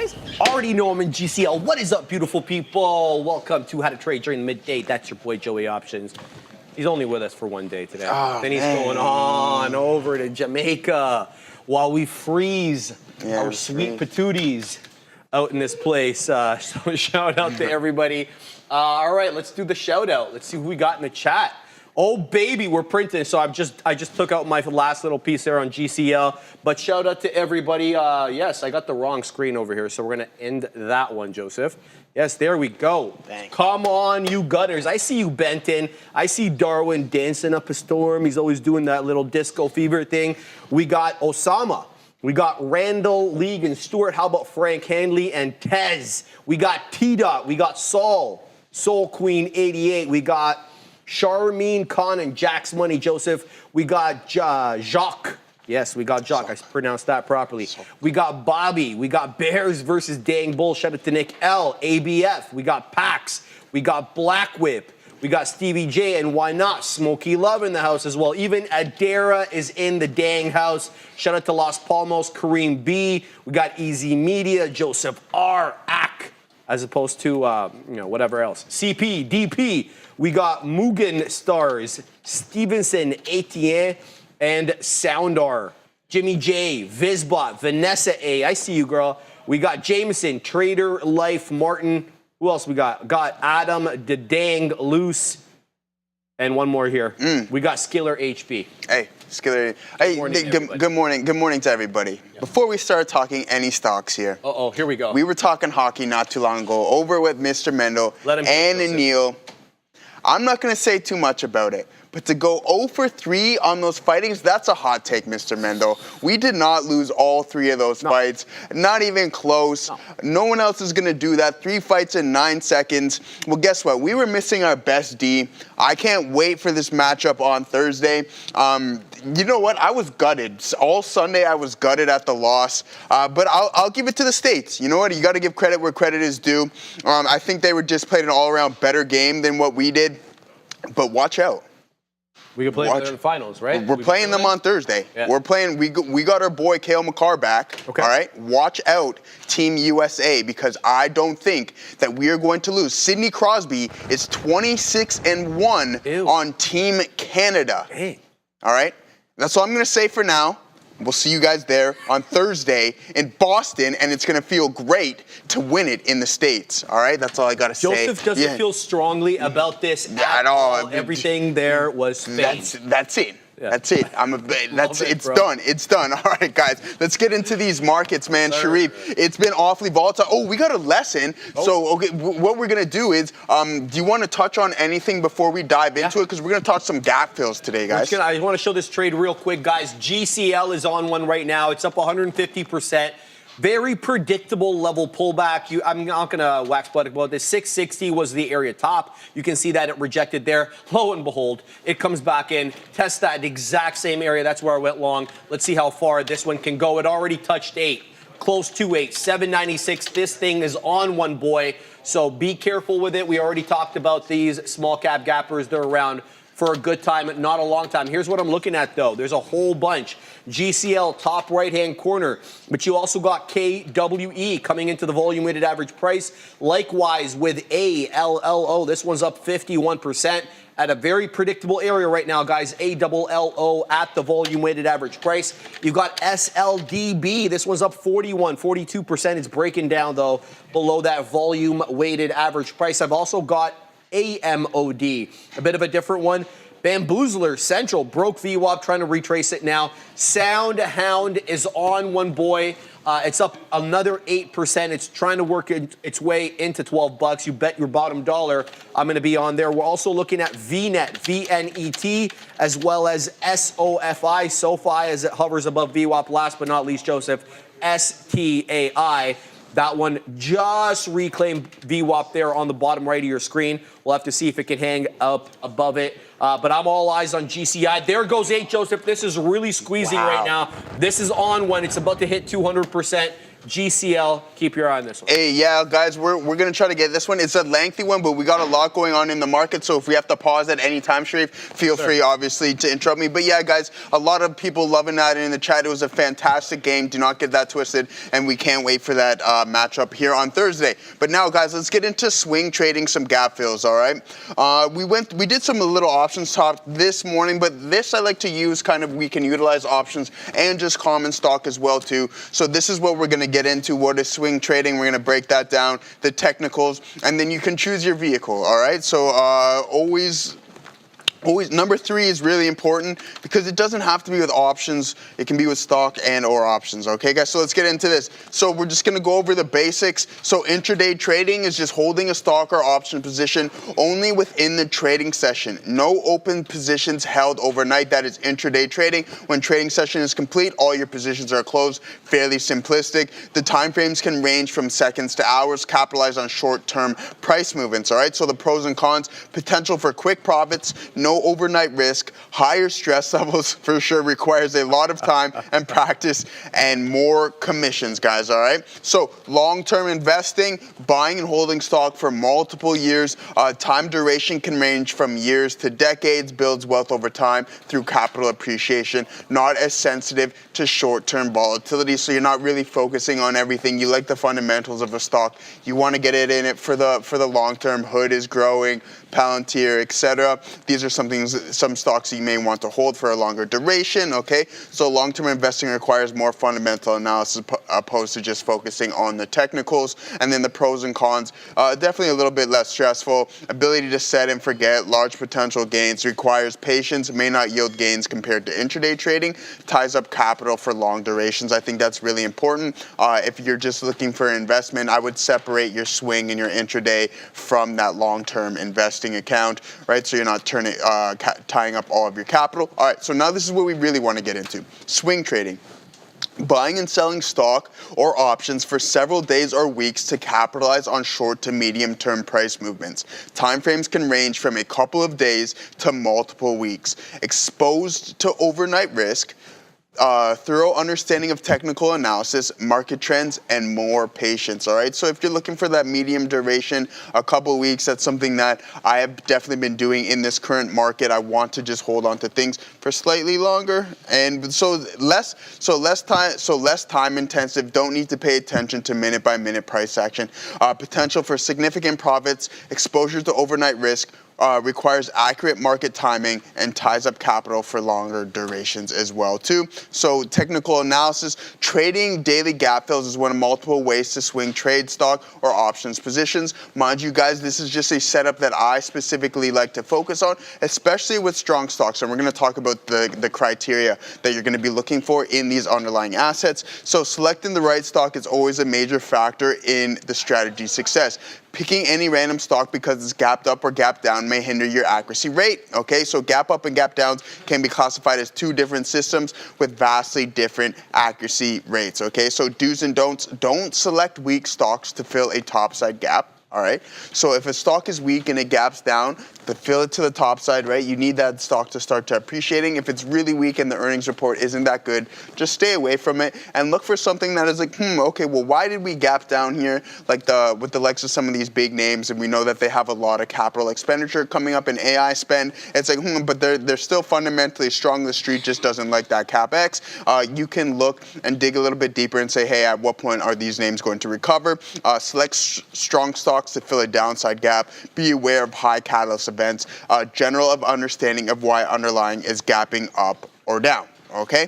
guys already know I'm in GCL. What is up, beautiful people? Welcome to How to Trade During the Midday. That's your boy, Joey Options. He's only with us for one day today. Oh, then he's going on over to Jamaica while we freeze our sweet patooties out in this place. So shout out to everybody. All right, let's do the shout out. Let's see who we got in the chat. Oh baby, we're printing. So I just took out my last little piece there on GCL. But shout out to everybody. Yes, I got the wrong screen over here, so we're gonna end that one, Joseph. Yes, there we go. Thanks. Come on, you gutters. I see you, Benton. I see Darwin dancing up a storm. He's always doing that little disco fever thing. We got Osama. We got Randall, League, and Stewart. How about Frank Hanley and Tez? We got T-Dot. We got Saul, Soul Queen 88. We got Charmine Khan and Jack's Money, Joseph. We got Jacques. Yes, we got Jacques. I pronounced that properly. We got Bobby. We got Bears versus Dang Bull. Shout out to Nick L. ABF. We got Pax. We got Black Whip. We got Stevie J. And why not? Smokey Love in the house as well. Even Adara is in the dang house. Shout out to Los Palmos, Kareem B. We got Easy Media, Joseph R. Ack, as opposed to, whatever else. CP, DP. We got Mugen Stars, Stevenson, Etienne, and Soundar. Jimmy J, Vizbot, Vanessa A. I see you, girl. We got Jameson, Trader Life, Martin. Who else we got? Got Adam, Dang Loose, and one more here. We got Skiller HP. Hey, Skiller. Hey, good morning. Good morning to everybody. Yeah. Before we start talking any stocks here. Uh-oh, here we go. We were talking hockey not too long ago over with Mr. Mendel and Neil. I'm not going to say too much about it. But to go 0 for 3 on those fightings, that's a hot take, Mr. Mendel. We did not lose all 3 of those fights. Not even close. No one else is going to do that. 3 fights in 9 seconds. Well, guess what? We were missing our best D. I can't wait for this matchup on Thursday. You know what? I was gutted. All Sunday, I was gutted at the loss. But I'll give it to the States. You know what? You got to give credit where credit is due. I think they were just played an all-around better game than what we did. But watch out. We can play them in the finals, right? We're playing them on Thursday. Yeah. We're playing. We got our boy Cale McCarr back. Okay. All right. Watch out, Team USA, because I don't think that we are going to lose. Sidney Crosby is 26-1 on Team Canada. Hey. All right. That's all I'm going to say for now. We'll see you guys there on Thursday in Boston, and it's going to feel great to win it in the States. All right? That's all I got to say. Joseph doesn't feel strongly about this at all. Everything there was fake. That's it. Yeah. That's it. It's done. It's done. All right, guys. Let's get into these markets, man. Sharif, it's been awfully volatile. Oh, we got a lesson. So, okay, what we're going to do is, do you want to touch on anything before we dive into it? Because we're going to touch some gap fills today, guys. I want to show this trade real quick, guys. GCL is on one right now. It's up 150%. Very predictable level pullback. I'm not going to wax poetic about this. 660 was the area top. You can see that it rejected there. Lo and behold, it comes back in. Test that exact same area. That's where I went long. Let's see how far this one can go. It already touched 8. Close to 8. 796. This thing is on one, boy. So be careful with it. We already talked about these small cap gappers. They're around for a good time, not a long time. Here's what I'm looking at, though. There's a whole bunch. GCL, top right-hand corner. But you also got KWE coming into the volume-weighted average price. Likewise with ALLO. This one's up 51% at a very predictable area right now, guys. ALLO at the volume-weighted average price. You've got SLDB. This one's up 42%. It's breaking down, though, below that volume-weighted average price. I've also got AMOD, a bit of a different one. Bamboozler Central broke VWAP, trying to retrace it now. Sound Hound is on one, boy. It's up another 8%. It's trying to work its way into $12. You bet your bottom dollar I'm going to be on there. We're also looking at VNet, VNET, as well as SOFI, SoFi, as it hovers above VWAP. Last but not least, Joseph, STAI. That one just reclaimed VWAP there on the bottom right of your screen. We'll have to see if it can hang up above it. But I'm all eyes on GCI. There goes 8, Joseph. This is really squeezing right now. This is on one. It's about to hit 200%. GCL, keep your eye on this one. Hey, yeah, guys, we're going to try to get this one. It's a lengthy one, but we got a lot going on in the market, so if we have to pause at any time, Sharif, feel free, obviously, to interrupt me. But yeah, guys, a lot of people loving that in the chat. It was a fantastic game. Do not get that twisted, and we can't wait for that matchup here on Thursday. But now, guys, let's get into swing trading, some gap fills, all right? We did some little options talk this morning, but this I like to use we can utilize options and just common stock as well, too. So this is what we're going to get into. What is swing trading? We're going to break that down, the technicals, and then you can choose your vehicle, all right? So always, number 3 is really important because it doesn't have to be with options. It can be with stock and or options. Okay, guys, so let's get into this. So we're just going to go over the basics. So intraday trading is just holding a stock or option position only within the trading session. No open positions held overnight. That is intraday trading. When trading session is complete, all your positions are closed. Fairly simplistic. The time frames can range from seconds to hours. Capitalize on short-term price movements. All right, so the pros and cons: potential for quick profits, no overnight risk, higher stress levels for sure, requires a lot of time and practice, and more commissions, guys, all right? So long-term investing, buying and holding stock for multiple years. Time duration can range from years to decades, builds wealth over time through capital appreciation, not as sensitive to short-term volatility, so you're not really focusing on everything. You like the fundamentals of a stock. You want to get it in it for the long term. Hood is growing, Palantir, etc. These are some stocks you may want to hold for a longer duration, okay? So long-term investing requires more fundamental analysis opposed to just focusing on the technicals. And then the pros and cons, definitely a little bit less stressful. Ability to set and forget, large potential gains, requires patience, may not yield gains compared to intraday trading, ties up capital for long durations. I think that's really important. If you're just looking for investment, I would separate your swing and your intraday from that long-term investing account, right? So you're not tying up all of your capital. All right, so now this is what we really want to get into. Swing trading. Buying and selling stock or options for several days or weeks to capitalize on short to medium term price movements. Timeframes can range from a couple of days to multiple weeks. Exposed to overnight risk, thorough understanding of technical analysis, market trends, and more patience, all right? So if you're looking for that medium duration, a couple weeks, that's something that I have definitely been doing in this current market. I want to just hold on to things for slightly longer, and so less time intensive. Don't need to pay attention to minute by minute price action. Potential for significant profits, exposure to overnight risk, requires accurate market timing, and ties up capital for longer durations as well too. So technical analysis, trading daily gap fills is one of multiple ways to swing trade stock or options positions. Mind you guys, this is just a setup that I specifically like to focus on, especially with strong stocks. And we're going to talk about the criteria that you're going to be looking for in these underlying assets. So selecting the right stock is always a major factor in the strategy's success. Picking any random stock because it's gapped up or gapped down may hinder your accuracy rate, okay? So gap up and gap downs can be classified as two different systems with vastly different accuracy rates, okay? So do's and don'ts: don't select weak stocks to fill a topside gap. All right. So if a stock is weak and it gaps down, to fill it to the top side, right? You need that stock to start to appreciating. If it's really weak and the earnings report isn't that good, just stay away from it and look for something that is like, okay, well, why did we gap down here? Like with the likes of some of these big names, and we know that they have a lot of capital expenditure coming up in AI spend. It's like, but they're still fundamentally strong. The street just doesn't like that CapEx. You can look and dig a little bit deeper and say, hey, at what point are these names going to recover? Select strong stocks to fill a downside gap. Be aware of high catalyst events. General of understanding of why underlying is gapping up or down. Okay?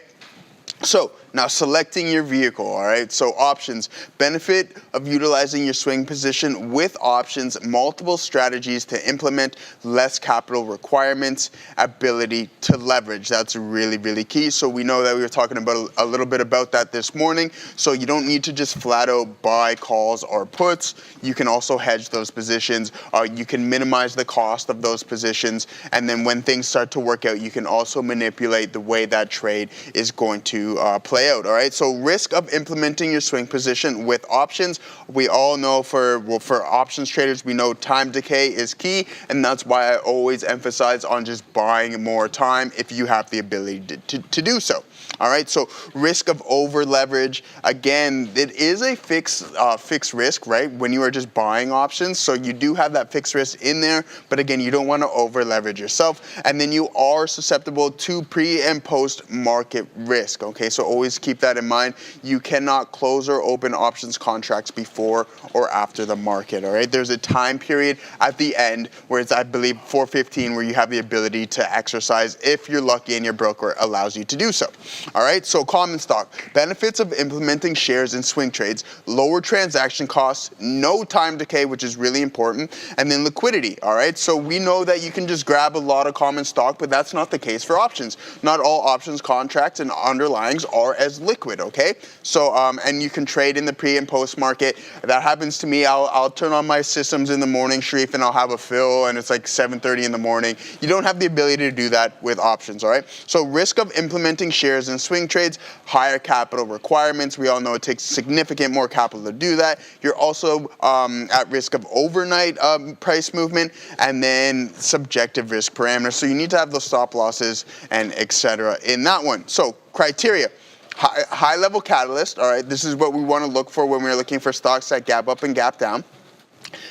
So now selecting your vehicle, all right? So options, benefit of utilizing your swing position with options, multiple strategies to implement, less capital requirements, ability to leverage. That's really, really key. So we know that we were talking about a little bit about that this morning. So you don't need to just flat out buy calls or puts. You can also hedge those positions. You can minimize the cost of those positions. And then when things start to work out, you can also manipulate the way that trade is going to play out, all right? So risk of implementing your swing position with options. We all know for options traders, we know time decay is key, and that's why I always emphasize on just buying more time if you have the ability to do so. All right, so risk of over leverage. Again, it is a fixed risk, right? When you are just buying options, so you do have that fixed risk in there, but again, you don't want to over leverage yourself, and then you are susceptible to pre and post market risk. Okay, so always keep that in mind. You cannot close or open options contracts before or after the market. All right, there's a time period at the end where it's, I believe, 4:15, where you have the ability to exercise if you're lucky and your broker allows you to do so. All right, so common stock. Benefits of implementing shares in swing trades: lower transaction costs, no time decay, which is really important, and then liquidity. All right, so we know that you can just grab a lot of common stock, but that's not the case for options. Not all options contracts and underlyings are as liquid, okay? So, and you can trade in the pre and post market. That happens to me. I'll turn on my systems in the morning, Sharif, and I'll have a fill, and it's like 7:30 in the morning. You don't have the ability to do that with options, all right? So risk of implementing shares in swing trades: higher capital requirements. We all know it takes significant more capital to do that. You're also at risk of overnight price movement, and then subjective risk parameters. So you need to have those stop losses and etc. in that one. So criteria: high level catalyst. All right, this is what we want to look for when we're looking for stocks that gap up and gap down.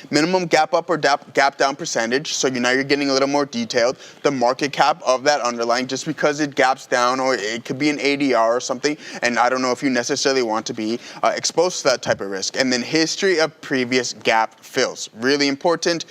Minimum gap up or gap down percentage, so now you're getting a little more detailed. The market cap of that underlying, just because it gaps down, or it could be an ADR or something, and I don't know if you necessarily want to be exposed to that type of risk. And then history of previous gap fills, really important.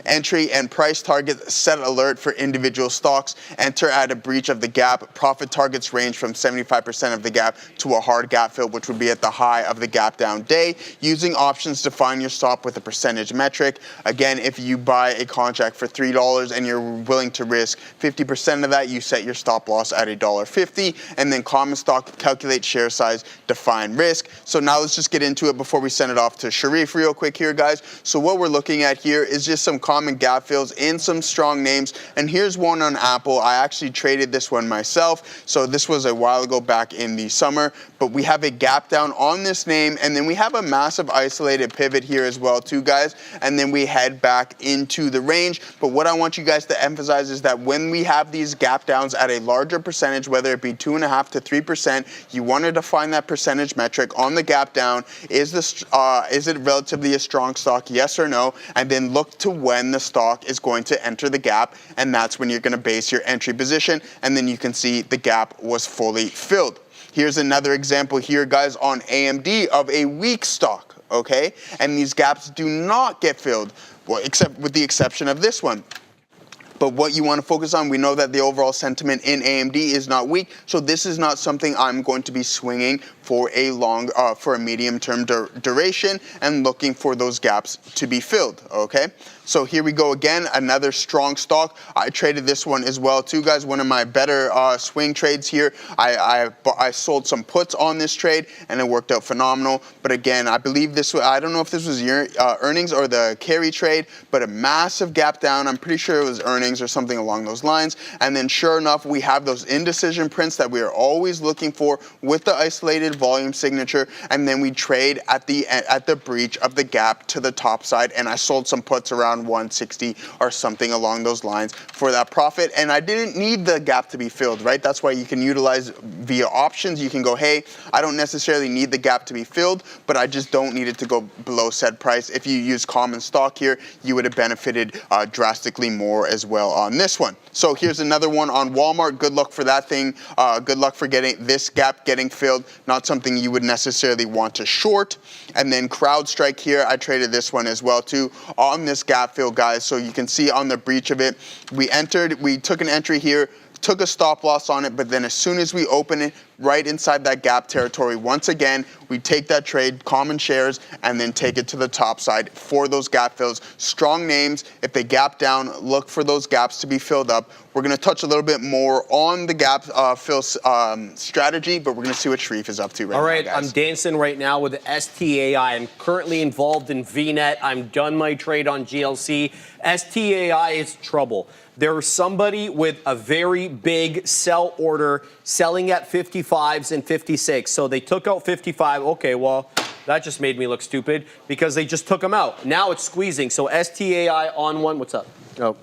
Entry and price target set alert for individual stocks. Enter at a breach of the gap. Profit targets range from 75% of the gap to a hard gap fill, which would be at the high of the gap down day. Using options to find your stop with a percentage metric. Again, if you buy a contract for $3 and you're willing to risk 50% of that, you set your stop loss at $1.50. And then common stock, calculate share size, define risk. So now let's just get into it before we send it off to Sharif real quick here, guys. So what we're looking at here is just some common gap fills in some strong names. And here's one on Apple. I actually traded this one myself. So this was a while ago, back in the summer. But we have a gap down on this name, and then we have a massive isolated pivot here as well too, guys, and then we head back into the range. But what I want you guys to emphasize is that when we have these gap downs at a larger percentage, whether it be 2.5% to 3%, you want to define that percentage metric on the gap down. Is it relatively a strong stock, yes or no? And then look to when the stock is going to enter the gap, and that's when you're going to base your entry position, and then you can see the gap was fully filled. Here's another example here, guys, on AMD of a weak stock, okay? And these gaps do not get filled, well, except with the exception of this one. But what you want to focus on, we know that the overall sentiment in AMD is not weak, so this is not something I'm going to be swinging for a medium-term duration and looking for those gaps to be filled, okay? So here we go again, another strong stock. I traded this one as well too, guys. One of my better swing trades here. I sold some puts on this trade, and it worked out phenomenal. But again, I believe this was, I don't know if this was your earnings or the carry trade, but a massive gap down. I'm pretty sure it was earnings or something along those lines. And then sure enough, we have those indecision prints that we are always looking for with the isolated volume signature, and then we trade at the breach of the gap to the top side, and I sold some puts around 160 or something along those lines for that profit. And I didn't need the gap to be filled, right? That's why you can utilize via options. You can go, hey, I don't necessarily need the gap to be filled, but I just don't need it to go below said price. If you use common stock here, you would have benefited drastically more as well on this one. So here's another one on Walmart. Good luck for that thing. Good luck for getting this gap getting filled. Not something you would necessarily want to short. And then CrowdStrike here, I traded this one as well too on this gap fill, guys. So you can see on the breach of it, we took an entry here, took a stop loss on it, but then as soon as we open it right inside that gap territory, once again, we take that trade, common shares, and then take it to the top side for those gap fills. Strong names, if they gap down, look for those gaps to be filled up. We're going to touch a little bit more on the gap fill strategy, but we're going to see what Sharif is up to right now. All right, guys. I'm dancing right now with STAI. I'm currently involved in VNet. I'm done my trade on GLC. STAI is trouble. There's somebody with a very big sell order selling at 55s and 56. So they took out 55. Okay, well, that just made me look stupid because they just took them out. Now it's squeezing. So STAI on one. What's up? Oh.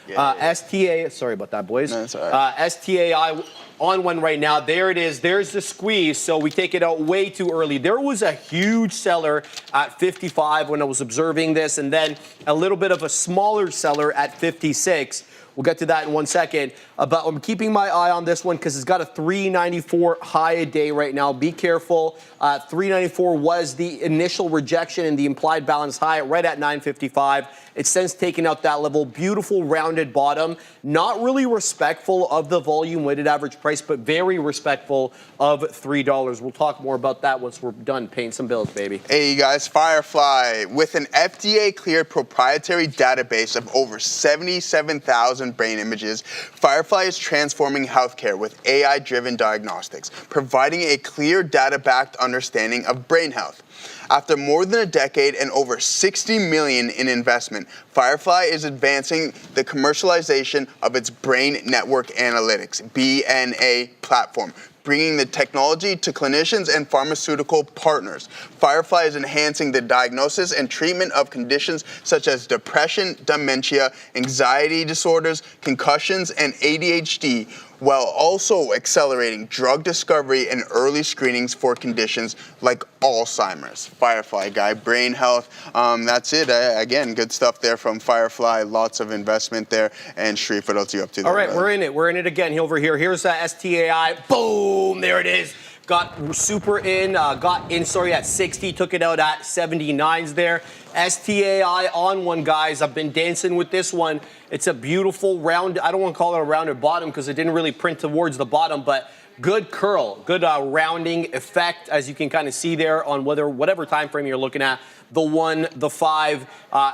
STA, sorry about that, boys. No, that's all right. STAI on one right now. There it is. There's the squeeze. So we take it out way too early. There was a huge seller at 55 when I was observing this, and then a little bit of a smaller seller at 56. We'll get to that in 1 second. But I'm keeping my eye on this one because it's got a 394 high a day right now. Be careful. 394 was the initial rejection and the implied balance high right at 955. It's since taken out that level. Beautiful rounded bottom. Not really respectful of the volume weighted average price, but very respectful of $3. We'll talk more about that once we're done paying some bills, baby. Hey, you guys, Firefly, with an FDA-cleared proprietary database of over 77,000 brain images, Firefly is transforming healthcare with AI-driven diagnostics, providing a clear data-backed understanding of brain health. After more than a decade and over $60 million in investment, Firefly is advancing the commercialization of its Brain Network Analytics, BNA platform, bringing the technology to clinicians and pharmaceutical partners. Firefly is enhancing the diagnosis and treatment of conditions such as depression, dementia, anxiety disorders, concussions, and ADHD, while also accelerating drug discovery and early screenings for conditions like Alzheimer's. Firefly guy, brain health, that's it. Again, good stuff there from Firefly, lots of investment there. And Sharif, what else are you up to? All right, we're in it again over here. Here's STAI, boom, there it is. Got super in, at 60, took it out at 79s there. STAI on one, guys. I've been dancing with this one. It's a beautiful round. I don't want to call it a rounded bottom because it didn't really print towards the bottom, but good curl, good rounding effect, as you can kind of see there on whatever time frame you're looking at. The 1, the 5,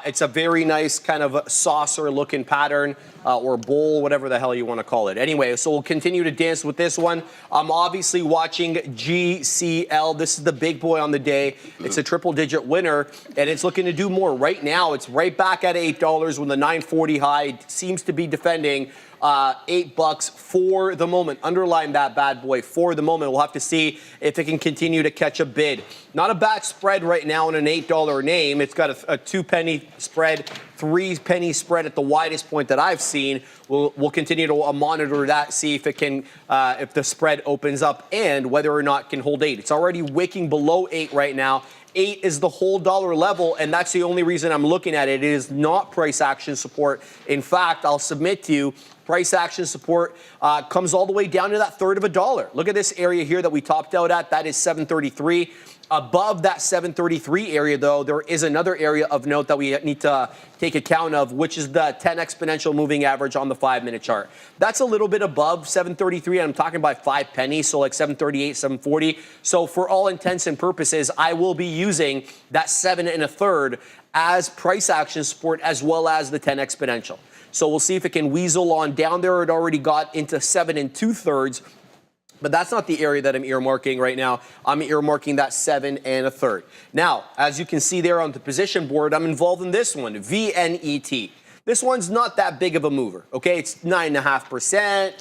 it's a very nice kind of saucer looking pattern or bowl, whatever the hell you want to call it. Anyway, so we'll continue to dance with this one. I'm obviously watching GCL. This is the big boy on the day. It's a triple-digit winner, and it's looking to do more. Right now, it's right back at $8 when the 940 high seems to be defending. $8 for the moment. Underline that bad boy for the moment. We'll have to see if it can continue to catch a bid. Not a bad spread right now on an $8 name. It's got a 2-penny spread, 3-penny spread at the widest point that I've seen. We'll continue to monitor that, see if it can, if the spread opens up and whether or not it can hold 8. It's already wicking below 8 right now. 8 is the whole dollar level, and that's the only reason I'm looking at it. It is not price action support. In fact, I'll submit to you, price action support comes all the way down to that third of a dollar. Look at this area here that we topped out at. That is 733. Above that 733 area, though, there is another area of note that we need to take account of, which is the 10 exponential moving average on the 5-minute chart. That's a little bit above 733, and I'm talking by 5 pennies, so like 738, 740. So for all intents and purposes, I will be using that 7 1/3 as price action support as well as the 10 exponential. So we'll see if it can weasel on down there. It already got into 7 2/3. But that's not the area that I'm earmarking right now. I'm earmarking that 7 1/3. Now, as you can see there on the position board, I'm involved in this one, VNET. This one's not that big of a mover, okay? It's 9.5%,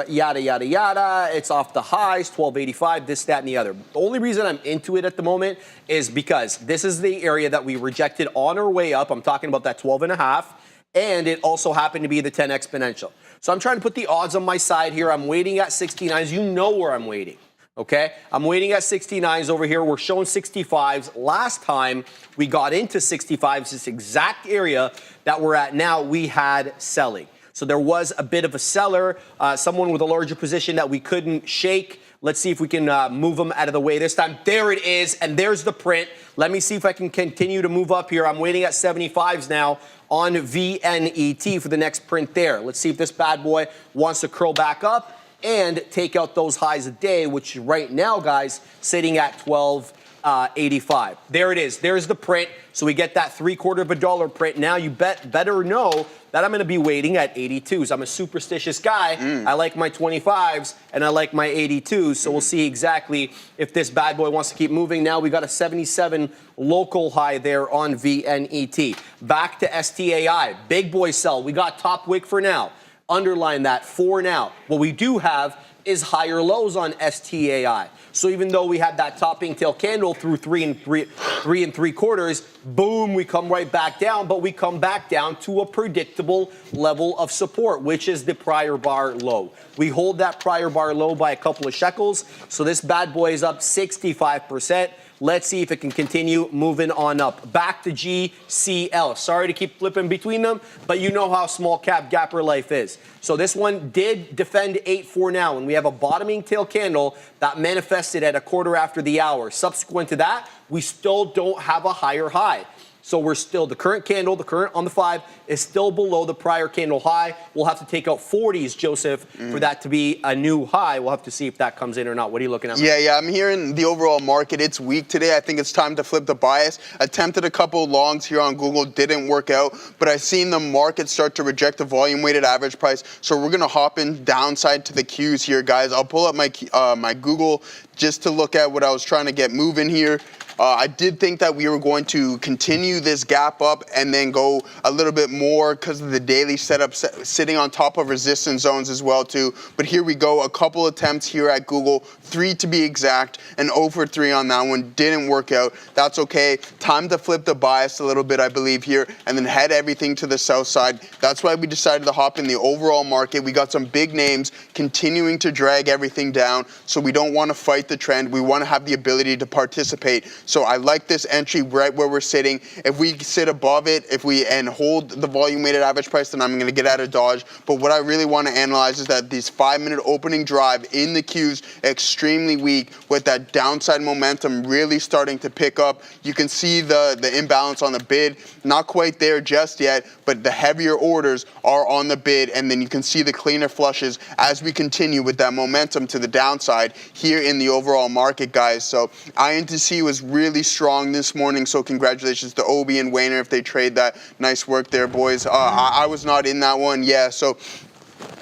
yada, yada, yada. It's off the highs, 1285, this, that, and the other. The only reason I'm into it at the moment is because this is the area that we rejected on our way up. I'm talking about that 12.5, and it also happened to be the 10 exponential. So I'm trying to put the odds on my side here. I'm waiting at 69s. You know where I'm waiting, okay? I'm waiting at 69s over here. We're showing 65s. Last time we got into 65s, this exact area that we're at now, we had selling. So there was a bit of a seller, someone with a larger position that we couldn't shake. Let's see if we can move them out of the way this time. There it is, and there's the print. Let me see if I can continue to move up here. I'm waiting at 75s now on VNET for the next print there. Let's see if this bad boy wants to curl back up and take out those highs a day, which right now, guys, sitting at 12.85. There it is. There's the print. So we get that $0.75 print. Now you better know that I'm going to be waiting at 82s. I'm a superstitious guy. I like my 25s and I like my 82s. So we'll see exactly if this bad boy wants to keep moving. Now we got a 77 local high there on VNET. Back to STAI. Big boy sell. We got top wick for now. Underline that for now. What we do have is higher lows on STAI. So even though we had that topping tail candle through three and three quarters, boom, we come right back down, but we come back down to a predictable level of support, which is the prior bar low. We hold that prior bar low by a couple of shekels. So this bad boy is up 65%. Let's see if it can continue moving on up. Back to GCL. Sorry to keep flipping between them, but you know how small cap gapper life is. So this one did defend 8-4 now, and we have a bottoming tail candle that manifested at a quarter after the hour. Subsequent to that, we still don't have a higher high. So we're still, the current candle, the current on the 5 is still below the prior candle high. We'll have to take out 40s, Joseph, for that to be a new high. We'll have to see if that comes in or not. What are you looking at? Yeah, I'm hearing the overall market. It's weak today. I think it's time to flip the bias. Attempted a couple longs here on Google, didn't work out, but I've seen the market start to reject the volume-weighted average price. So we're going to hop in downside to the Qs here, guys. I'll pull up my Google just to look at what I was trying to get moving here. I did think that we were going to continue this gap up and then go a little bit more because of the daily setup sitting on top of resistance zones as well too. But here we go, a couple attempts here at Google, 3 to be exact, and 0 for 3 on that one. Didn't work out. That's okay. Time to flip the bias a little bit, I believe, here, and then head everything to the south side. That's why we decided to hop in the overall market. We got some big names continuing to drag everything down, so we don't want to fight the trend. We want to have the ability to participate. So I like this entry right where we're sitting. If we sit above it, and hold the volume weighted average price, then I'm going to get out of Dodge. But what I really want to analyze is that these 5-minute opening drive in the Qs extremely weak with that downside momentum really starting to pick up. You can see the imbalance on the bid, not quite there just yet, but the heavier orders are on the bid, and then you can see the cleaner flushes as we continue with that momentum to the downside here in the overall market, guys. So INTC was really strong this morning, so congratulations to Obi and Wayner if they trade that. Nice work there, boys. I was not in that one. Yeah, so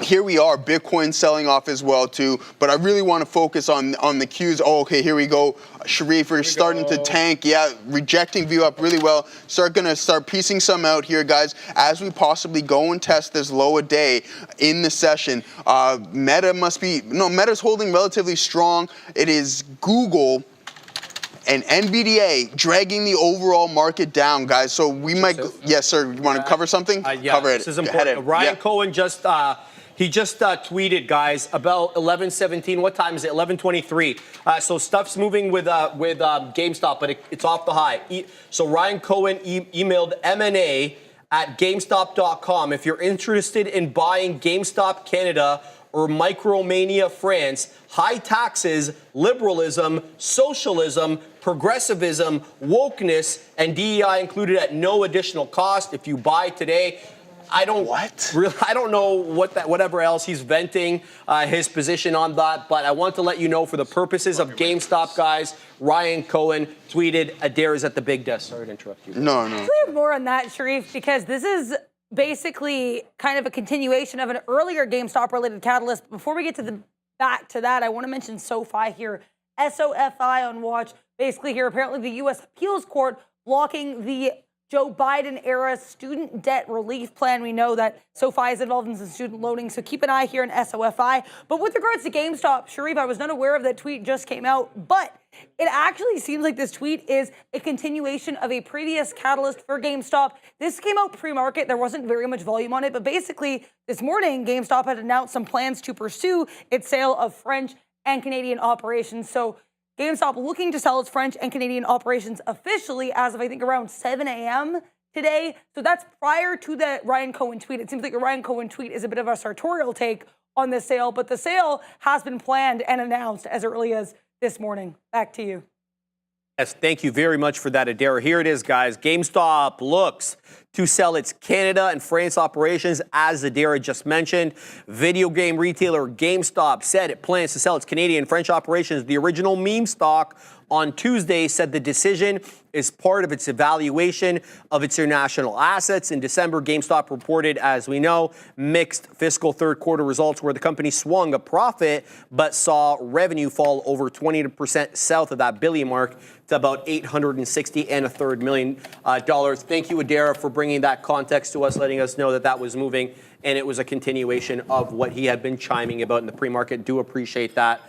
here we are, Bitcoin selling off as well too, but I really want to focus on the Qs. Oh, okay, here we go. Sharif, we're starting to tank. Yeah, rejecting view up really well. Going to start piecing some out here, guys, as we possibly go and test this low a day in the session. Meta's holding relatively strong. It is Google and Nvidia dragging the overall market down, guys. So we might, yes, sir. You want to cover something? Yeah, cover it. This is important. Ryan Cohen just tweeted, guys, about 11:17. What time is it? 11:23. So stuff's moving with GameStop, but it's off the high. So Ryan Cohen emailed M&A at GameStop.com. If you're interested in buying GameStop Canada or Micromania France, high taxes, liberalism, socialism, progressivism, wokeness, and DEI included at no additional cost. If you buy today, I don't know whatever else he's venting his position on that, but I want to let you know for the purposes of GameStop, guys, Ryan Cohen tweeted, Adair is at the big desk. Sorry to interrupt you. No. We have more on that, Sharif, because this is basically kind of a continuation of an earlier GameStop-related catalyst. Before we get to back to that, I want to mention SoFi here. SOFI on watch. Basically here, apparently the U.S. Appeals Court blocking the Joe Biden-era student debt relief plan. We know that SoFi is involved in some student loaning, so keep an eye here in SOFI. But with regards to GameStop, Sharif, I was not aware of that tweet just came out, but it actually seems like this tweet is a continuation of a previous catalyst for GameStop. This came out pre-market. There wasn't very much volume on it, but basically this morning, GameStop had announced some plans to pursue its sale of French and Canadian operations. So GameStop looking to sell its French and Canadian operations officially as of, I think, around 7 a.m. today. So that's prior to the Ryan Cohen tweet. It seems like the Ryan Cohen tweet is a bit of a sartorial take on the sale, but the sale has been planned and announced as early as this morning. Back to you. Yes, thank you very much for that, Adair. Here it is, guys. GameStop looks to sell its Canada and France operations, as Adair just mentioned. Video game retailer GameStop said it plans to sell its Canadian and French operations. The original meme stock on Tuesday said the decision is part of its evaluation of its international assets. In December, GameStop reported, as we know, mixed fiscal third quarter results where the company swung a profit but saw revenue fall over 20% south of that billion mark to about $860.3 million. Thank you, Adair, for bringing that context to us, letting us know that that was moving and it was a continuation of what he had been chiming about in the pre-market. Do appreciate that.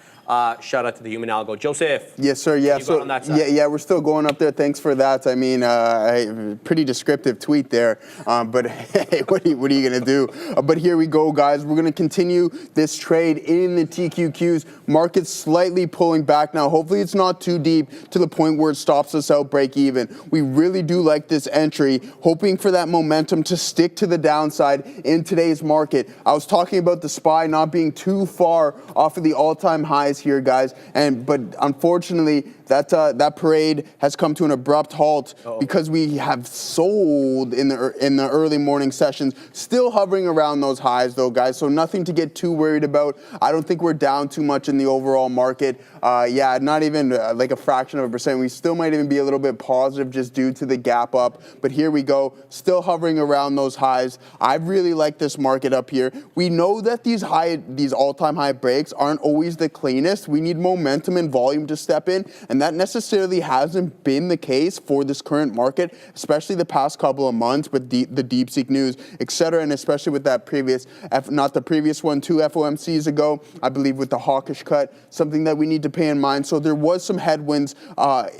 Shout out to the human algo. Joseph. Yes, sir. Yeah. So yeah, we're still going up there. Thanks for that. I mean, pretty descriptive tweet there. But hey, what are you gonna do? But here we go, guys. We're gonna continue this trade in the TQQs. Market's slightly pulling back now. Hopefully, it's not too deep to the point where it stops us out break even. We really do like this entry, hoping for that momentum to stick to the downside in today's market. I was talking about the SPY not being too far off of the all-time highs here, guys, but unfortunately that parade has come to an abrupt halt because we have sold in the early morning sessions, still hovering around those highs though, guys, so nothing to get too worried about. I don't think we're down too much in the overall market. Yeah, not even like a fraction of a percent. We still might even be a little bit positive just due to the gap up, but here we go, still hovering around those highs. I really like this market up here. We know that these all-time high breaks aren't always the cleanest. We need momentum and volume to step in, and that necessarily hasn't been the case for this current market, especially the past couple of months with the DeepSeek news, etc., and especially with that previous, not the previous one, 2 FOMCs ago, I believe with the hawkish cut, something that we need to pay in mind. So there was some headwinds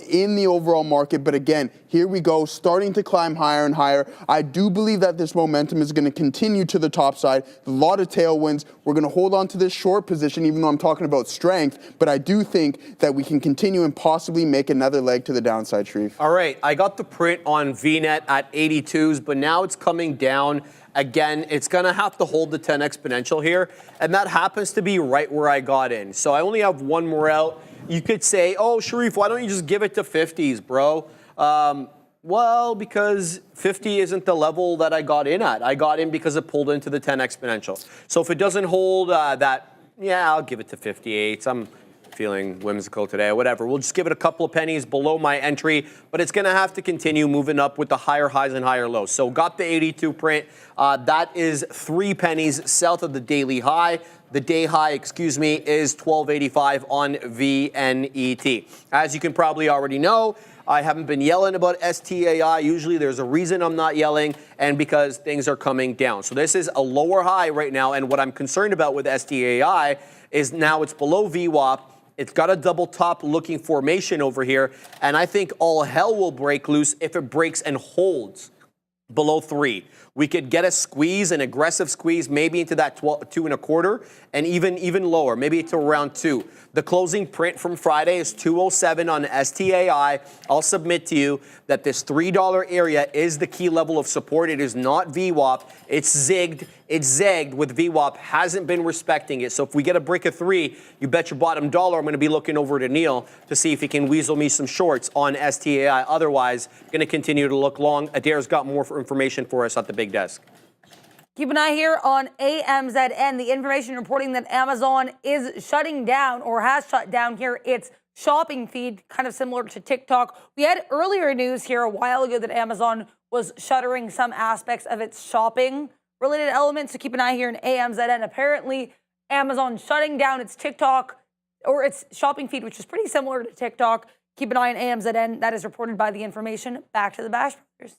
in the overall market, but again, here we go, starting to climb higher and higher. I do believe that this momentum is going to continue to the top side. A lot of tailwinds. We're going to hold on to this short position, even though I'm talking about strength, but I do think that we can continue and possibly make another leg to the downside, Sharif. All right, I got the print on VNet at 82s, but now it's coming down. Again, it's going to have to hold the 10 exponential here, and that happens to be right where I got in. So I only have one more out. You could say, oh, Sharif, why don't you just give it to 50s, bro? Well, because 50 isn't the level that I got in at. I got in because it pulled into the 10 exponential. So if it doesn't hold that, yeah, I'll give it to 58. I'm feeling whimsical today, whatever. We'll just give it a couple of pennies below my entry, but it's going to have to continue moving up with the higher highs and higher lows. So got the 82 print. That is 3 pennies south of the daily high. The day high, is 1285 on VNET. As you can probably already know, I haven't been yelling about STAI. Usually there's a reason I'm not yelling, and because things are coming down. So this is a lower high right now, and what I'm concerned about with STAI is now it's below VWAP. It's got a double top looking formation over here, and I think all hell will break loose if it breaks and holds below 3. We could get a squeeze, an aggressive squeeze, maybe into that 2.25, and even lower, maybe to around 2. The closing print from Friday is 207 on STAI. I'll submit to you that this $3 area is the key level of support. It is not VWAP. It's zigged. It's zagged with VWAP. Hasn't been respecting it. So if we get a break of 3, you bet your bottom dollar I'm going to be looking over to Neil to see if he can weasel me some shorts on STAI. Otherwise, going to continue to look long. Adair's got more information for us at the big desk. Keep an eye here on AMZN. The information reporting that Amazon is shutting down or has shut down here its shopping feed, kind of similar to TikTok. We had earlier news here a while ago that Amazon was shuttering some aspects of its shopping related elements. So keep an eye here in AMZN. Apparently, Amazon shutting down its TikTok or its shopping feed, which is pretty similar to TikTok. Keep an eye on AMZN. That is reported by the information. Back to the Bash Brothers.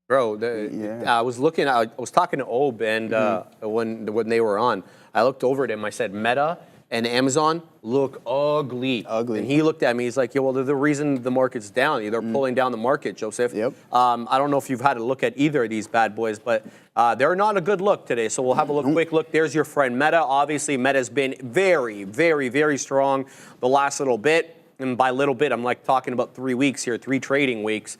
Bro, I was talking to Ob, and when they were on, I looked over at him. I said, Meta and Amazon look ugly. And he looked at me. He's like, yeah, well, they're the reason the market's down. They're pulling down the market, Joseph. Yep. I don't know if you've had a look at either of these bad boys, but they're not a good look today. So we'll have a quick look. There's your friend Meta. Obviously, Meta's been very, very, very strong the last little bit. And by little bit, I'm like talking about 3 weeks here, 3 trading weeks.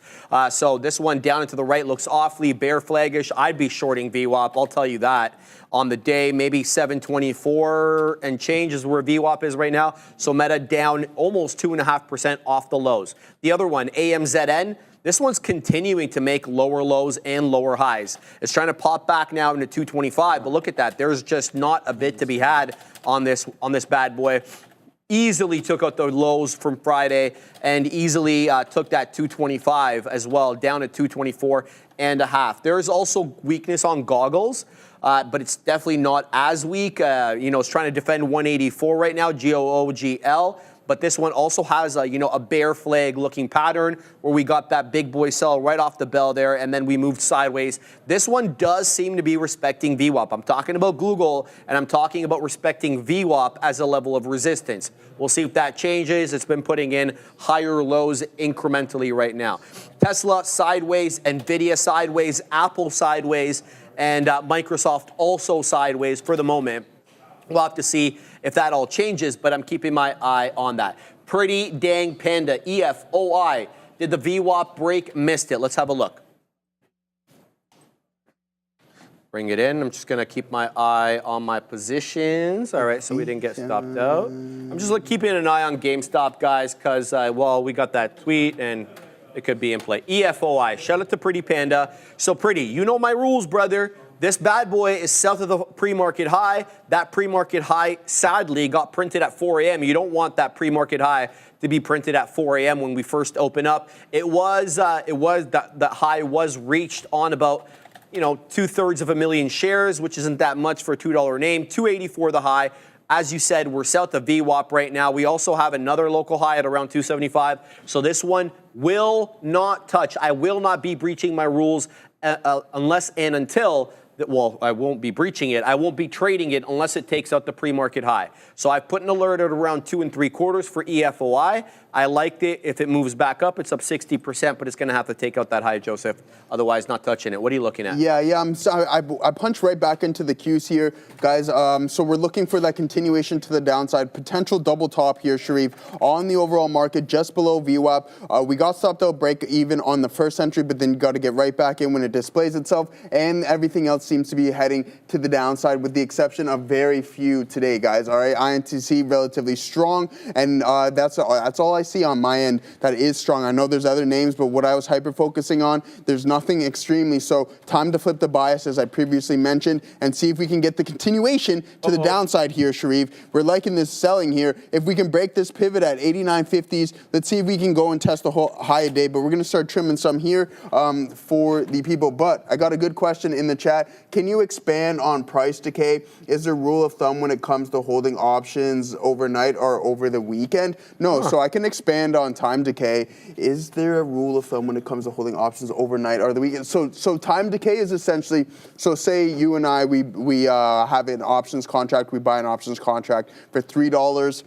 So this one down and to the right looks awfully bear flaggish. I'd be shorting VWAP, I'll tell you that. On the day, maybe 724 and change is where VWAP is right now. So Meta down almost 2.5% off the lows. The other one, AMZN, this one's continuing to make lower lows and lower highs. It's trying to pop back now into 225, but look at that. There's just not a bit to be had on this bad boy. Easily took out the lows from Friday and easily took that 225 as well, down at 224.5. There is also weakness on goggles, but it's definitely not as weak. It's trying to defend 184 right now, GOOGL. but this one also has a, a bear flag looking pattern where we got that big boy sell right off the bell there, and then we moved sideways. This one does seem to be respecting VWAP. I'm talking about Google, and I'm talking about respecting VWAP as a level of resistance. We'll see if that changes. It's been putting in higher lows incrementally right now. Tesla sideways, Nvidia sideways, Apple sideways, and Microsoft also sideways for the moment. We'll have to see if that all changes, but I'm keeping my eye on that. Pretty dang panda, EFOI. Did the VWAP break? Missed it. Let's have a look. Bring it in. I'm just going to keep my eye on my positions. All right, so we didn't get stopped out. I'm just keeping an eye on GameStop, guys, because, well, we got that tweet, and it could be in play. EFOI. Shout out to Pretty Panda. So, Pretty, you know my rules, brother. This bad boy is south of the pre-market high. That pre-market high, sadly, got printed at 4 a.m. You don't want that pre-market high to be printed at 4 a.m. when we first open up. That high was reached on about 2/3 of a million shares, which isn't that much for a $2 name. 284 the high. As you said, we're south of VWAP right now. We also have another local high at around 275. So this one will not touch. I will not be breaching my rules unless and until. Well, I won't be breaching it. I won't be trading it unless it takes out the pre-market high. So I've put an alert at around 2 3/4 for EFOI. I liked it. If it moves back up, it's up 60%, but it's going to have to take out that high, Joseph. Otherwise, not touching it. What are you looking at? Yeah. I punched right back into the Qs here, guys. So we're looking for that continuation to the downside. Potential double top here, Sharif, on the overall market, just below VWAP. We got stopped out break even on the first entry, but then you got to get right back in when it displays itself, and everything else seems to be heading to the downside, with the exception of very few today, guys. All right, INTC relatively strong, and that's all I see on my end that is strong. I know there's other names, but what I was hyper focusing on, there's nothing extremely. So time to flip the bias, as I previously mentioned, and see if we can get the continuation to the downside here, Sharif. We're liking this selling here. If we can break this pivot at 89.50s, let's see if we can go and test the whole high a day. But we're going to start trimming some here for the people. But I got a good question in the chat. Can you expand on price decay? Is there a rule of thumb when it comes to holding options overnight or over the weekend? No, so I can expand on time decay. Is there a rule of thumb when it comes to holding options overnight or the weekend? So time decay is essentially, so say you and I, we have an options contract, we buy an options contract for $3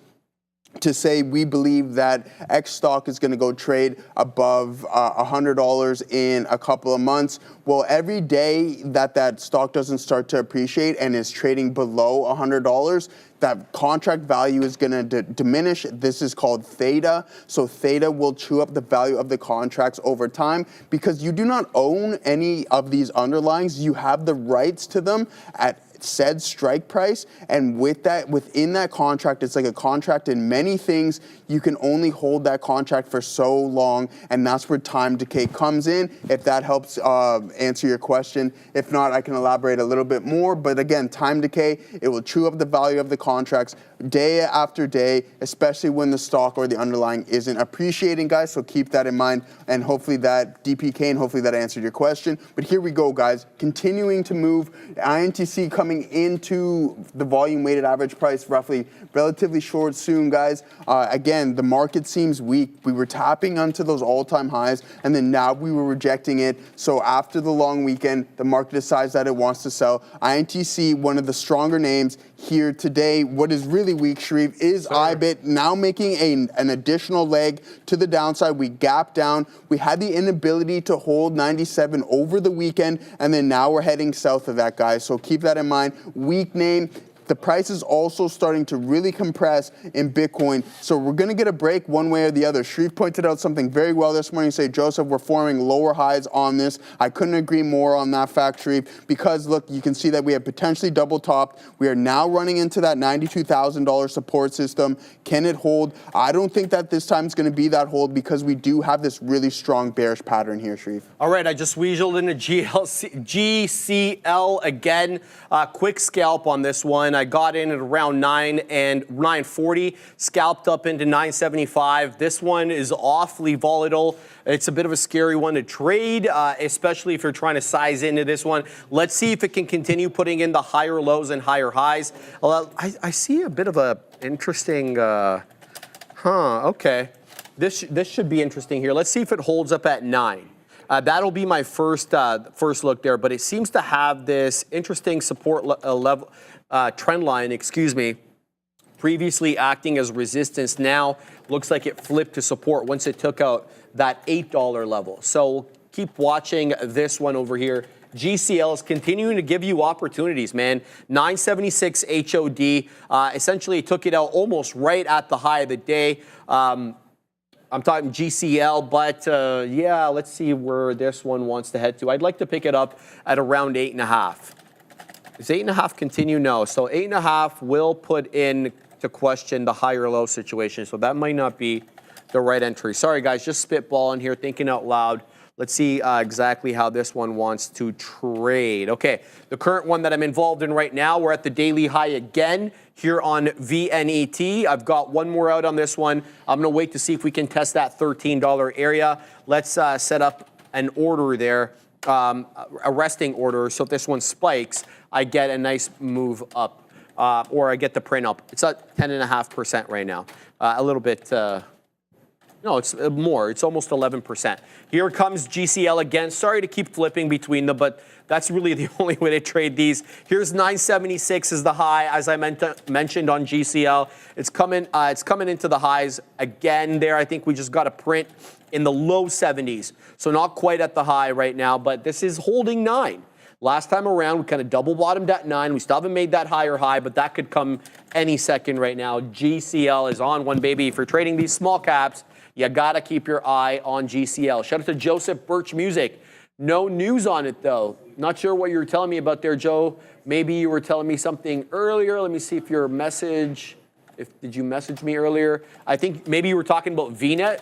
to say we believe that X stock is going to go trade above $100 in a couple of months. Well, every day that stock doesn't start to appreciate and is trading below $100, that contract value is going to diminish. This is called theta. So theta will chew up the value of the contracts over time, because you do not own any of these underlyings. You have the rights to them at said strike price, and within that contract, it's like a contract in many things. You can only hold that contract for so long, and that's where time decay comes in. If that helps answer your question. If not, I can elaborate a little bit more. But again, time decay, it will chew up the value of the contracts day after day, especially when the stock or the underlying isn't appreciating, guys. So keep that in mind, and hopefully that DPK, and hopefully that answered your question. But here we go, guys. Continuing to move, INTC coming into the volume weighted average price roughly relatively short soon, guys. Again, the market seems weak. We were tapping onto those all-time highs, and then now we were rejecting it. So after the long weekend, the market decides that it wants to sell. INTC, one of the stronger names here today. What is really weak, Sharif, is IBIT now making an additional leg to the downside. We gapped down. We had the inability to hold 97 over the weekend, and then now we're heading south of that, guys. So keep that in mind. Weak name. The price is also starting to really compress in Bitcoin. So we're going to get a break one way or the other. Sharif pointed out something very well this morning. Say, Joseph, we're forming lower highs on this. I couldn't agree more on that fact, Sharif, because look, you can see that we have potentially double topped. We are now running into that $92,000 support system. Can it hold? I don't think that this time is going to be that hold, because we do have this really strong bearish pattern here, Sharif. All right, I just weaseled into GCL again. Quick scalp on this one. I got in at around 940, scalped up into 975. This one is awfully volatile. It's a bit of a scary one to trade, especially if you're trying to size into this one. Let's see if it can continue putting in the higher lows and higher highs. I see a bit of a interesting, Okay. This should be interesting here. Let's see if it holds up at 9. That'll be my first look there, but it seems to have this interesting support level trend line, excuse me, previously acting as resistance. Now looks like it flipped to support once it took out that $8 level. So we'll keep watching this one over here. GCL is continuing to give you opportunities, man. 976 HOD. Essentially, it took it out almost right at the high of the day. I'm talking GCL, but yeah, let's see where this one wants to head to. I'd like to pick it up at around 8.5. Does 8.5 continue? No. So 8.5 will put in to question the higher low situation. So that might not be the right entry. Sorry, guys, just spitballing here, thinking out loud. Let's see exactly how this one wants to trade. Okay, the current one that I'm involved in right now, we're at the daily high again here on VNET. I've got one more out on this one. I'm going to wait to see if we can test that $13 area. Let's set up an order there, a resting order. So if this one spikes, I get a nice move up, or I get the print up. It's at 10.5% right now. A little bit... No, it's more. It's almost 11%. Here comes GCL again. Sorry to keep flipping between them, but that's really the only way to trade these. Here's 976 is the high, as I mentioned on GCL. It's coming into the highs again there. I think we just got a print in the low 70s. So not quite at the high right now, but this is holding 9. Last time around, we kind of double bottomed at 9. We still haven't made that higher high, but that could come any second right now. GCL is on one, baby. If you're trading these small caps, you got to keep your eye on GCL. Shout out to Joseph Birch Music. No news on it, though. Not sure what you were telling me about there, Joe. Maybe you were telling me something earlier. Let me see if your message, did you message me earlier? I think maybe you were talking about VNet.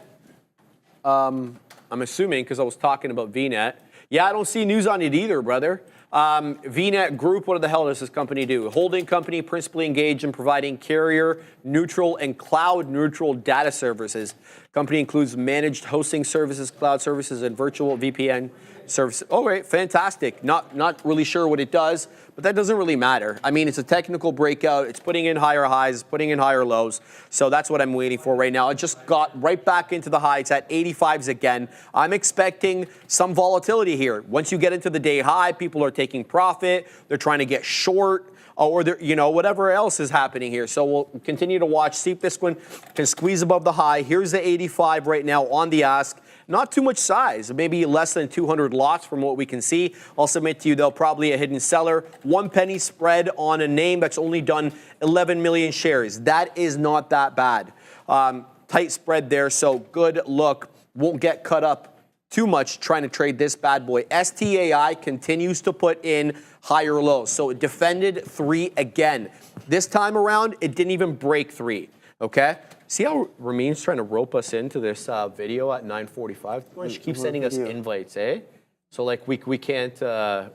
I'm assuming because I was talking about VNet. Yeah, I don't see news on it either, brother. VNet Group, what the hell does this company do? Holding company principally engaged in providing carrier-neutral and cloud-neutral data services. Company includes managed hosting services, cloud services, and virtual VPN services. Oh, right, fantastic. Not really sure what it does, but that doesn't really matter. I mean, it's a technical breakout. It's putting in higher highs, putting in higher lows. So that's what I'm waiting for right now. I just got right back into the high. It's at 85s again. I'm expecting some volatility here. Once you get into the day high, people are taking profit. They're trying to get short. Or whatever else is happening here. So we'll continue to watch, see if this one can squeeze above the high. Here's the 85 right now on the ask. Not too much size, maybe less than 200 lots from what we can see. I'll submit to you, though, probably a hidden seller. 1 penny spread on a name that's only done 11 million shares. That is not that bad. Tight spread there, so good look. Won't get cut up too much trying to trade this bad boy. STAI continues to put in higher lows. So it defended 3 again. This time around, it didn't even break 3, okay? See how Ramin's trying to rope us into this video at 9:45? She keeps sending us invites, eh? So like we can't,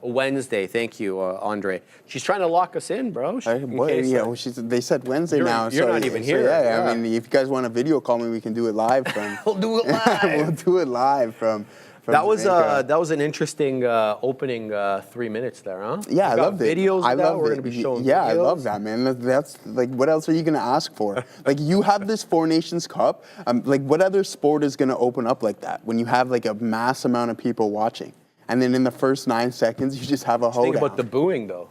Wednesday, thank you, Andre. She's trying to lock us in, bro. They said Wednesday now. You're not even here. Yeah, I mean, if you guys want a video call me, we can do it live from. We'll do it live. We'll do it live from that was an interesting opening 3 minutes there, huh? Yeah, I loved it. Videos. I love We're going to be showing. Yeah, videos. I love that, man. That's like, what else are you going to ask for? Like, you have this Four Nations Cup. Like, what other sport is going to open up like that when you have like a mass amount of people watching? And then in the first 9 seconds, you just have a hoedown. Think about the booing, though.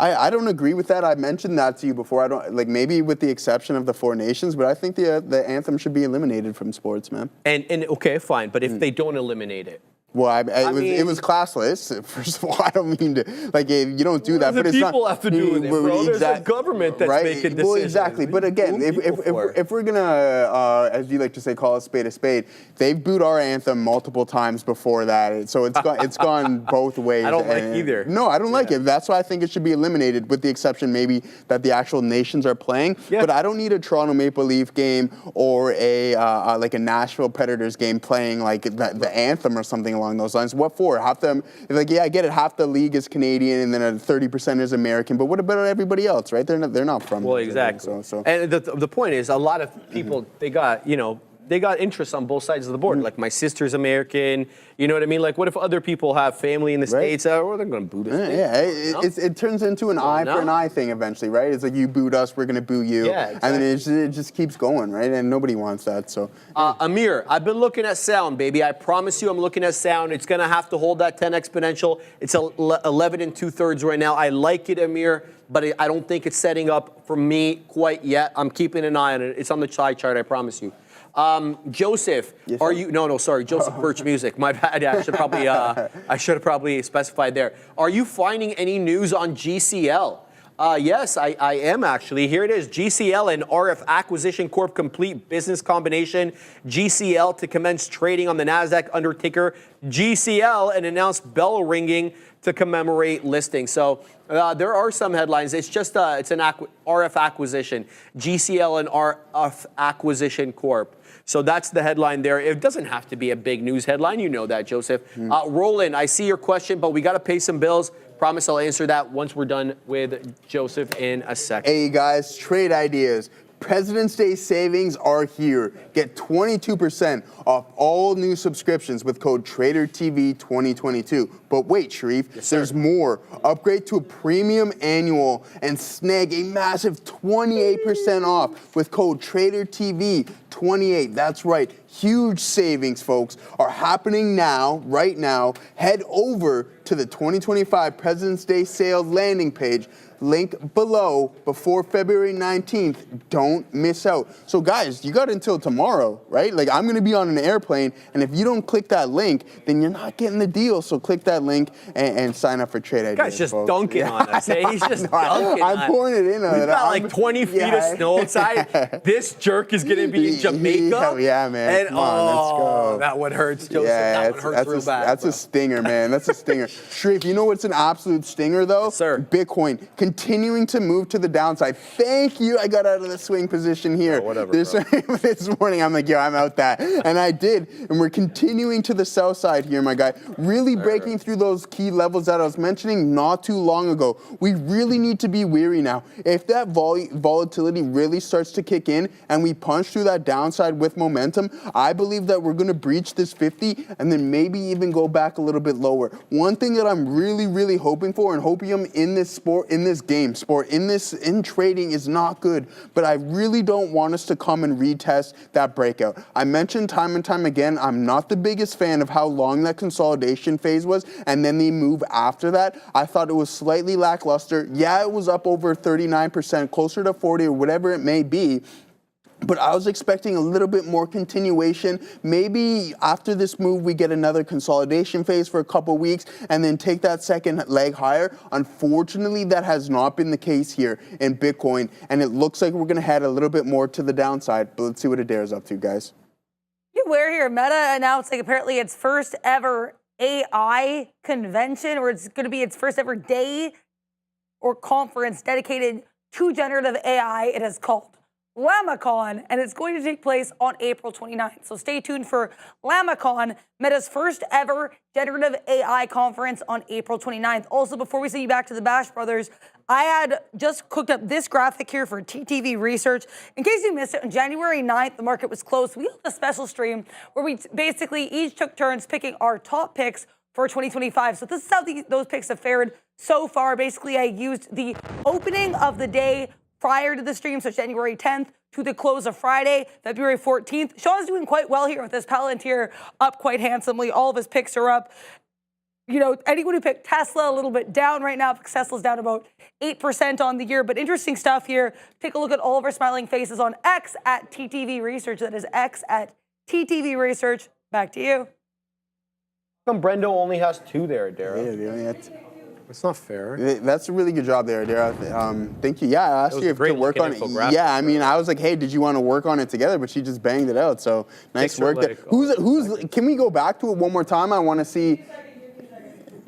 I don't agree with that. I mentioned that to you before. I don't like, maybe with the exception of the Four Nations, but I think the anthem should be eliminated from sports, man. And okay, fine. But if they don't eliminate it. Well, it was classless. First of all, I don't mean to, like, you don't do that. The but people it's not, have to do with it, bro. There's a government that's making decisions. Well, exactly. But again, if we're going to, as you like to say, call a spade, they've booed our anthem multiple times before that. So it's gone both ways. I don't like either. No, I don't like it. That's why I think it should be eliminated, with the exception maybe that the actual nations are playing. Yeah. But I don't need a Toronto Maple Leaf game or like a Nashville Predators game playing like the anthem or something along those lines. What for? Half them, like, yeah, I get it. Half the league is Canadian, and then 30% is American. But what about everybody else, right? They're not from. Well, exactly. So. And the point is, a lot of people they got they got interests on both sides of the board. Like my sister's American, you know what I mean? Like what if other people have family in the States? Well, they're going to boo this thing. It turns into an eye for an eye thing eventually, right? It's like you booed us, we're going to boo you. Yeah, exactly. And then it just keeps going, right? And nobody wants that, so. Amir, I've been looking at sound, baby. I promise you I'm looking at sound. It's going to have to hold that 10 exponential. It's 11 2/3 right now. I like it, Amir, but I don't think it's setting up for me quite yet. I'm keeping an eye on it. It's on the side chart, I promise you. Joseph, yes, are you? No, sorry, Joseph Birch Music. My bad. Yeah, I should have probably specified there. Are you finding any news on GCL? Yes, I am actually. Here it is. GCL and RF Acquisition Corp complete business combination. GCL to commence trading on the NASDAQ under ticker GCL and announce bell ringing to commemorate listing. So there are some headlines. It's just it's an RF acquisition. GCL and RF Acquisition Corp. So that's the headline there. It doesn't have to be a big news headline. You know that, Joseph. Roland, I see your question, but we got to pay some bills. Promise I'll answer that once we're done with Joseph in a second. Hey guys, trade ideas. President's Day savings are here. Get 22% off all new subscriptions with code TraderTV2022. But wait, Sharif, there's more. Upgrade to a premium annual and snag a massive 28% off with code TraderTV28. That's right. Huge savings, folks, are happening now, right now. Head over to the 2025 President's Day sales landing page. Link below before February 19th. Don't miss out. So guys, you got until tomorrow, right? Like I'm going to be on an airplane, and if you don't click that link, then you're not getting the deal. So click that link and sign up for trade ideas. Guy's just folks. dunking on us. Hey, he's just dunking. I'm pouring it in. We've got like 20 feet of snow outside. This jerk is going to be in Jamaica. Yeah, man. And, come on, let's go. That one hurts, Joseph. Yeah, that one hurts real bad. That's a stinger, man. That's a stinger. Sharif, you know what's an absolute stinger, though? Yes, sir. Bitcoin continuing to move to the downside. Thank you. I got out of the swing position here. Whatever, this morning, I'm like, yo, I'm out that. And I did. And we're continuing to the sell side here, my guy. Really breaking through those key levels that I was mentioning not too long ago. We really need to be weary now. If that volatility really starts to kick in and we punch through that downside with momentum, I believe that we're going to breach this 50 and then maybe even go back a little bit lower. One thing that I'm really, really hoping for and hopium in this sport, in this game, in trading is not good, but I really don't want us to come and retest that breakout. I mentioned time and time again, I'm not the biggest fan of how long that consolidation phase was, and then the move after that. I thought it was slightly lackluster. Yeah, it was up over 39%, closer to 40 or whatever it may be. But I was expecting a little bit more continuation. Maybe after this move, we get another consolidation phase for a couple weeks and then take that second leg higher. Unfortunately, that has not been the case here in Bitcoin. And it looks like we're going to head a little bit more to the downside. But let's see what Adair's up to, guys. We're here. Meta announcing apparently its first ever AI convention, or it's going to be its first ever day or conference dedicated to generative AI. It is called LlamaCon, and it's going to take place on April 29th. So stay tuned for LlamaCon, Meta's first ever generative AI conference on April 29th. Also, before we send you back to the Bash Brothers, I had just cooked up this graphic here for TTV Research. In case you missed it, on January 9th, the market was closed. We held a special stream where we basically each took turns picking our top picks for 2025. So this is how those picks have fared so far. Basically, I used the opening of the day prior to the stream, so January 10th, to the close of Friday, February 14th. Sean's doing quite well here with his Palantir up quite handsomely. All of his picks are up. You know, anyone who picked Tesla a little bit down right now, because Tesla's down about 8% on the year. But interesting stuff here. Take a look at all of our smiling faces on X at TTV Research. That is X at TTV Research. Back to you. How come Brendo only has 2 there, Dara? Yeah, it's not fair. That's a really good job there, Dara. Thank you. Yeah, I asked you to work on it. Yeah, I mean, I was like, hey, did you want to work on it together? But she just banged it out. So nice work there. Who's? Can we go back to it one more time? I want to see.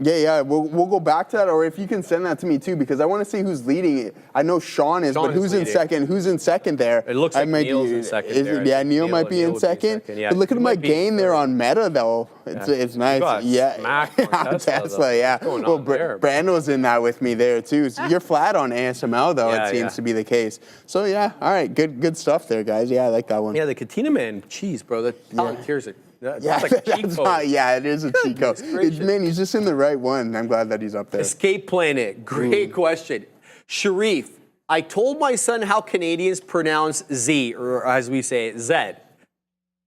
Yeah, we'll go back to that, or if you can send that to me too, because I want to see who's leading it. I know Sean is, but who's in second? Who's in second there? It looks like Neil's in second. Yeah, Neil might be in second. Yeah. But look at my gain there on Meta, though. It's nice. Yeah, Tesla. Yeah. Well, Brando's in that with me there too. So you're flat on ASML though. It seems to be the case. So yeah, all right, good stuff there, guys. Yeah, I like that one. Yeah, the Katina Man cheese, bro. The Palantir's it. That's like a cheat code. It is a cheat code. Man, he's just in the right one. I'm glad that he's up there. Escape Planet. Great question. Sharif, I told my son how Canadians pronounce Z, or as we say, Z.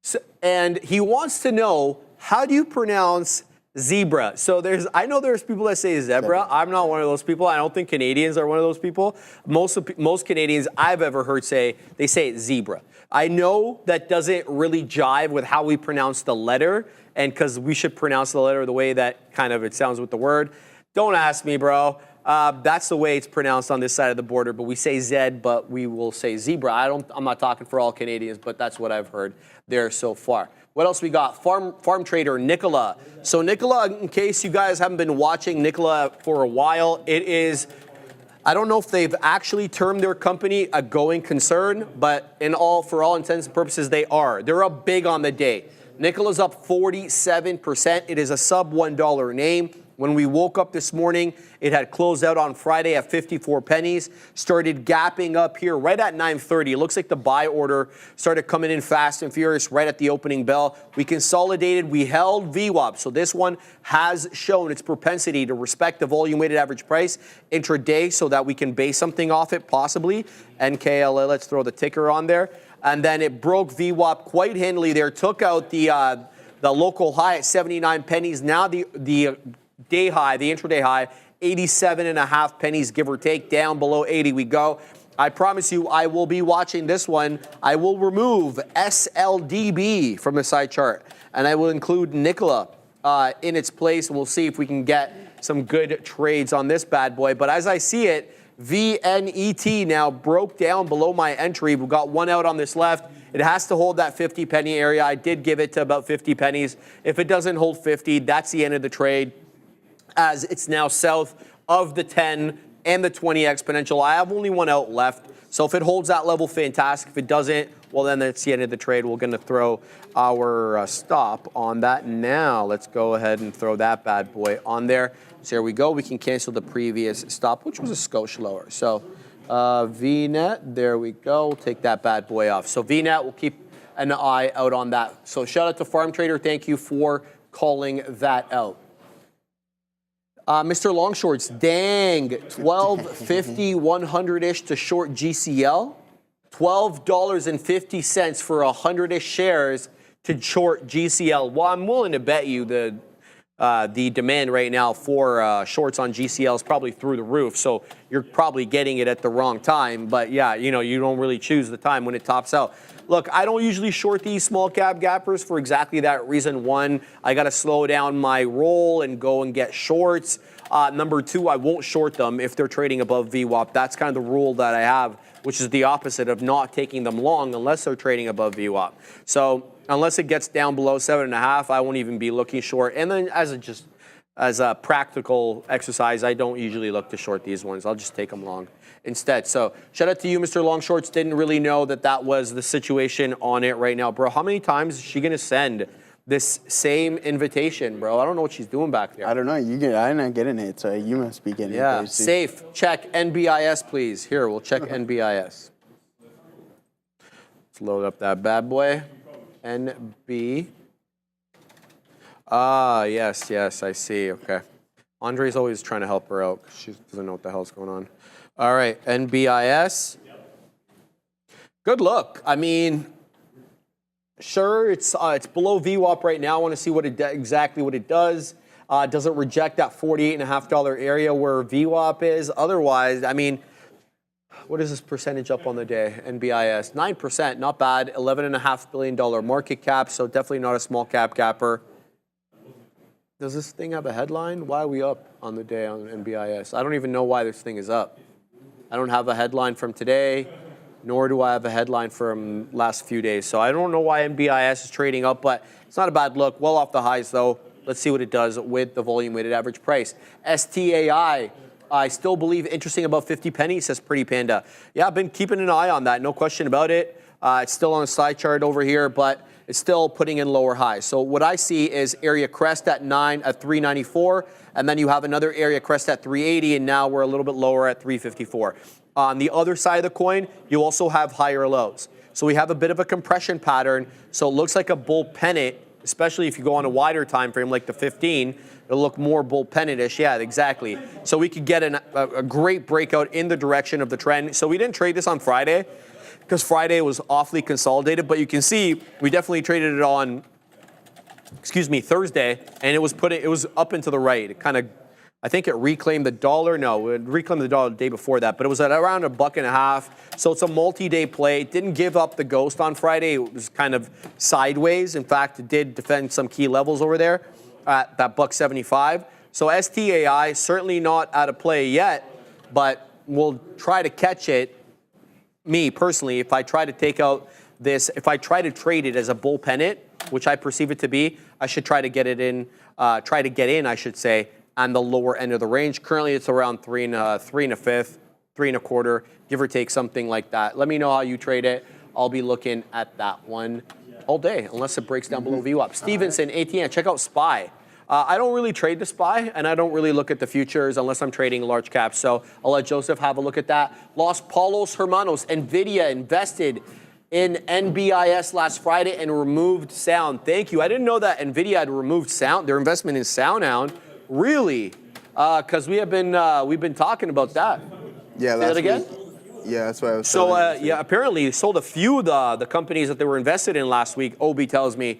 So, and he wants to know, how do you pronounce zebra? So I know there's people that say zebra. I'm not one of those people. I don't think Canadians are one of those people. Most Canadians I've ever heard they say zebra. I know that doesn't really jive with how we pronounce the letter, and because we should pronounce the letter the way that kind of it sounds with the word. Don't ask me, bro. That's the way it's pronounced on this side of the border, but we say Zed, but we will say zebra. I'm not talking for all Canadians, but that's what I've heard there so far. What else we got? Farm trader Nicola. So Nicola, in case you guys haven't been watching Nicola for a while, it is, I don't know if they've actually termed their company a going concern, but for all intents and purposes, they are. They're up big on the day. Nicola's up 47%. It is a sub $1 name. When we woke up this morning, it had closed out on Friday at 54 pennies, started gapping up here right at 9:30. It looks like the buy order started coming in fast and furious right at the opening bell. We consolidated, we held VWAP. So this one has shown its propensity to respect the volume weighted average price intraday so that we can base something off it, possibly. Nkla, let's throw the ticker on there. And then it broke VWAP quite handily there, took out the local high at 79 pennies. Now the day high, the intraday high, 87.5 pennies, give or take. Down below 80 we go. I promise you, I will be watching this one. I will remove SLDB from the side chart, and I will include Nicola in its place, and we'll see if we can get some good trades on this bad boy. But as I see it, VNET now broke down below my entry. We've got one out on this left. It has to hold that 50 penny area. I did give it to about 50 pennies. If it doesn't hold 50, that's the end of the trade, as it's now south of the 10 and the 20 exponential. I have only one out left. So if it holds that level, fantastic. If it doesn't, well, then that's the end of the trade. We're going to throw our stop on that now. Let's go ahead and throw that bad boy on there. So here we go. We can cancel the previous stop, which was a skosh lower. So VNet, there we go. We'll take that bad boy off. So VNet, we'll keep an eye out on that. So shout out to Farm Trader. Thank you for calling that out. Mr. Longshorts, dang, 12.50, 100-ish to short GCL. $12.50 for 100-ish shares to short GCL. Well, I'm willing to bet you the demand right now for shorts on GCL is probably through the roof. So you're probably getting it at the wrong time. But yeah, you don't really choose the time when it tops out. Look, I don't usually short these small cap gappers for exactly that reason. One, I got to slow down my roll and go and get shorts. Number two, I won't short them if they're trading above VWAP. That's kind of the rule that I have, which is the opposite of not taking them long unless they're trading above VWAP. So unless it gets down below 7.5, I won't even be looking short. And then as a practical exercise, I don't usually look to short these ones. I'll just take them long instead. So shout out to you, Mr. Long Shorts. Didn't really know that was the situation on it right now. Bro, how many times is she going to send this same invitation, bro? I don't know what she's doing back there. I don't know. I'm not getting it, so you must be getting it. Yeah, safe. Check NBIS, please. Here, we'll check NBIS. Let's load up that bad boy. NB. Yes, I see. Okay. Andre's always trying to help her out. She doesn't know what the hell's going on. All right, NBIS. Good look. I mean, sure, it's below VWAP right now. I want to see exactly what it does. Does it reject that $48.50 area where VWAP is? Otherwise, I mean, what is this percentage up on the day? NBIS, 9%, not bad. $11.5 billion market cap, so definitely not a small cap gapper. Does this thing have a headline? Why are we up on the day on NBIS? I don't even know why this thing is up. I don't have a headline from today, nor do I have a headline from last few days. So I don't know why NBIS is trading up, but it's not a bad look. Well off the highs, though. Let's see what it does with the volume weighted average price. STAI, I still believe interesting about 50 pennies, says Pretty Panda. Yeah, I've been keeping an eye on that, no question about it. It's still on a side chart over here, but it's still putting in lower highs. So what I see is area crest at 394, and then you have another area crest at 380, and now we're a little bit lower at 354. On the other side of the coin, you also have higher lows. So we have a bit of a compression pattern. So it looks like a bull pennant, especially if you go on a wider time frame like the 15, it'll look more bull pennant-ish. Yeah, exactly. So we could get a great breakout in the direction of the trend. So we didn't trade this on Friday because Friday was awfully consolidated, but you can see we definitely traded it on, Thursday, and it was up and to the right. It kind of, I think it reclaimed the dollar. No, it reclaimed the dollar the day before that, but it was at around $1.50. So it's a multi-day play. It didn't give up the ghost on Friday. It was kind of sideways. In fact, it did defend some key levels over there at that $1.75. So STAI certainly not out of play yet, but we'll try to catch it. Me personally, if I try to take out this, if I try to trade it as a bull pennant, which I perceive it to be, I should try to get it in, I should say, on the lower end of the range. Currently, it's around 3 1/5, 3 1/4, give or take, something like that. Let me know how you trade it. I'll be looking at that one all day, unless it breaks down below VWAP. Stevenson, ATN, check out SPY. I don't really trade the SPY, and I don't really look at the futures unless I'm trading large caps. So I'll let Joseph have a look at that. Los Paulos Hermanos, Nvidia invested in NBIS last Friday and removed Sound. Thank you. I didn't know that Nvidia had removed Sound, their investment in SoundHound. Really? Because we've been talking about that. Yeah. Say that again? Yeah, that's what I was saying. So, apparently, sold a few of the companies that they were invested in last week. Obi tells me.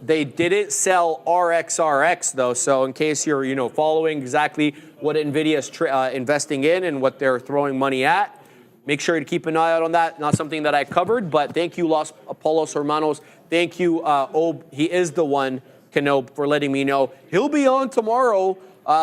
They didn't sell RXRX, though. So in case you're, following exactly what Nvidia is investing in and what they're throwing money at, make sure to keep an eye out on that. Not something that I covered, but thank you, Los Paulos Hermanos. Thank you, Ob. He is the one, Canope, for letting me know. He'll be on tomorrow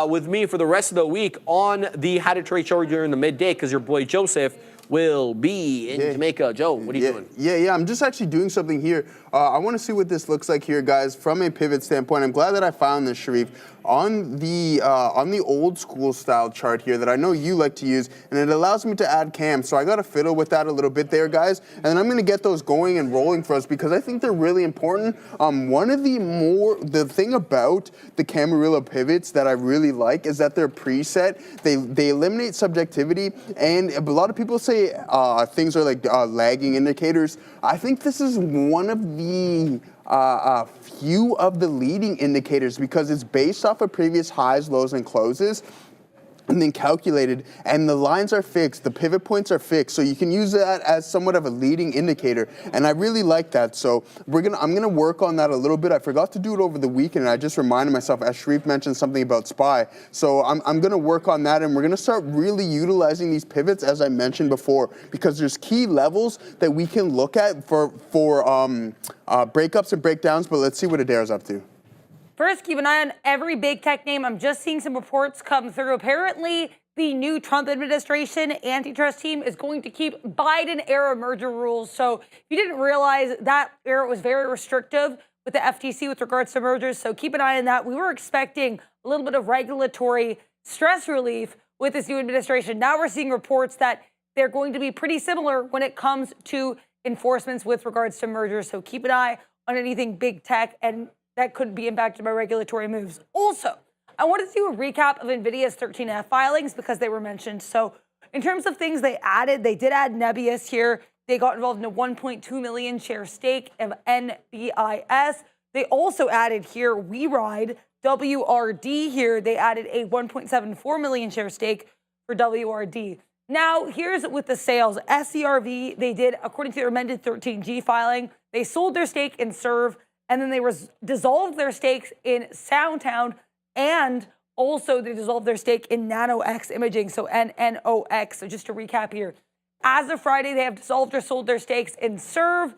with me for the rest of the week on the How to Trade show during the midday, because your boy Joseph will be in Jamaica. Joe, what are you doing? Yeah, I'm just actually doing something here. I want to see what this looks like here, guys, from a pivot standpoint. I'm glad that I found this, Sharif, on the old school style chart here that I know you like to use, and it allows me to add cams. So I got to fiddle with that a little bit there, guys, and then I'm going to get those going and rolling for us because I think they're really important. The thing about the Camarilla pivots that I really like is that they're preset. They eliminate subjectivity, and a lot of people say things are like lagging indicators. I think this is one of the few of the leading indicators because it's based off of previous highs, lows, and closes, and then calculated, and the lines are fixed, the pivot points are fixed, so you can use that as somewhat of a leading indicator, and I really like that. So I'm gonna work on that a little bit. I forgot to do it over the weekend, and I just reminded myself, as Sharif mentioned something about SPY, so I'm gonna work on that, and we're gonna start really utilizing these pivots, as I mentioned before, because there's key levels that we can look at for breakups and breakdowns, but let's see what Adair's up to. First, keep an eye on every big tech name. I'm just seeing some reports come through. Apparently, the new Trump administration antitrust team is going to keep Biden-era merger rules. So if you didn't realize, that era was very restrictive with the FTC with regards to mergers. So keep an eye on that. We were expecting a little bit of regulatory stress relief with this new administration. Now we're seeing reports that they're going to be pretty similar when it comes to enforcements with regards to mergers. So keep an eye on anything big tech and that could be impacted by regulatory moves. Also, I wanted to do a recap of NVIDIA's 13F filings because they were mentioned. So in terms of things they added, they did add Nebius here. They got involved in a 1.2 million share stake of NBIS. They also added here WeRide, WRD here. They added a 1.74 million share stake for WRD. Now, here's with the sales. SCRV, they did, according to their amended 13G filing, they sold their stake in Serve, and then they dissolved their stakes in SoundHound, and also they dissolved their stake in NanoX Imaging, so NNOX. So just to recap here, as of Friday, they have dissolved or sold their stakes in Serve,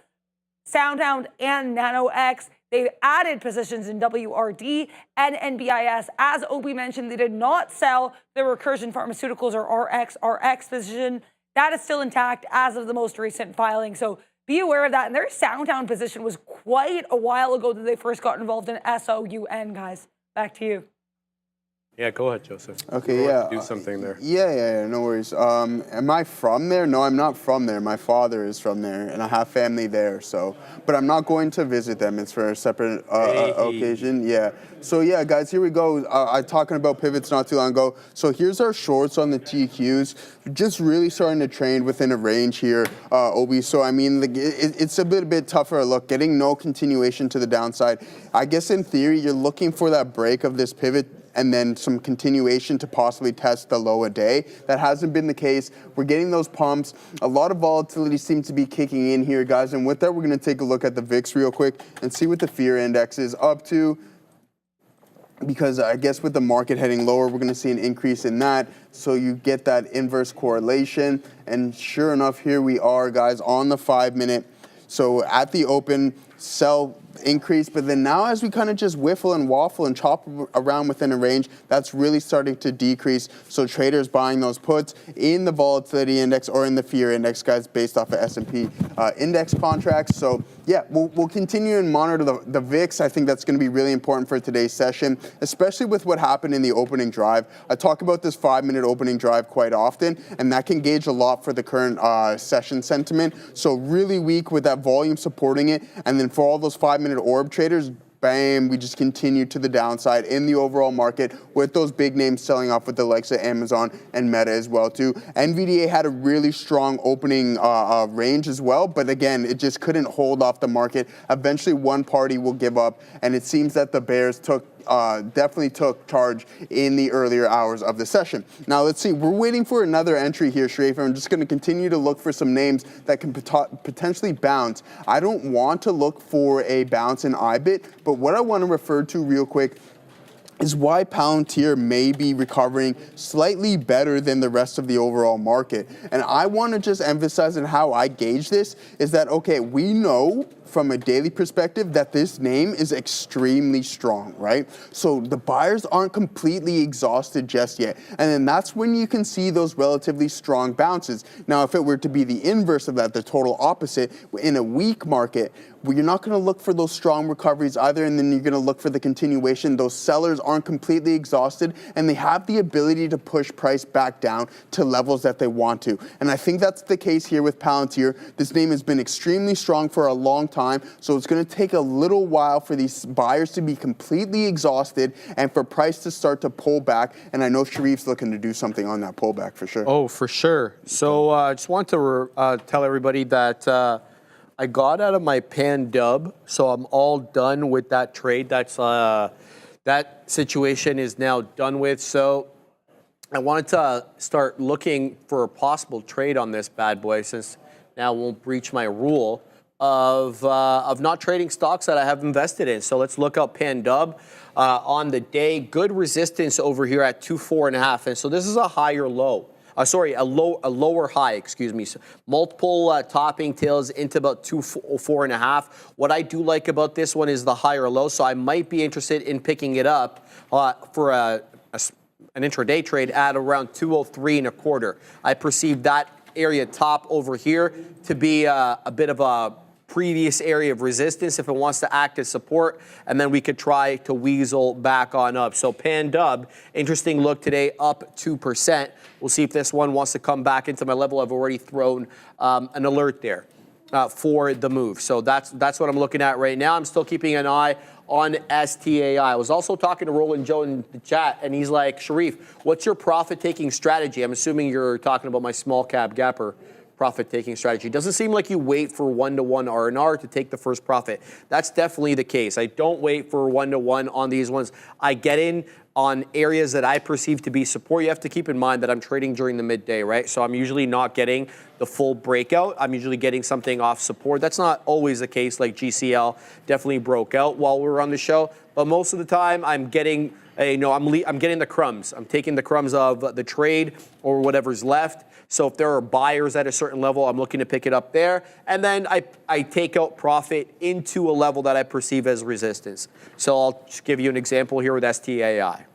SoundHound, and NanoX. They've added positions in WRD and NBIS. As Obi mentioned, they did not sell their Recursion Pharmaceuticals or RXRX position. That is still intact as of the most recent filing. So be aware of that. And their Soundtown position was quite a while ago that they first got involved in SOUN, guys. Back to you. Yeah, go ahead, Joseph. Okay, yeah. Do something there. Yeah, no worries. Am I from there? No, I'm not from there. My father is from there, and I have family there. So, but I'm not going to visit them. It's for a separate occasion. Yeah. So yeah, guys, here we go. I talking about pivots not too long ago. So here's our shorts on the TQs. Just really starting to trade within a range here, Obi. So I mean, it's a bit tougher look. Getting no continuation to the downside. I guess in theory, you're looking for that break of this pivot and then some continuation to possibly test the low a day. That hasn't been the case. We're getting those pumps. A lot of volatility seems to be kicking in here, guys. And with that, we're going to take a look at the VIX real quick and see what the fear index is up to. Because I guess with the market heading lower, we're going to see an increase in that. So you get that inverse correlation. And sure enough, here we are, guys, on the 5-minute. So at the open, sell increase, but then now as we kind of just whiffle and waffle and chop around within a range, that's really starting to decrease. So traders buying those puts in the volatility index or in the fear index, guys, based off of S&P index contracts. So yeah, we'll continue and monitor the VIX. I think that's going to be really important for today's session, especially with what happened in the opening drive. I talk about this 5-minute opening drive quite often, and that can gauge a lot for the current session sentiment. So really weak with that volume supporting it, and then for all those 5-minute orb traders, bam, we just continue to the downside in the overall market with those big names selling off with the likes of Amazon and Meta as well too. Nvidia had a really strong opening range as well, but again, it just couldn't hold off the market. Eventually one party will give up, and it seems that the bears definitely took charge in the earlier hours of the session. Now let's see, we're waiting for another entry here, Sharif. I'm just going to continue to look for some names that can potentially bounce. I don't want to look for a bounce in IBIT, but what I want to refer to real quick is why Palantir may be recovering slightly better than the rest of the overall market. And I want to just emphasize, and how I gauge this is that, okay, we know from a daily perspective that this name is extremely strong, right? So the buyers aren't completely exhausted just yet. And then that's when you can see those relatively strong bounces. Now, if it were to be the inverse of that, the total opposite, in a weak market, well, you're not going to look for those strong recoveries either, and then you're going to look for the continuation. Those sellers aren't completely exhausted, and they have the ability to push price back down to levels that they want to. And I think that's the case here with Palantir. This name has been extremely strong for a long time, so it's going to take a little while for these buyers to be completely exhausted and for price to start to pull back. And I know Sharif's looking to do something on that pullback for sure. Oh, for sure. So I just want to tell everybody that I got out of my pan dub, so I'm all done with that trade. That's that situation is now done with. So I wanted to start looking for a possible trade on this bad boy, since now I won't breach my rule of not trading stocks that I have invested in. So let's look up pan dub on the day. Good resistance over here at 2.4.5, and so this is a higher low. A lower high, excuse me. So multiple topping tails into about 2.4.5. What I do like about this one is the higher low, so I might be interested in picking it up for an intraday trade at around 203.25. I perceive that area top over here to be a bit of a previous area of resistance if it wants to act as support, and then we could try to weasel back on up. So pan dub, interesting look today, up 2%. We'll see if this one wants to come back into my level. I've already thrown an alert there for the move. So that's what I'm looking at right now. I'm still keeping an eye on STAI. I was also talking to Roland Joe in the chat, and he's like, Sharif, what's your profit-taking strategy? I'm assuming you're talking about my small cap gapper profit-taking strategy. Doesn't seem like you wait for one-to-one R&R to take the first profit. That's definitely the case. I don't wait for one-to-one on these ones. I get in on areas that I perceive to be support. You have to keep in mind that I'm trading during the midday, right? So I'm usually not getting the full breakout. I'm usually getting something off support. That's not always the case, like GCL definitely broke out while we were on the show. But most of the time, I'm getting I'm getting the crumbs. I'm taking the crumbs of the trade or whatever's left. So if there are buyers at a certain level, I'm looking to pick it up there. And then I take out profit into a level that I perceive as resistance. So I'll just give you an example here with STAI.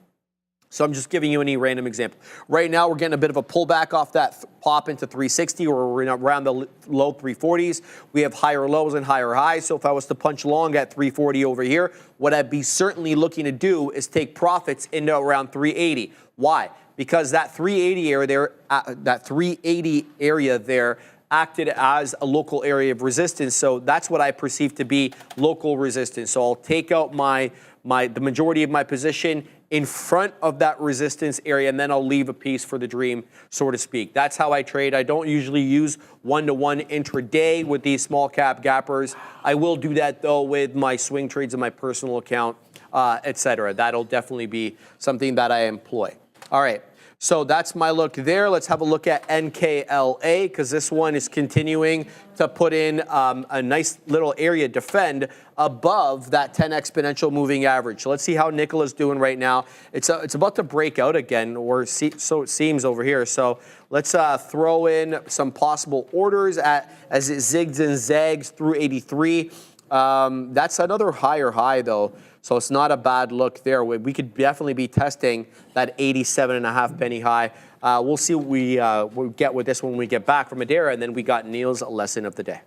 So I'm just giving you any random example. Right now, we're getting a bit of a pullback off that pop into 360, or we're around the low 340s. We have higher lows and higher highs. So if I was to punch long at 340 over here, what I'd be certainly looking to do is take profits into around 380. Why? Because that 380 area there acted as a local area of resistance. So that's what I perceive to be local resistance. So I'll take out the majority of my position in front of that resistance area, and then I'll leave a piece for the dream, so to speak. That's how I trade. I don't usually use one-to-one intraday with these small cap gappers. I will do that though with my swing trades in my personal account, etc. That'll definitely be something that I employ. All right. So that's my look there. Let's have a look at Nkla, because this one is continuing to put in a nice little area defend above that 10 exponential moving average. So let's see how Nicola's doing right now. It's about to break out again, or so it seems over here. So let's throw in some possible orders as it zigs and zags through 83. That's another higher high though. So it's not a bad look there. We could definitely be testing that 87.5 penny high. We'll see what we get with this when we get back from Madeira, and then we got Neil's lesson of the day.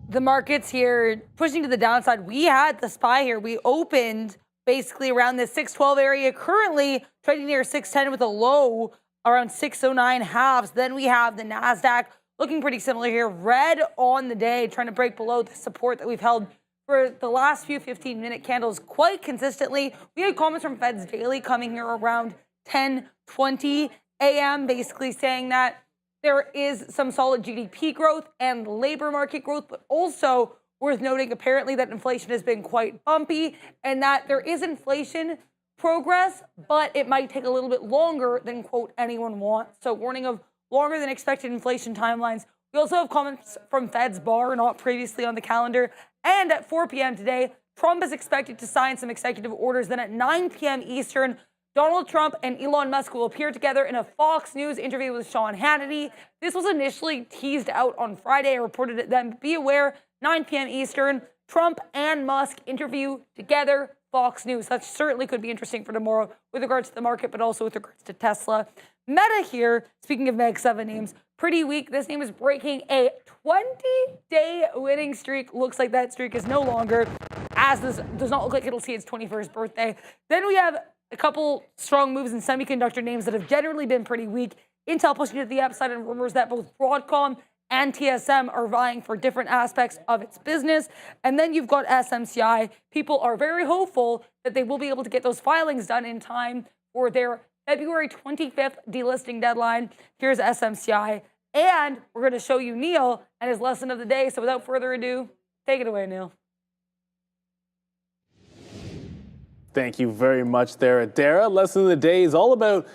The markets here pushing to the downside. We had the SPY here. We opened basically around the 612 area, currently trading near 610 with a low around 609 halves. Then we have the NASDAQ looking pretty similar here. Red on the day, trying to break below the support that we've held for the last few 15-minute candles quite consistently. We had comments from Fed's Daily coming here around 10:20 a.m. basically saying that there is some solid GDP growth and labor market growth, but also worth noting apparently that inflation has been quite bumpy and that there is inflation progress, but it might take a little bit longer than, quote, anyone wants. So warning of longer than expected inflation timelines. We also have comments from Fed's bar, not previously on the calendar. And at 4 p.m. today, Trump is expected to sign some executive orders. Then at 9 p.m. Eastern, Donald Trump and Elon Musk will appear together in a Fox News interview with Sean Hannity. This was initially teased out on Friday. I reported it then. Be aware, 9 p.m. Eastern, Trump and Musk interview together, Fox News. That certainly could be interesting for tomorrow with regards to the market, but also with regards to Tesla. Meta here, speaking of Mag 7 names, pretty weak. This name is breaking a 20-day winning streak. Looks like that streak is no longer, as this does not look like it'll see its 21st birthday. Then we have a couple strong moves in semiconductor names that have generally been pretty weak. Intel pushing to the upside, and rumors that both Broadcom and TSM are vying for different aspects of its business. And then you've got SMCI. People are very hopeful that they will be able to get those filings done in time for their February 25th delisting deadline. Here's SMCI. And we're going to show you Neil and his lesson of the day. So without further ado, take it away, Neil. Thank you very much there, Adara. Lesson of the day is all about,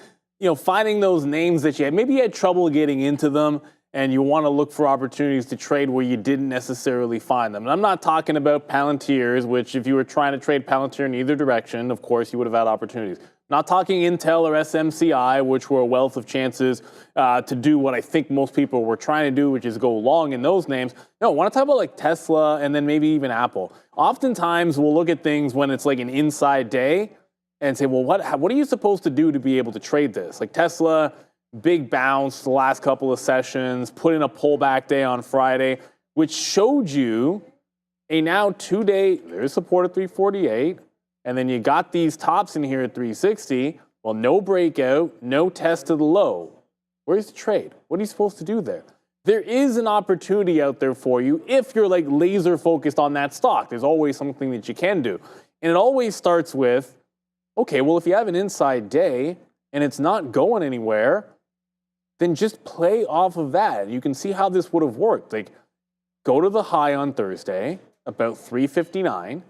finding those names that maybe you had trouble getting into them, and you want to look for opportunities to trade where you didn't necessarily find them. And I'm not talking about Palantirs, which if you were trying to trade Palantir in either direction, of course, you would have had opportunities. Not talking Intel or SMCI, which were a wealth of chances to do what I think most people were trying to do, which is go long in those names. No, I want to talk about like Tesla and then maybe even Apple. Oftentimes, we'll look at things when it's like an inside day and say, well, what are you supposed to do to be able to trade this? Like Tesla, big bounce the last couple of sessions, put in a pullback day on Friday, which showed you a now 2-day, there's support at 348, and then you got these tops in here at 360. Well, no breakout, no test to the low. Where's the trade? What are you supposed to do there? There is an opportunity out there for you if you're like laser focused on that stock. There's always something that you can do. And it always starts with, okay, well, if you have an inside day and it's not going anywhere, then just play off of that. You can see how this would have worked. Like, go to the high on Thursday, about 359,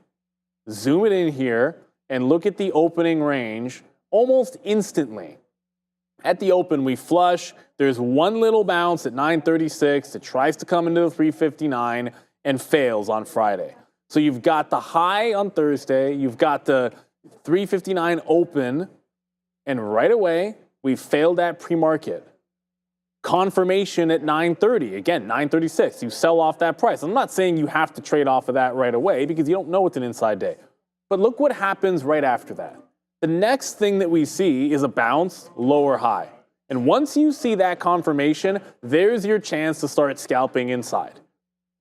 zoom it in here, and look at the opening range almost instantly. At the open, we flush. There's one little bounce at 936 that tries to come into the 359 and fails on Friday. So you've got the high on Thursday, you've got the 359 open, and right away, we failed at pre-market. Confirmation at 930, again, 936, you sell off that price. I'm not saying you have to trade off of that right away because you don't know it's an inside day. But look what happens right after that. The next thing that we see is a bounce, lower high. And once you see that confirmation, there's your chance to start scalping inside.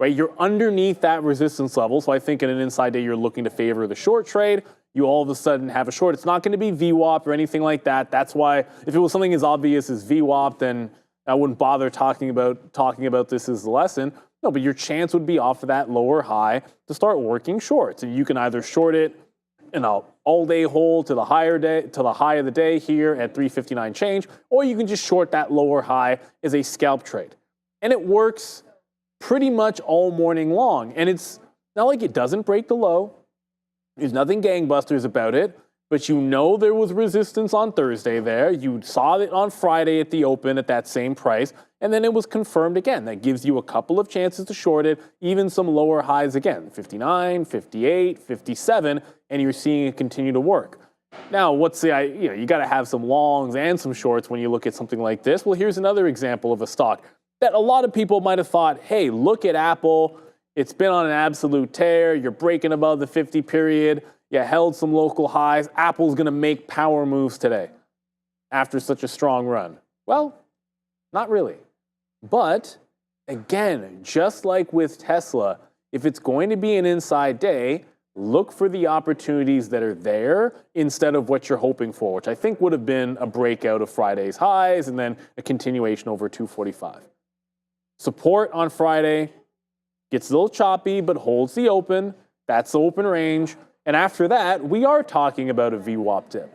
Right? You're underneath that resistance level. So I think in an inside day, you're looking to favor the short trade. You all of a sudden have a short. It's not going to be VWAP or anything like that. That's why if it was something as obvious as VWAP, then I wouldn't bother talking about this as the lesson. No, but your chance would be off of that lower high to start working shorts. And you can either short it in an all-day hold to the high of the day here at 359 change, or you can just short that lower high as a scalp trade. And it works pretty much all morning long. And it's not like it doesn't break the low. There's nothing gangbusters about it, but you know there was resistance on Thursday there. You saw it on Friday at the open at that same price, and then it was confirmed again. That gives you a couple of chances to short it, even some lower highs again, 59, 58, 57, and you're seeing it continue to work. Now, you got to have some longs and some shorts when you look at something like this. Well, here's another example of a stock that a lot of people might have thought, hey, look at Apple. It's been on an absolute tear. You're breaking above the 50 period. You held some local highs. Apple's going to make power moves today after such a strong run. Well, not really. But again, just like with Tesla, if it's going to be an inside day, look for the opportunities that are there instead of what you're hoping for, which I think would have been a breakout of Friday's highs and then a continuation over 245. Support on Friday gets a little choppy, but holds the open. That's the open range. And after that, we are talking about a VWAP dip.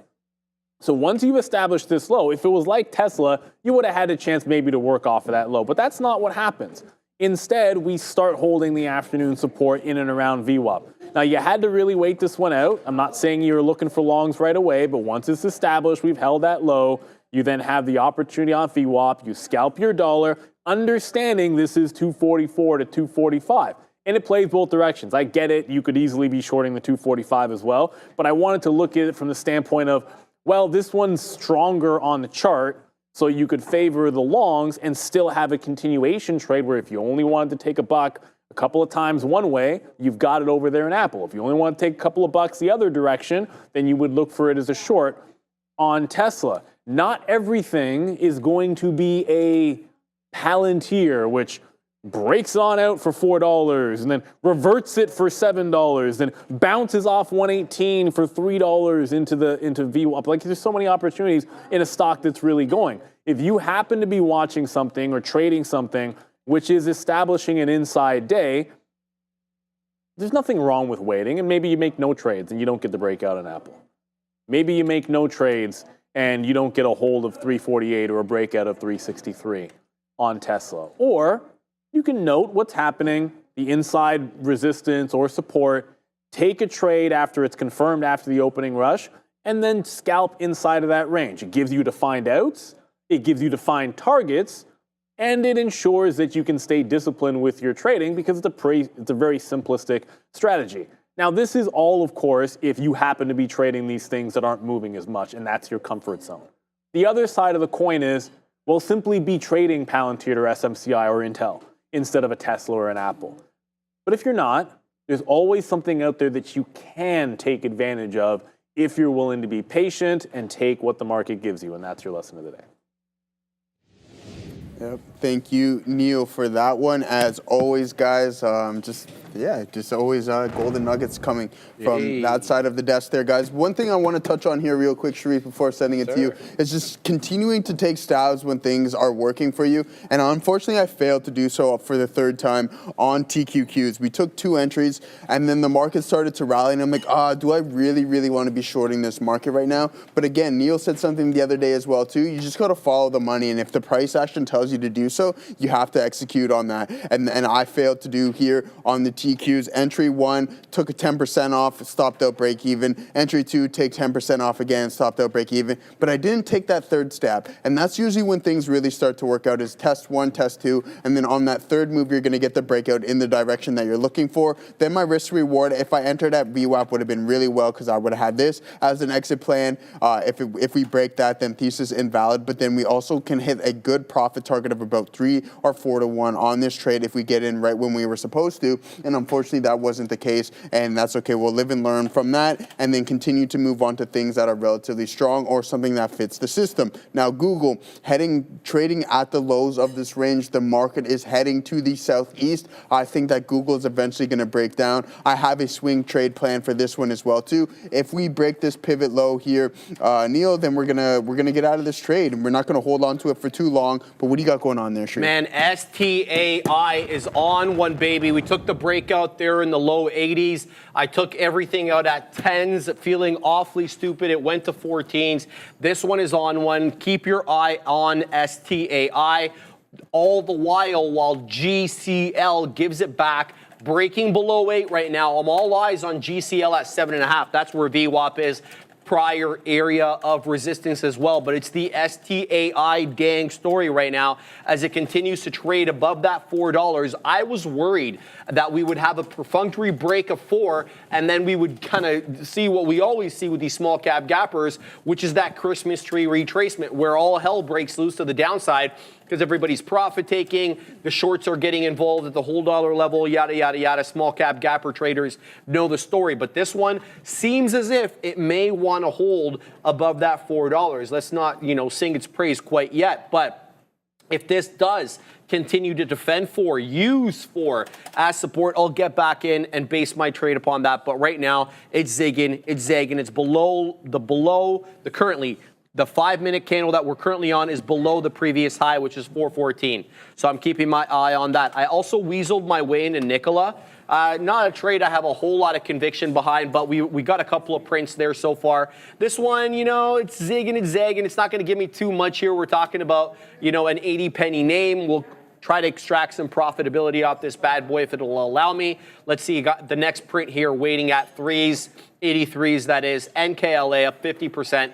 So once you've established this low, if it was like Tesla, you would have had a chance maybe to work off of that low. But that's not what happens. Instead, we start holding the afternoon support in and around VWAP. Now, you had to really wait this one out. I'm not saying you're looking for longs right away, but once it's established, we've held that low. You then have the opportunity on VWAP. You scalp your dollar, understanding this is 244 to 245. And it plays both directions. I get it. You could easily be shorting the 245 as well. But I wanted to look at it from the standpoint of, well, this one's stronger on the chart, so you could favor the longs and still have a continuation trade where if you only wanted to take a buck a couple of times one way, you've got it over there in Apple. If you only want to take a couple of bucks the other direction, then you would look for it as a short on Tesla. Not everything is going to be a Palantir, which breaks on out for $4 and then reverts it for $7, then bounces off 118 for $3 into VWAP. Like, there's so many opportunities in a stock that's really going. If you happen to be watching something or trading something which is establishing an inside day, there's nothing wrong with waiting, and maybe you make no trades and you don't get the breakout on Apple. Maybe you make no trades and you don't get a hold of 348 or a breakout of 363 on Tesla. Or you can note what's happening, the inside resistance or support, take a trade after it's confirmed after the opening rush, and then scalp inside of that range. It gives you defined outs, it gives you defined targets, and it ensures that you can stay disciplined with your trading because it's a very simplistic strategy. Now, this is all, of course, if you happen to be trading these things that aren't moving as much, and that's your comfort zone. The other side of the coin is, well, simply be trading Palantir or SMCI or Intel instead of a Tesla or an Apple. But if you're not, there's always something out there that you can take advantage of if you're willing to be patient and take what the market gives you, and that's your lesson of the day. Yep. Thank you, Neil, for that one. As always, guys, just always golden nuggets coming from that side of the desk there, guys. One thing I want to touch on here real quick, Sharif, before sending it to you, is just continuing to take stabs when things are working for you. And unfortunately, I failed to do so for the third time on TQQs. We took 2 entries, and then the market started to rally, and I'm like, do I really want to be shorting this market right now? But again, Neil said something the other day as well, too. You just got to follow the money, and if the price action tells you to do so, you have to execute on that. And I failed to do here on the TQs. Entry 1 took a 10% off, stopped out break even. Entry 2 take 10% off again, stopped out break even. But I didn't take that third stab. And that's usually when things really start to work out, is test 1, test 2, and then on that third move, you're going to get the breakout in the direction that you're looking for. Then my risk reward, if I entered at VWAP, would have been really well because I would have had this as an exit plan. If we break that, then thesis invalid. But then we also can hit a good profit target of about about 3 or 4 to 1 on this trade if we get in right when we were supposed to. And unfortunately, that wasn't the case. And that's okay. We'll live and learn from that and then continue to move on to things that are relatively strong or something that fits the system. Now, Google trading at the lows of this range. The market is heading to the southeast. I think that Google is eventually going to break down. I have a swing trade plan for this one as well too. If we break this pivot low here, Neil, then we're gonna get out of this trade, and we're not gonna hold on to it for too long. But what do you got going on there, Sheree? Man, STAI is on one, baby. We took the breakout there in the low 80s. I took everything out at 10s, feeling awfully stupid. It went to 14s. This one is on one. Keep your eye on STAI. All the while GCL gives it back, breaking below 8 right now. I'm all eyes on GCL at 7.5. That's where VWAP is. Prior area of resistance as well, but it's the STAI gang story right now as it continues to trade above that $4. I was worried that we would have a perfunctory break of 4 and then we would kind of see what we always see with these small cap gappers, which is that Christmas tree retracement where all hell breaks loose to the downside because everybody's profit taking, the shorts are getting involved at the whole dollar level, yada, yada, yada. Small cap gapper traders know the story. But this one seems as if it may want to hold above that $4. Let's not, sing its praise quite yet. But if this does continue to defend 4, use 4 as support, I'll get back in and base my trade upon that. But right now, it's zigging, it's zagging. It's below the currently. The 5-minute candle that we're currently on is below the previous high, which is 414. So I'm keeping my eye on that. I also weaseled my way into Nicola. Not a trade I have a whole lot of conviction behind, but we got a couple of prints there so far. This one, it's zigging and zagging. It's not going to give me too much here. We're talking about, an 80 penny name. We'll try to extract some profitability off this bad boy if it'll allow me. Let's see, you got the next print here waiting at 3s, 83s, that is. Nkla up 50%.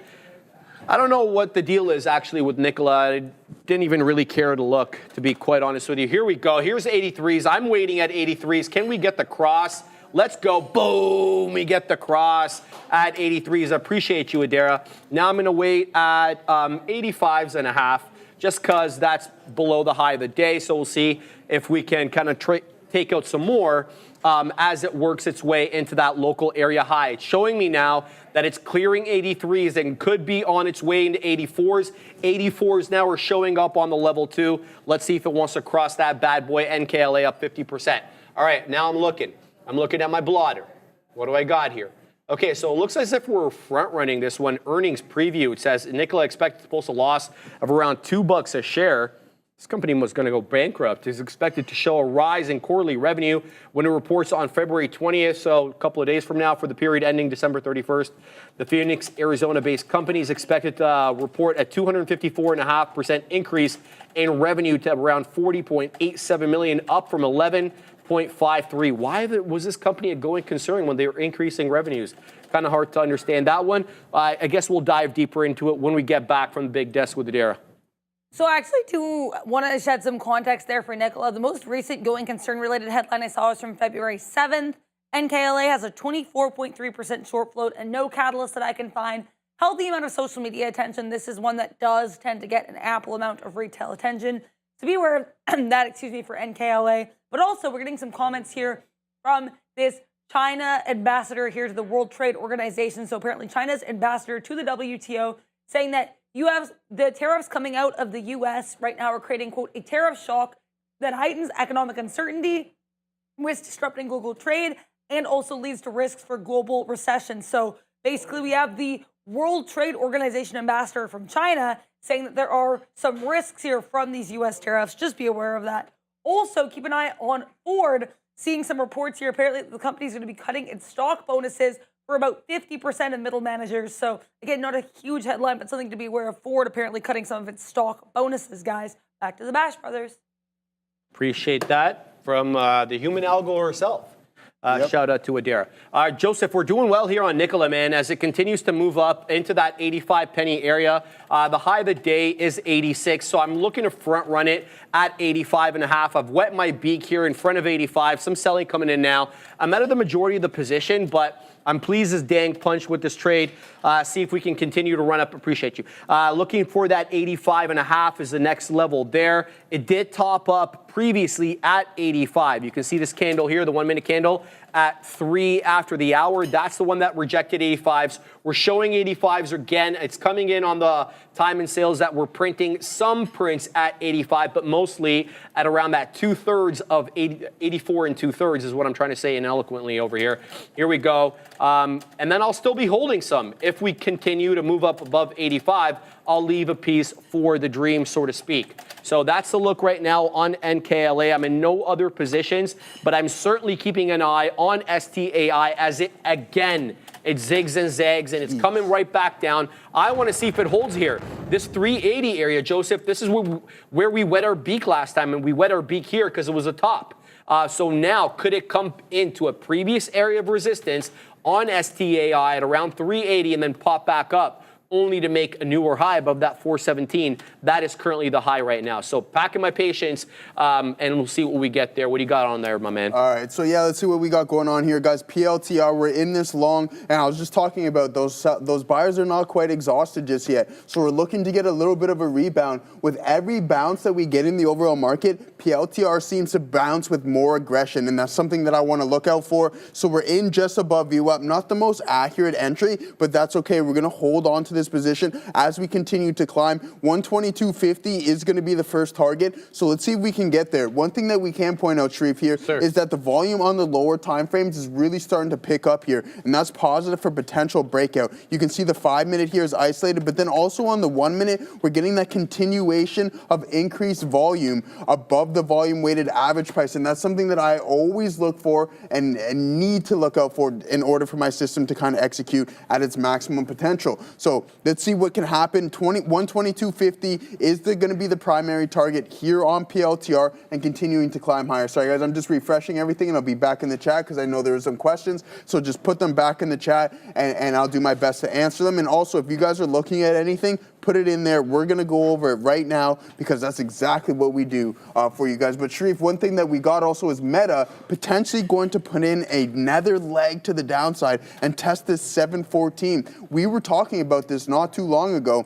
I don't know what the deal is actually with Nicola. I didn't even really care to look, to be quite honest with you. Here we go. Here's 83s. I'm waiting at 83s. Can we get the cross? Let's go. Boom. We get the cross at 83s. I appreciate you, Adara. Now I'm going to wait at 85s and a half just because that's below the high of the day. So we'll see if we can kind of take out some more as it works its way into that local area high. It's showing me now that it's clearing 83s and could be on its way into 84s. 84s now are showing up on the level 2. Let's see if it wants to cross that bad boy. Nkla up 50%. All right, now I'm looking at my blotter. What do I got here? Okay, so it looks as if we're front running this one. Earnings preview. It says Nicola expects to post a loss of around $2 a share. This company was going to go bankrupt. It's expected to show a rise in quarterly revenue when it reports on February 20th, so a couple of days from now for the period ending December 31st. The Phoenix, Arizona-based company is expected to report a 254.5% increase in revenue to around $40.87 million, up from $11.53. Why was this company a going concern when they were increasing revenues? Kind of hard to understand that one. I guess we'll dive deeper into it when we get back from the big desk with Adara. So I actually do want to shed some context there for Nicola. The most recent going concern related headline I saw was from February 7th. Nkla has a 24.3% short float and no catalyst that I can find. Healthy amount of social media attention. This is one that does tend to get an ample amount of retail attention. So be aware of that, for Nkla. But also we're getting some comments here from this China ambassador here to the World Trade Organization. So apparently China's ambassador to the WTO saying that you have the tariffs coming out of the U.S. right now are creating, quote, a tariff shock that heightens economic uncertainty, risks disrupting global trade, and also leads to risks for global recession. So basically, we have the World Trade Organization ambassador from China saying that there are some risks here from these U.S. tariffs. Just be aware of that. Also, keep an eye on Ford, seeing some reports here. Apparently, the company is going to be cutting its stock bonuses for about 50% of middle managers. So again, not a huge headline, but something to be aware of. Ford apparently cutting some of its stock bonuses, guys. Back to the Bash Brothers. Appreciate that from the human algo herself. Shout out to Adara. Joseph, we're doing well here on Nicola, man, as it continues to move up into that 85 penny area. The high of the day is 86, so I'm looking to front run it at 85.5. I've wet my beak here in front of 85. Some selling coming in now. I'm out of the majority of the position, but I'm pleased as dang punch with this trade. See if we can continue to run up. Appreciate you. Looking for that 85.5 is the next level there. It did top up previously at 85. You can see this candle here, the 1 minute candle at 3 after the hour. That's the one that rejected 85s. We're showing 85s again. It's coming in on the time and sales that we're printing. Some prints at 85, but mostly at around that 2/3 of 84 and 2/3 is what I'm trying to say ineloquently over here. Here we go. And then I'll still be holding some. If we continue to move up above 85, I'll leave a piece for the dream, so to speak. So that's the look right now on Nkla. I'm in no other positions, but I'm certainly keeping an eye on STAI as it zigs and zags, and it's coming right back down. I want to see if it holds here. This 380 area, Joseph, this is where we wet our beak last time, and we wet our beak here because it was a top. So now, could it come into a previous area of resistance on STAI at around 380 and then pop back up, only to make a newer high above that 417. That is currently the high right now. So packing my patience, and we'll see what we get there. What do you got on there, my man? All right, so yeah, let's see what we got going on here, guys. PLTR, we're in this long, and I was just talking about those buyers are not quite exhausted just yet. So we're looking to get a little bit of a rebound. With every bounce that we get in the overall market, PLTR seems to bounce with more aggression, and that's something that I want to look out for. So we're in just above VWAP. Not the most accurate entry, but that's okay. We're going to hold on to this position as we continue to climb. 122.50 is going to be the first target, so let's see if we can get there. One thing that we can point out, Sharif, here is that the volume on the lower time frames is really starting to pick up here, and that's positive for potential breakout. You can see the 5 minute here is isolated, but then also on the 1 minute, we're getting that continuation of increased volume above the volume weighted average price, and that's something that I always look for and need to look out for in order for my system to kind of execute at its maximum potential. So let's see what can happen. 122.50 is going to be the primary target here on PLTR and continuing to climb higher. Sorry, guys, I'm just refreshing everything, and I'll be back in the chat because I know there are some questions. So just put them back in the chat, and I'll do my best to answer them. And also, if you guys are looking at anything, put it in there. We're going to go over it right now because that's exactly what we do for you guys. But Sharif, one thing that we got also is Meta potentially going to put in another leg to the downside and test this 714. We were talking about this not too long ago.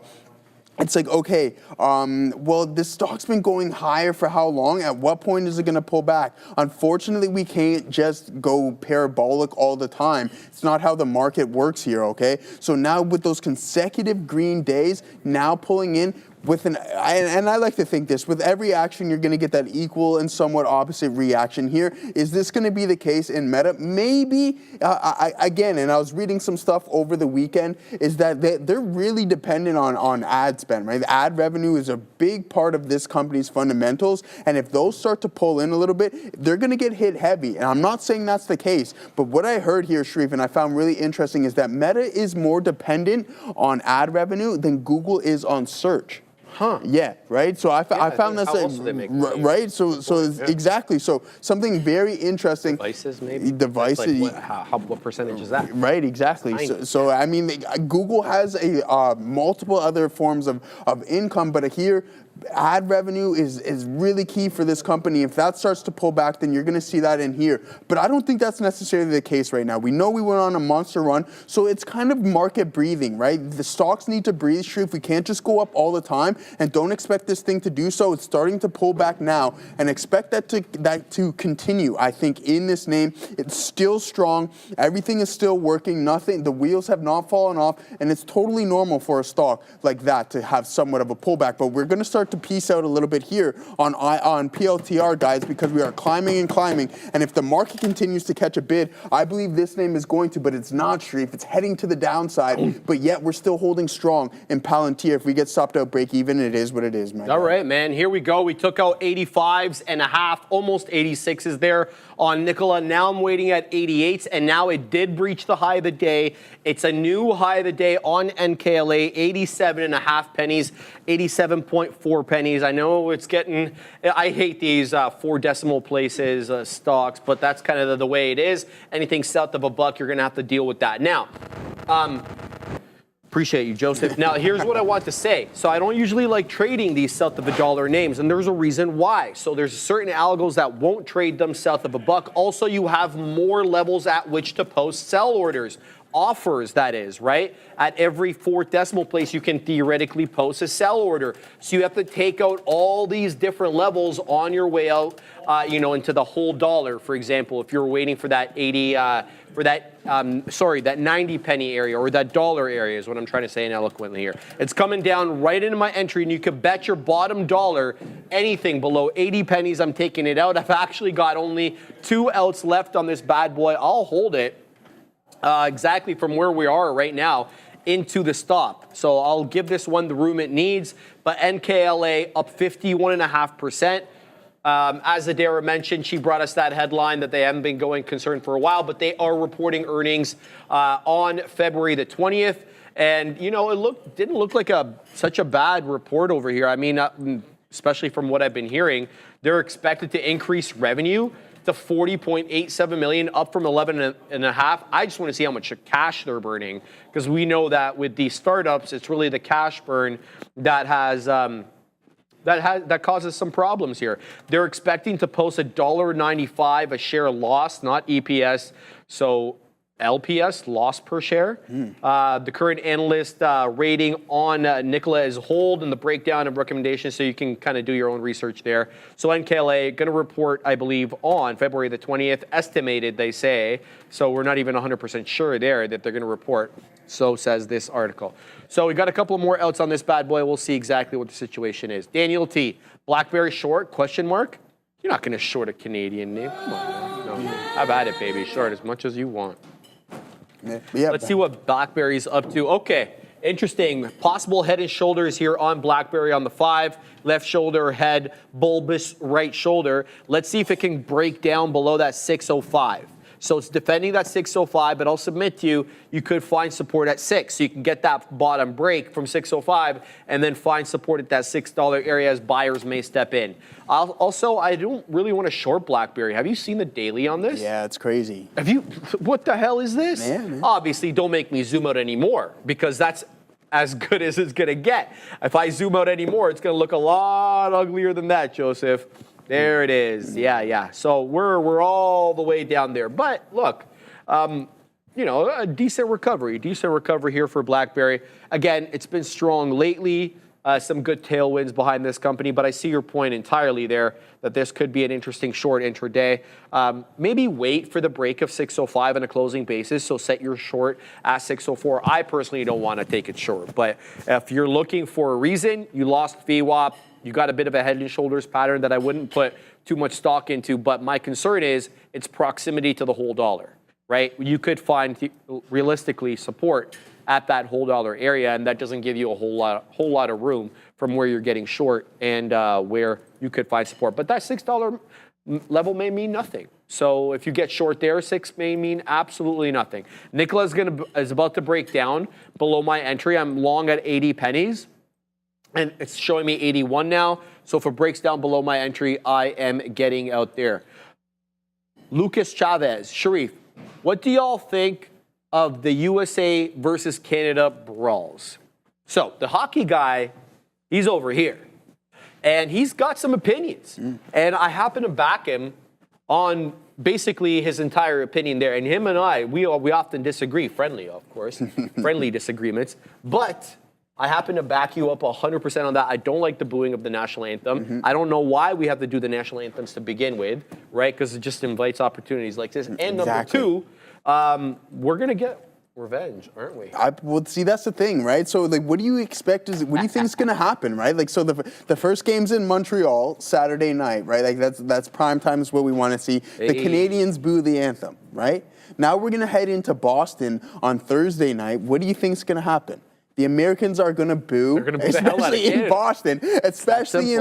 It's like, okay, well, this stock's been going higher for how long? At what point is it going to pull back? Unfortunately, we can't just go parabolic all the time. It's not how the market works here, okay? So now with those consecutive green days, now pulling in, and I like to think this, with every action, you're going to get that equal and somewhat opposite reaction here. Is this going to be the case in Meta? Maybe, again, and I was reading some stuff over the weekend, is that they're really dependent on ad spend, right? The ad revenue is a big part of this company's fundamentals, and if those start to pull in a little bit, they're going to get hit heavy. And I'm not saying that's the case, but what I heard here, Sharif, and I found really interesting, is that Meta is more dependent on ad revenue than Google is on search. Huh. Yeah, right? So I found that, right? So exactly. So something very interesting. Devices, maybe? Devices. Like what percentage is that? Right, exactly. So I mean, Google has multiple other forms of income, but here, ad revenue is really key for this company. If that starts to pull back, then you're going to see that in here. But I don't think that's necessarily the case right now. We know we went on a monster run, so it's kind of market breathing, right? The stocks need to breathe, Sharif. We can't just go up all the time, and don't expect this thing to do so. It's starting to pull back now, and expect that to continue. I think in this name, it's still strong. Everything is still working. Nothing. The wheels have not fallen off, and it's totally normal for a stock like that to have somewhat of a pullback. But we're going to start to piece out a little bit here on PLTR, guys, because we are climbing and climbing, and if the market continues to catch a bid, I believe this name is going to, but it's not, Sharif. It's heading to the downside, but yet we're still holding strong in Palantir. If we get stopped out break even, it is what it is, man. All right, man, here we go. We took out 85s and a half, almost 86s there on Nicola. Now I'm waiting at 88s, and now it did breach the high of the day. It's a new high of the day on Nkla, 87.5 pennies, 87.4 4 pennies. I know it's getting, I hate these 4 decimal places stocks, but that's kind of the way it is. Anything south of $1, you're going to have to deal with that. Now, appreciate you, Joseph. Now, here's what I want to say. So I don't usually like trading these south of $1 names, and there's a reason why. So there's certain algos that won't trade them south of $1. Also, you have more levels at which to post sell orders. Offers, that is, right? At every 4th decimal place, you can theoretically post a sell order. So you have to take out all these different levels on your way out, into the whole dollar. For example, if you're waiting for that that 90 penny area or that dollar area is what I'm trying to say eloquently here. It's coming down right into my entry, and you could bet your bottom dollar anything below 80 pennies, I'm taking it out. I've actually got only 2 outs left on this bad boy. I'll hold it. Exactly from where we are right now into the stop. So I'll give this one the room it needs. But Nkla up 51.5%. As Adara mentioned, she brought us that headline that they haven't been going concern for a while, but they are reporting earnings on February the 20th. And, it didn't look like such a bad report over here. I mean, especially from what I've been hearing, they're expected to increase revenue to 40.87 million, up from 11.5. I just want to see how much cash they're burning, because we know that with these startups, it's really the cash burn that causes some problems here. They're expecting to post $1.95 a share loss, not EPS. So LPS, loss per share. The current analyst rating on Nicola is hold, and the breakdown of recommendations, so you can kind of do your own research there. So Nkla going to report, I believe, on February the 20th, estimated, they say. So we're not even 100% sure there that they're going to report. So says this article. So we got a couple more outs on this bad boy. We'll see exactly what the situation is. Daniel T. Blackberry short, question mark? You're not going to short a Canadian name. Come on, man. No. Have at it, baby. Short as much as you want. Yeah. Let's see what Blackberry's up to. Okay, interesting. Possible head and shoulders here on Blackberry on the 5. Left shoulder, head, bulbous right shoulder. Let's see if it can break down below that 605. So it's defending that 605, but I'll submit to you, you could find support at 6. So you can get that bottom break from 605 and then find support at that $6 area as buyers may step in. Also, I don't really want to short Blackberry. Have you seen the daily on this? Yeah, it's crazy. Have you? What the hell is this? Man. Obviously, don't make me zoom out anymore, because that's as good as it's going to get. If I zoom out anymore, it's going to look a lot uglier than that, Joseph. There it is. Yeah. So we're all the way down there. But look, a decent recovery here for Blackberry. Again, it's been strong lately. Some good tailwinds behind this company, but I see your point entirely there that this could be an interesting short intraday. Maybe wait for the break of 605 on a closing basis, so set your short at 604. I personally don't want to take it short, but if you're looking for a reason, you lost VWAP, you got a bit of a head and shoulders pattern that I wouldn't put too much stock into, but my concern is its proximity to the whole dollar, right? You could find realistically support at that whole dollar area, and that doesn't give you a whole lot of room from where you're getting short and where you could find support. But that $6 level may mean nothing. So if you get short there, 6 may mean absolutely nothing. Nicola is about to break down below my entry. I'm long at 80 pennies, and it's showing me 81 now. So if it breaks down below my entry, I am getting out there. Lucas Chavez, Sharif, what do y'all think of the USA versus Canada brawls? So the hockey guy, he's over here, and he's got some opinions, and I happen to back him on basically his entire opinion there. And him and I, we often disagree, friendly, of course, friendly disagreements, but I happen to back you up 100% on that. I don't like the booing of the national anthem. I don't know why we have to do the national anthems to begin with, right? Because it just invites opportunities like this. And number two, we're going to get revenge, aren't we? Well, see, that's the thing, right? So, what do you expect? What do you think is going to happen, right? So the first game's in Montreal Saturday night, right? That's prime time is what we want to see. Hey. The Canadians boo the anthem, right? Now we're going to head into Boston on Thursday night. What do you think is going to happen? The Americans are going to boo, especially in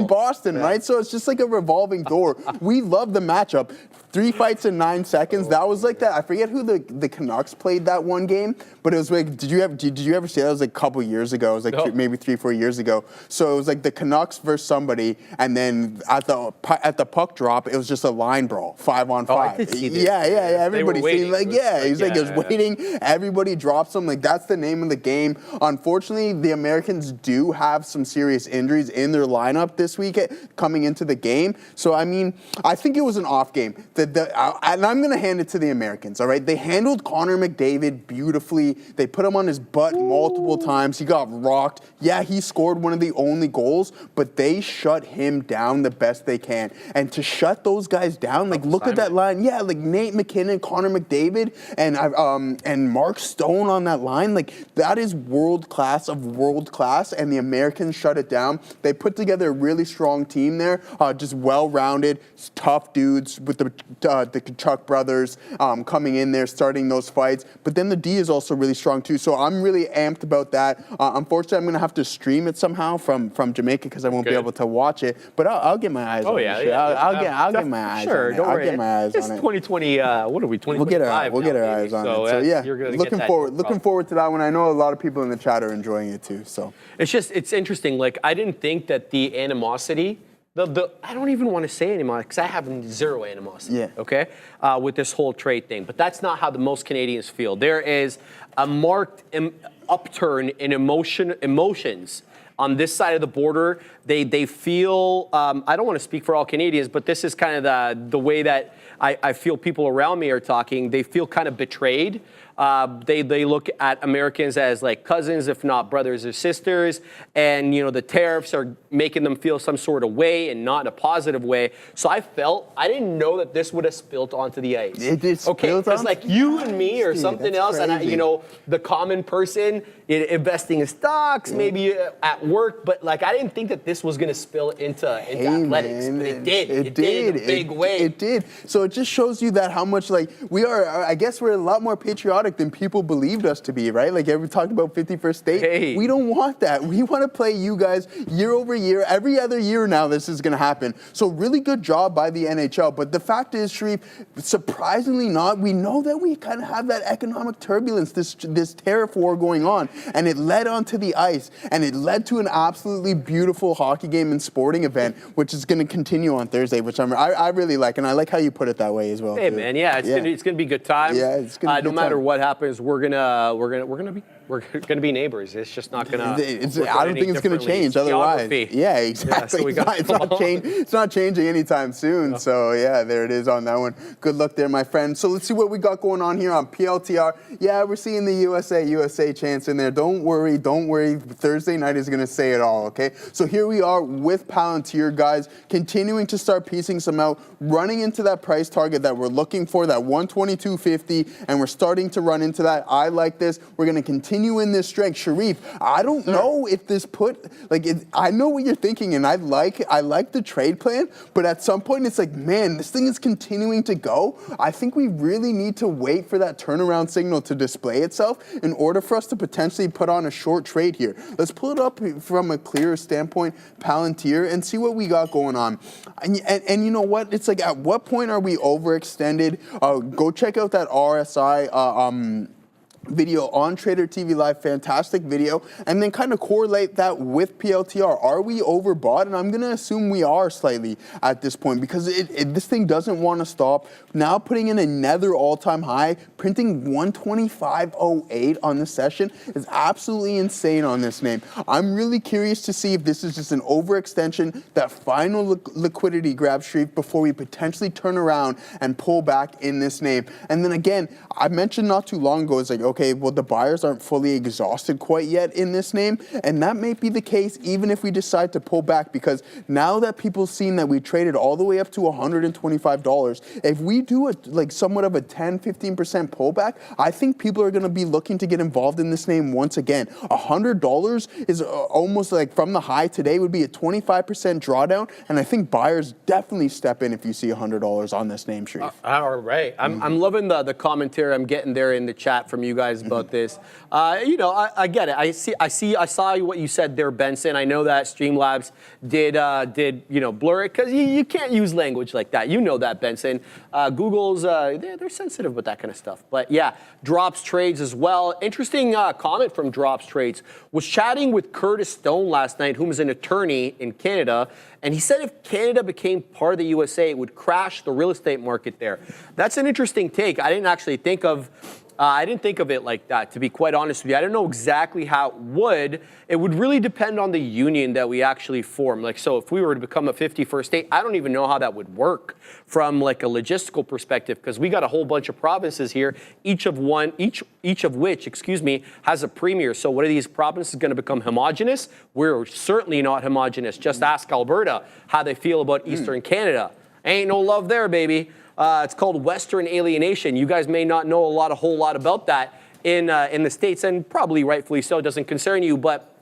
Boston, right? So it's just like a revolving door. We love the matchup. 3 fights in 9 seconds. That was like that. I forget who the Canucks played that one game, but it was like, did you ever see that? It was like a couple years ago. It was like maybe 3-4 years ago. So it was like the Canucks versus somebody, and then at the puck drop, it was just a line brawl, 5-on-5. Oh, I did see this. Yeah. Everybody seemed like, he's like, he was waiting. Everybody drops him. Like, that's the name of the game. Unfortunately, the Americans do have some serious injuries in their lineup this week coming into the game. So, I mean, I think it was an off game. And I'm going to hand it to the Americans, all right? They handled Connor McDavid beautifully. They put him on his butt multiple times. He got rocked. Yeah, he scored one of the only goals, but they shut him down the best they can. And to shut those guys down, like, look at that line. Yeah, like Nate McKinnon, Connor McDavid, and Mark Stone on that line. Like, that is world class of world class, and the Americans shut it down. They put together a really strong team there, just well-rounded, tough dudes with the Kachuk brothers coming in there, starting those fights. But then the D is also really strong too. So I'm really amped about that. Unfortunately, I'm going to have to stream it somehow from Jamaica because I won't be able to watch it. But I'll get my eyes on it. I'll get my eyes on it. Don't worry. I'll get my eyes on it. It's 2020, what are we, 2025? We'll get our eyes on it. So yeah, looking forward to that one. I know a lot of people in the chat are enjoying it too. So it's interesting. Like, I didn't think that the animosity, I don't even want to say anymore because I have zero animosity. Yeah. Okay. With this whole trade thing, but that's not how the most Canadians feel. There is a marked upturn in emotions on this side of the border. They feel. I don't want to speak for all Canadians, but this is kind of the way that I feel people around me are talking. They feel kind of betrayed. They look at Americans as like cousins, if not brothers or sisters, and the tariffs are making them feel some sort of way and not in a positive way. So I didn't know that this would have spilt onto the ice. It did spill because like you and me or something else, crazy. and the common person investing in stocks, maybe at work, but like I didn't think that this was going to spill into athletics. Man, but it did. It did in a big way. It did. So it just shows you that how much like we are. I guess we're a lot more patriotic than people believed us to be, right? Like we talked about 51st State. Hey. We don't want that. We want to play you guys year over year. Every other year now this is going to happen. So really good job by the NHL. But the fact is, Sharif, surprisingly not, we know that we kind of have that economic turbulence, this tariff war going on. And it led onto the ice. And it led to an absolutely beautiful hockey game and sporting event, which is going to continue on Thursday, which I really like. And I like how you put it that way as well. Hey, too. man, yeah, it's gonna be good times. Yeah, it's gonna be no good matter time. what happens, we're gonna be neighbors. It's just not gonna. I don't think it's gonna change otherwise. Yeah, exactly. Yeah, so it's not changing anytime soon. No. So yeah, there it is on that one. Good luck there, my friend. So let's see what we got going on here on PLTR. Yeah, we're seeing the USA chants in there. Don't worry. Thursday night is gonna say it all. Okay. So here we are with Palantir, guys, continuing to start piecing some out, running into that price target that we're looking for, that 122.50, and we're starting to run into that. I like this. We're gonna continue in this strength. Sharif, I don't know if this I know what you're thinking, and I like the trade plan, but at some point it's like, man, this thing is continuing to go. I think we really need to wait for that turnaround signal to display itself in order for us to potentially put on a short trade here. Let's pull it up from a clearer standpoint, Palantir, and see what we got going on. And you know what? It's like, at what point are we overextended? Go check out that RSI video on Trader TV Live, fantastic video, and then kind of correlate that with PLTR. Are we overbought? And I'm going to assume we are slightly at this point because this thing doesn't want to stop. Now putting in another all-time high, printing 125.08 on the session is absolutely insane on this name. I'm really curious to see if this is just an overextension, that final liquidity grab streak before we potentially turn around and pull back in this name. And then again, I mentioned not too long ago, it's like, okay, well, the buyers aren't fully exhausted quite yet in this name, and that may be the case even if we decide to pull back, because now that people seen that we traded all the way up to $125, if we do somewhat of a 10-15% pullback, I think people are going to be looking to get involved in this name once again. $100 is almost like, from the high today, would be a 25% drawdown, and I think buyers definitely step in if you see $100 on this name, Sharif. All right. I'm loving the commentary I'm getting there in the chat from you guys about this. I get it. I saw what you said there, Benson. I know that Streamlabs did blur it because you can't use language like that. You know that, Benson. Google's, they're sensitive with that kind of stuff. But yeah, Drops Trades as well. Interesting comment from Drops Trades. Was chatting with Curtis Stone last night, whom is an attorney in Canada, and he said if Canada became part of the USA, it would crash the real estate market there. That's an interesting take. I didn't actually think of it like that, to be quite honest with you. I don't know exactly how it would. It would really depend on the union that we actually form. Like, so if we were to become a 51st state, I don't even know how that would work from like a logistical perspective, because we got a whole bunch of provinces here, each of which, has a premier. So what are these provinces going to become homogenous? We're certainly not homogenous. Just ask Alberta how they feel about Eastern Canada. Ain't no love there, baby. It's called Western alienation. You guys may not know a whole lot about that in the States, and probably rightfully so, it doesn't concern you, but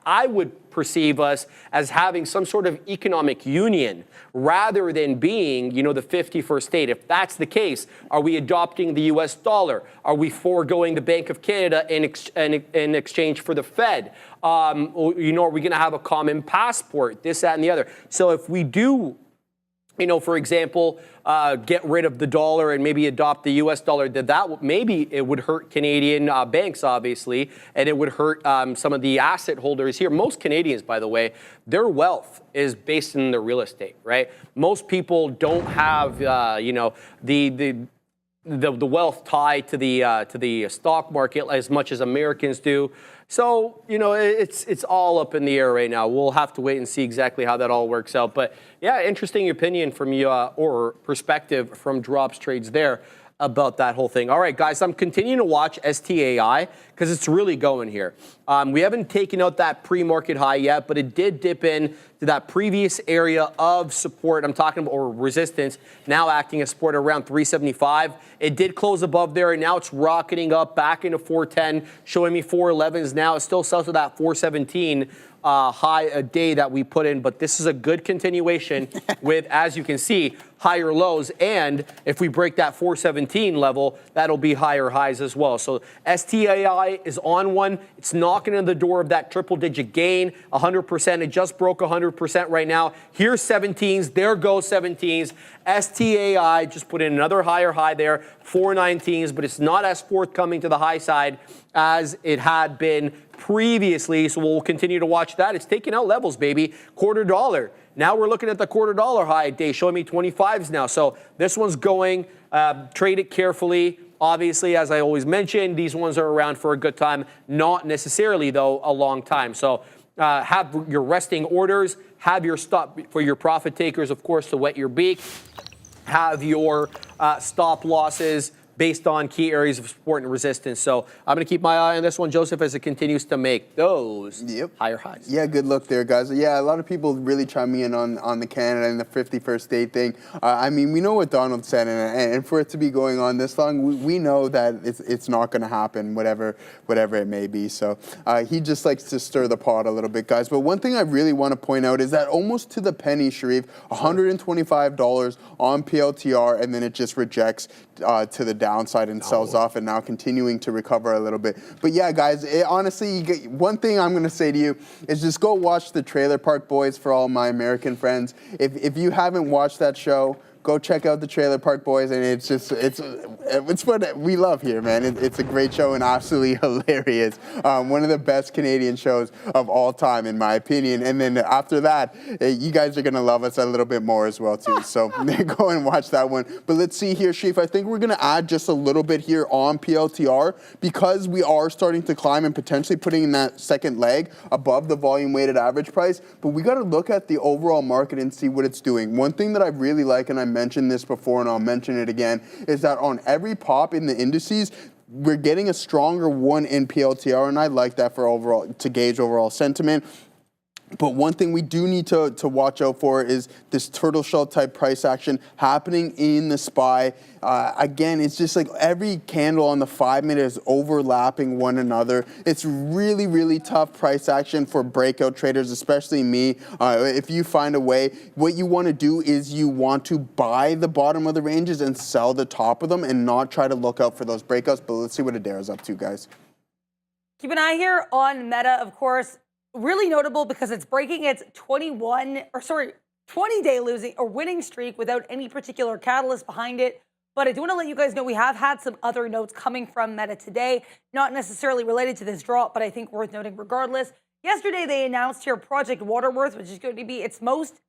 I would perceive us as having some sort of economic union rather than being, the 51st state. If that's the case, are we adopting the US dollar? Are we foregoing the Bank of Canada in exchange for the Fed? Are we going to have a common passport, this, that, and the other? So if we do, for example, get rid of the dollar and maybe adopt the U.S. dollar, maybe it would hurt Canadian banks, obviously, and it would hurt some of the asset holders here. Most Canadians, by the way, their wealth is based in their real estate, right? Most people don't have, the wealth tied to the stock market as much as Americans do. So, it's all up in the air right now. We'll have to wait and see exactly how that all works out. But yeah, interesting opinion from you, or perspective from Drops Trades there about that whole thing. All right, guys, I'm continuing to watch STAI because it's really going here. We haven't taken out that pre-market high yet, but it did dip in to that previous area of support. I'm talking about, or resistance, now acting as support around 375. It did close above there, and now it's rocketing up back into 410, showing me 411s now. It's still south of that 417 high a day that we put in, but this is a good continuation with, as you can see, higher lows, and if we break that 417 level, that'll be higher highs as well. So STAI is on one. It's knocking on the door of that triple-digit gain, 100%. It just broke 100% right now. Here's 17s. There goes 17s. STAI just put in another higher high there, 419s, but it's not as forthcoming to the high side as it had been previously, so we'll continue to watch that. It's taking out levels, baby. Quarter dollar. Now we're looking at the quarter dollar high day, showing me 25s now. So this one's going. Trade it carefully. Obviously, as I always mention, these ones are around for a good time, not necessarily, though, a long time. So have your resting orders, have your stop for your profit takers, of course, to wet your beak. Have your stop losses based on key areas of support and resistance. So I'm going to keep my eye on this one, Joseph, as it continues to make those higher highs. Yeah, good look there, guys. Yeah, a lot of people really chime in on the Canada and the 51st state thing. I mean, we know what Donald said, and for it to be going on this long, we know that it's not going to happen, whatever it may be. So he just likes to stir the pot a little bit, guys. But one thing I really want to point out is that almost to the penny, Sharif, $125 on PLTR, and then it just rejects to the downside and sells off, and now continuing to recover a little bit. But yeah, guys, honestly, one thing I'm going to say to you is just go watch the Trailer Park Boys for all my American friends. If you haven't watched that show, go check out the Trailer Park Boys, and it's what we love here, man. It's a great show and absolutely hilarious. One of the best Canadian shows of all time, in my opinion. And then after that, you guys are gonna love us a little bit more as well too. So go and watch that one. But let's see here, Sharif. I think we're gonna add just a little bit here on PLTR because we are starting to climb and potentially putting in that second leg above the volume weighted average price. But we got to look at the overall market and see what it's doing. One thing that I really like, and I mentioned this before and I'll mention it again, is that on every pop in the indices, we're getting a stronger one in PLTR, and I like that for overall, to gauge overall sentiment. But one thing we do need to watch out for is this turtle shell type price action happening in the SPY. Again, it's just like every candle on the 5-minute is overlapping one another. It's really, really tough price action for breakout traders, especially me. If you find a way, what you want to do is you want to buy the bottom of the ranges and sell the top of them and not try to look out for those breakouts. But let's see what Adara's up to, guys. Keep an eye here on Meta, of course. Really notable because it's breaking its 20-day losing or winning streak without any particular catalyst behind it. But I do want to let you guys know we have had some other notes coming from Meta today, not necessarily related to this drop, but I think worth noting regardless. Yesterday, they announced here Project Waterworth, which is going to be its most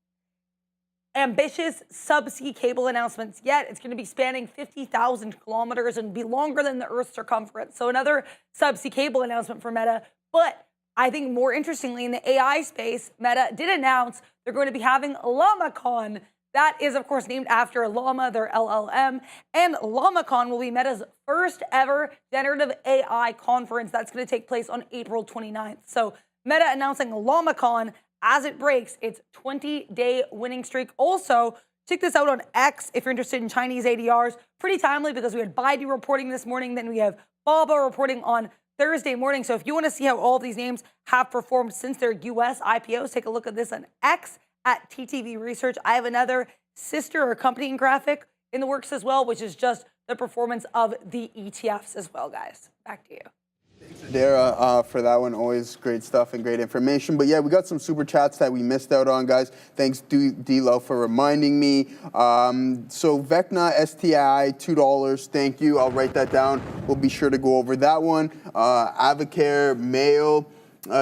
ambitious subsea cable announcements yet. It's going to be spanning 50,000 kilometers and be longer than the Earth's circumference. So another subsea cable announcement for Meta. But I think more interestingly, in the AI space, Meta did announce they're going to be having LlamaCon. That is, of course, named after Llama, their LLM. And LlamaCon will be Meta's first ever generative AI conference. That's going to take place on April 29th. So Meta announcing LlamaCon as it breaks its 20-day winning streak. Also, check this out on X if you're interested in Chinese ADRs. Pretty timely because we had Baidu reporting this morning. Then we have Baba reporting on Thursday morning. So if you want to see how all of these names have performed since their US IPOs, take a look at this on X at TTV Research. I have another sister or accompanying graphic in the works as well, which is just the performance of the ETFs as well, guys. Back to you. Dara, for that one, always great stuff and great information. But yeah, we got some super chats that we missed out on, guys. Thanks, D-Lo, for reminding me. So Vecna STI, $2. Thank you. I'll write that down. We'll be sure to go over that one. Avocare, Mayo.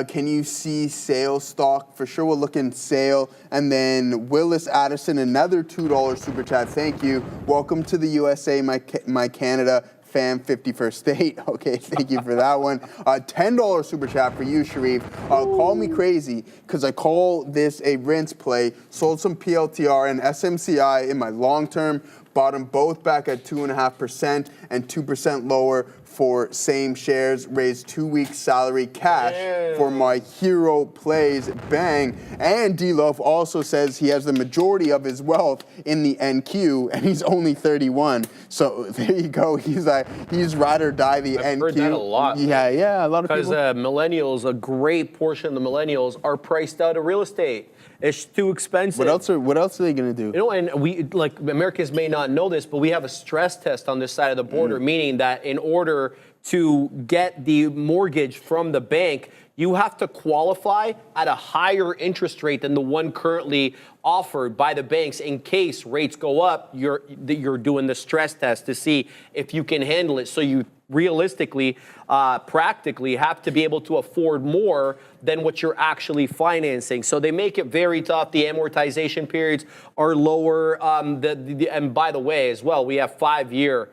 Can you see sale stock? For sure, we'll look in sale. And then Willis Addison, another $2 super chat. Thank you. Welcome to the USA, my Canada fam, 51st state. Okay, thank you for that one. $10 super chat for you, Sharif. Call me crazy, because I call this a rinse play. Sold some PLTR and SMCI in my long term. Bought them both back at 2.5% and 2% lower for same shares. Raised 2 weeks salary cash for my hero plays. Bang. And D-Love also says he has the majority of his wealth in the NQ, and he's only 31. So there you go. He's ride or die the NQ. I've heard that a lot. Yeah, a lot of people. Because millennials, a great portion of the millennials are priced out of real estate. It's too expensive. What else are they going to do? You know, and we, like, Americans may not know this, but we have a stress test on this side of the border, meaning that in order to get the mortgage from the bank, you have to qualify at a higher interest rate than the one currently offered by the banks. In case rates go up, you're doing the stress test to see if you can handle it. So you realistically, practically have to be able to afford more than what you're actually financing. So they make it very tough. The amortization periods are lower. And by the way, as well, we have 5-year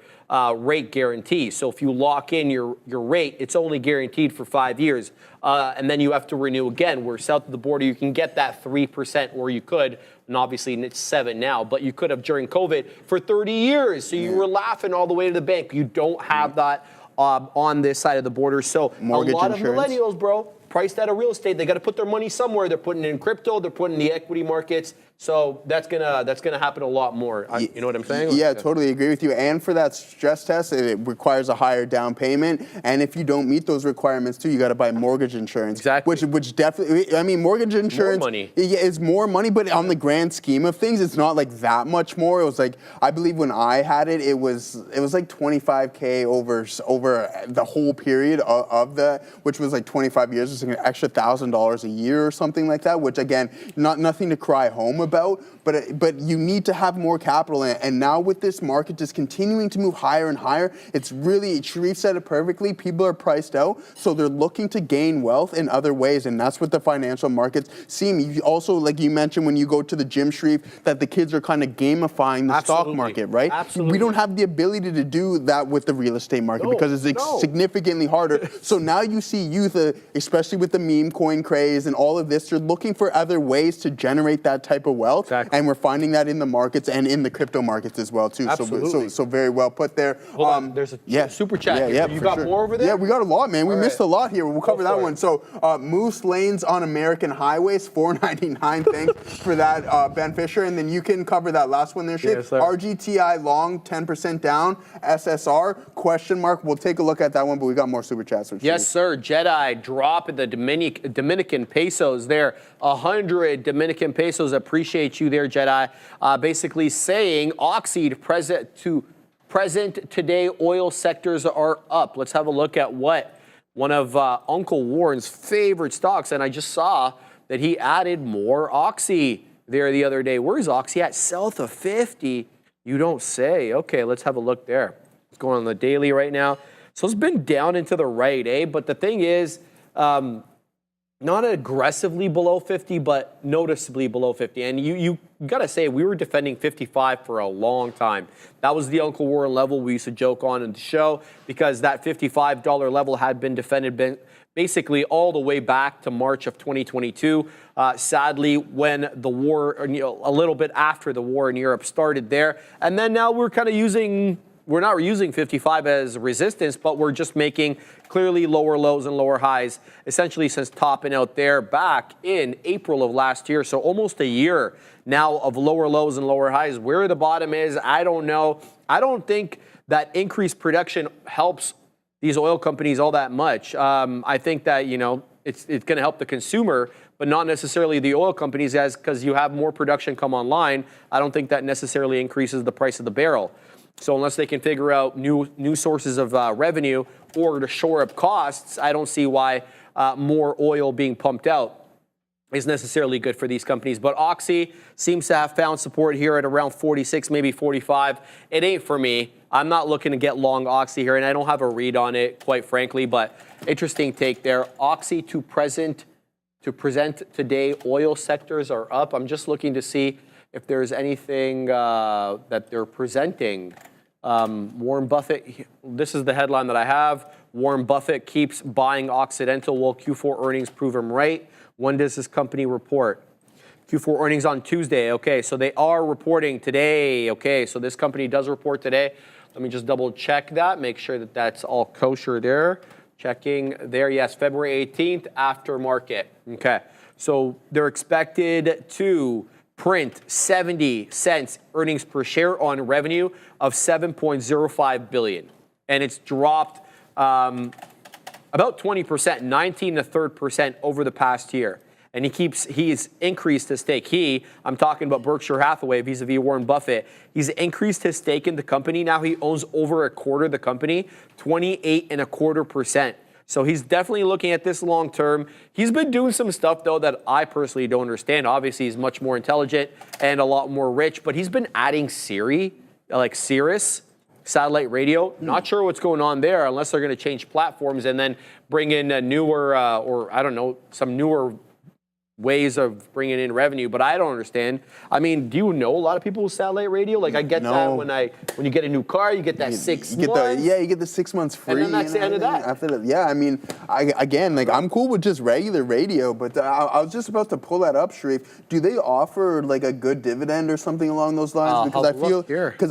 rate guarantee. So if you lock in your rate, it's only guaranteed for 5 years. And then you have to renew again. Where south of the border, you can get that 3%, or you could, and obviously it's 7 now, but you could have during COVID for 30 years. So you were laughing all the way to the bank. You don't have that on this side of the border. So mortgage a lot insurance. of millennials, bro, priced out of real estate. They got to put their money somewhere. They're putting it in crypto. They're putting it in the equity markets. So that's gonna happen a lot more. You know what I'm saying? Yeah, totally agree with you. And for that stress test, it requires a higher down payment. And if you don't meet those requirements too, you got to buy mortgage insurance. Exactly. Which definitely, I mean, mortgage insurance. More money. Yeah, it's more money, but on the grand scheme of things, it's not like that much more. It was like, I believe when I had it, it was like $25K over the whole period of the, which was like 25 years. It's like an extra $1,000 a year or something like that. Which again, nothing to cry home about, but you need to have more capital in it. And now with this market just continuing to move higher and higher, it's really, Sharif said it perfectly, people are priced out, so they're looking to gain wealth in other ways, and that's what the financial markets seem. You also, like you mentioned when you go to the gym, Sharif, that the kids are kind of gamifying the stock market, right? Absolutely. We don't have the ability to do that with the real estate market because it's significantly harder. So now you see youth, especially with the meme coin craze and all of this, they're looking for other ways to generate that type of wealth. Exactly. And we're finding that in the markets and in the crypto markets as well, too. Absolutely. So very well put there. Hold on, there's a super chat here. You got more over there? Yeah, we got a lot, man. We missed a lot here. We'll cover that one. it. So moose lanes on American highways, $4.99. Thanks for that, Ben Fisher. And then you can cover that last one there, Shane. Yes, sir. RGTI long, 10% down. SSR, question mark. We'll take a look at that one, but we got more super chats. Yes, sir. Jedi drop in the Dominican pesos there. 100 Dominican pesos. Appreciate you there, Jedi. Basically saying Oxy present today oil sectors are up. Let's have a look at what one of Uncle Warren's favorite stocks, and I just saw that he added more Oxy. there the other day. Where's Oxy at? South of 50. You don't say. Okay, let's have a look there. It's going on the daily right now. So it's been down and to the right, eh? But the thing is, not aggressively below 50, but noticeably below 50. And you got to say, we were defending 55 for a long time. That was the Uncle Warren level we used to joke on in the show, because that $55 level had been defended basically all the way back to March of 2022. Sadly, when the war, a little bit after the war in Europe started there. And then now we're kind of we're not using 55 as resistance, but we're just making clearly lower lows and lower highs, essentially since topping out there back in April of last year. So almost a year now of lower lows and lower highs. Where the bottom is, I don't know. I don't think that increased production helps these oil companies all that much. I think that, it's going to help the consumer, but not necessarily the oil companies, because you have more production come online. I don't think that necessarily increases the price of the barrel. So unless they can figure out new sources of revenue or to shore up costs, I don't see why more oil being pumped out is necessarily good for these companies. But Oxy seems to have found support here at around 46, maybe 45. It ain't for me. I'm not looking to get long Oxy here, and I don't have a read on it, quite frankly, but interesting take there. Oxy to present today, oil sectors are up. I'm just looking to see if there's anything that they're presenting. Warren Buffett, this is the headline that I have. Warren Buffett keeps buying Occidental. Will Q4 earnings prove him right? When does this company report? Q4 earnings on Tuesday. Okay, so they are reporting today. Okay, so this company does report today. Let me just double check that, make sure that that's all kosher there. Checking there, yes, February 18th, after market. Okay, so they're expected to print 70 cents earnings per share on revenue of 7.05 billion. And it's dropped about 20%, 19 to 3% over the past year. And he's increased his stake. I'm talking about Berkshire Hathaway vis-a-vis Warren Buffett. He's increased his stake in the company. Now he owns over a quarter of the company, 28.25%. So he's definitely looking at this long term. He's been doing some stuff, though, that I personally don't understand. Obviously, he's much more intelligent and a lot more rich, but he's been adding Sirius satellite radio. Not sure what's going on there, unless they're going to change platforms and then bring in a newer, or I don't know, some newer ways of bringing in revenue, but I don't understand. I mean, do you know a lot of people with satellite radio? Like, I get that when you get a new car, you get that 6 months. You get the 6 months free. And then that's the end of that. After that, yeah, I mean, I'm cool with just regular radio, but I was just about to pull that up, Sharif. Do they offer like a good dividend or something along those lines? Because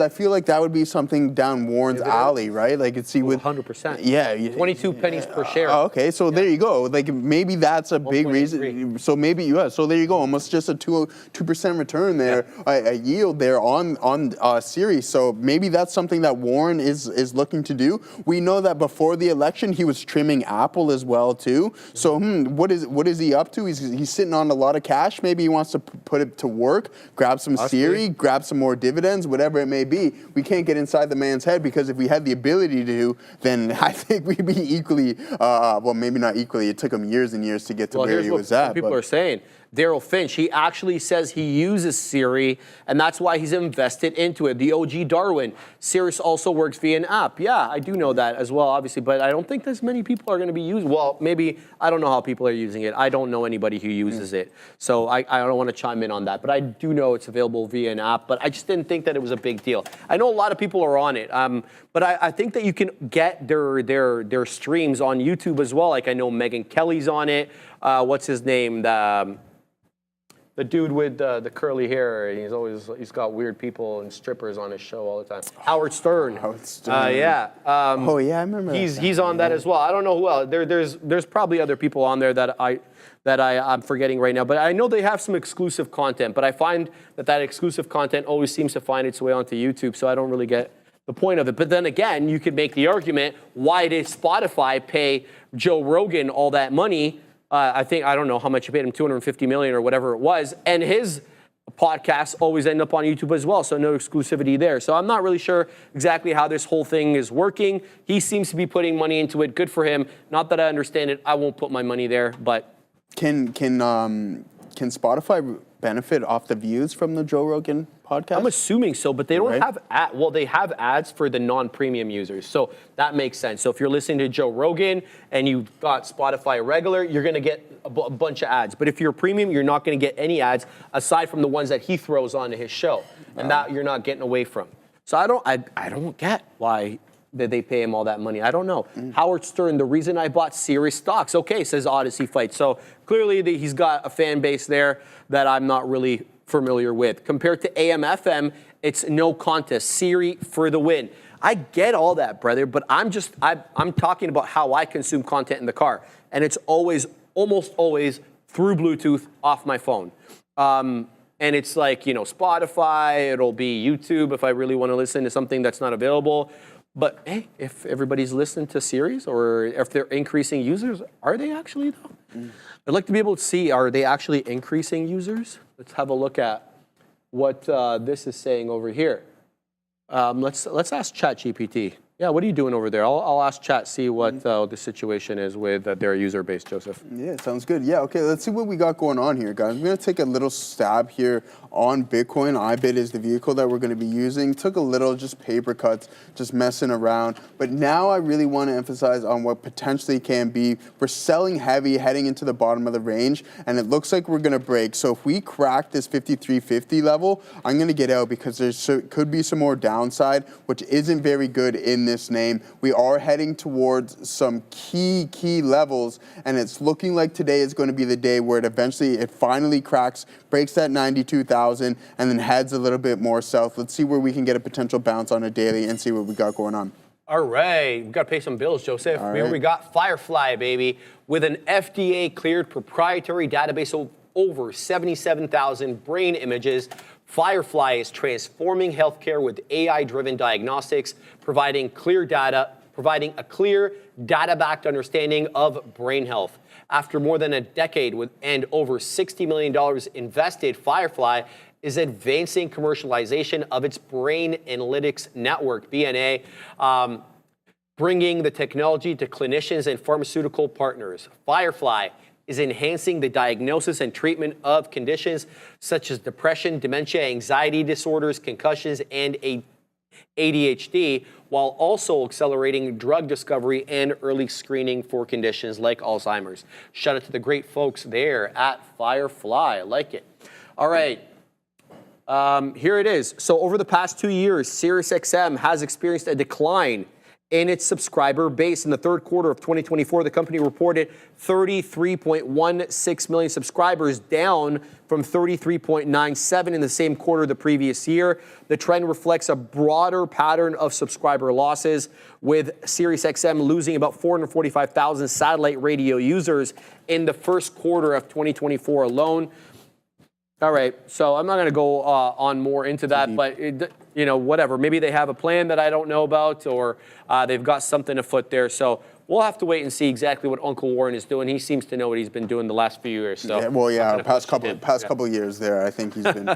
I feel like that would be something down Warren's alley, right? Like, it's 100%. Yeah, 22 pennies per share. Okay, so there you go. Like, maybe that's a big reason. So maybe. So there you go, almost just a 2% return there, a yield there on Sirius. So maybe that's something that Warren is looking to do. We know that before the election he was trimming Apple as well too. So what is he up to? He's sitting on a lot of cash. Maybe he wants to put it to work, grab some Sirius, grab some more dividends, whatever it may be. We can't get inside the man's head, because if we had the ability to, then I think we'd be equally. Well, maybe not equally. It took him years and years to get to where he was at. People are saying. Daryl Finch, he actually says he uses Siri, and that's why he's invested into it. The OG Darwin, Sirius also works via an app. Yeah, I do know that as well, obviously, but I don't think as many people are going to be using. Well, maybe, I don't know how people are using it. I don't know anybody who uses it, so I don't want to chime in on that. But I do know it's available via an app, but I just didn't think that it was a big deal. I know a lot of people are on it, but I think that you can get their streams on YouTube as well. Like, I know Megan Kelly's on it. What's his name? The dude with the curly hair, he's got weird people and strippers on his show all the time. Howard Stern. Yeah. I remember. He's on that as well. I don't know who else. There's probably other people on there that I'm forgetting right now. But I know they have some exclusive content. But I find that exclusive content always seems to find its way onto YouTube. So I don't really get the point of it. But then again, you could make the argument, why did Spotify pay Joe Rogan all that money? I don't know how much you paid him, $250 million or whatever it was. And his podcasts always end up on YouTube as well, so no exclusivity there. So I'm not really sure exactly how this whole thing is working. He seems to be putting money into it. Good for him. Not that I understand it. I won't put my money there, but. Can can Spotify benefit off the views from the Joe Rogan podcast? I'm assuming so, but they don't have they have ads for the non-premium users, so that makes sense. So if you're listening to Joe Rogan and you've got Spotify regular, you're going to get a bunch of ads. But if you're premium, you're not going to get any ads aside from the ones that he throws onto his show, and that you're not getting away from. So I don't get why they pay him all that money. I don't know. Howard Stern, the reason I bought Sirius stocks. Okay, says Odyssey Fight. So clearly he's got a fan base there that I'm not really familiar with. Compared to AM/FM, it's no contest. Siri for the win. I get all that, brother, but I'm talking about how I consume content in the car, and it's almost always through Bluetooth off my phone. And it's like, Spotify, it'll be YouTube if I really want to listen to something that's not available. But hey, if everybody's listening to Sirius or if they're increasing users, are they actually though? I'd like to be able to see, are they actually increasing users? Let's have a look at what this is saying over here. Let's ask ChatGPT. Yeah, what are you doing over there? I'll ask Chat, see what the situation is with their user base, Joseph. Yeah, sounds good. Yeah, okay, let's see what we got going on here, guys. I'm going to take a little stab here on Bitcoin. iBit is the vehicle that we're going to be using. Took a little just paper cuts, just messing around. But now I really want to emphasize on what potentially can be. We're selling heavy, heading into the bottom of the range, and it looks like we're going to break. So if we crack this 53.50 level, I'm going to get out because there could be some more downside, which isn't very good in this name. We are heading towards some key levels, and it's looking like today is going to be the day where it finally cracks, breaks that 92,000, and then heads a little bit more south. Let's see where we can get a potential bounce on a daily and see what we got going on. All right, we've got to pay some bills, Joseph. Here we got Firefly, baby, with an FDA-cleared proprietary database of over 77,000 brain images. Firefly is transforming healthcare with AI-driven diagnostics, providing a clear data-backed understanding of brain health. After more than a decade and over $60 million invested, Firefly is advancing commercialization of its brain analytics network, BNA, bringing the technology to clinicians and pharmaceutical partners. Firefly is enhancing the diagnosis and treatment of conditions such as depression, dementia, anxiety disorders, concussions, and ADHD, while also accelerating drug discovery and early screening for conditions like Alzheimer's. Shout out to the great folks there at Firefly. I like it. All right. Here it is. So over the past 2 years, SiriusXM has experienced a decline in its subscriber base. In the third quarter of 2024, the company reported 33.16 million subscribers, down from 33.97 in the same quarter the previous year. The trend reflects a broader pattern of subscriber losses, with SiriusXM losing about 445,000 satellite radio users in the first quarter of 2024 alone. All right, so I'm not going to go on more into that, but whatever. Maybe they have a plan that I don't know about, or they've got something afoot there. So we'll have to wait and see exactly what Uncle Warren is doing. He seems to know what he's been doing the last few years. So past couple years there, I think he's been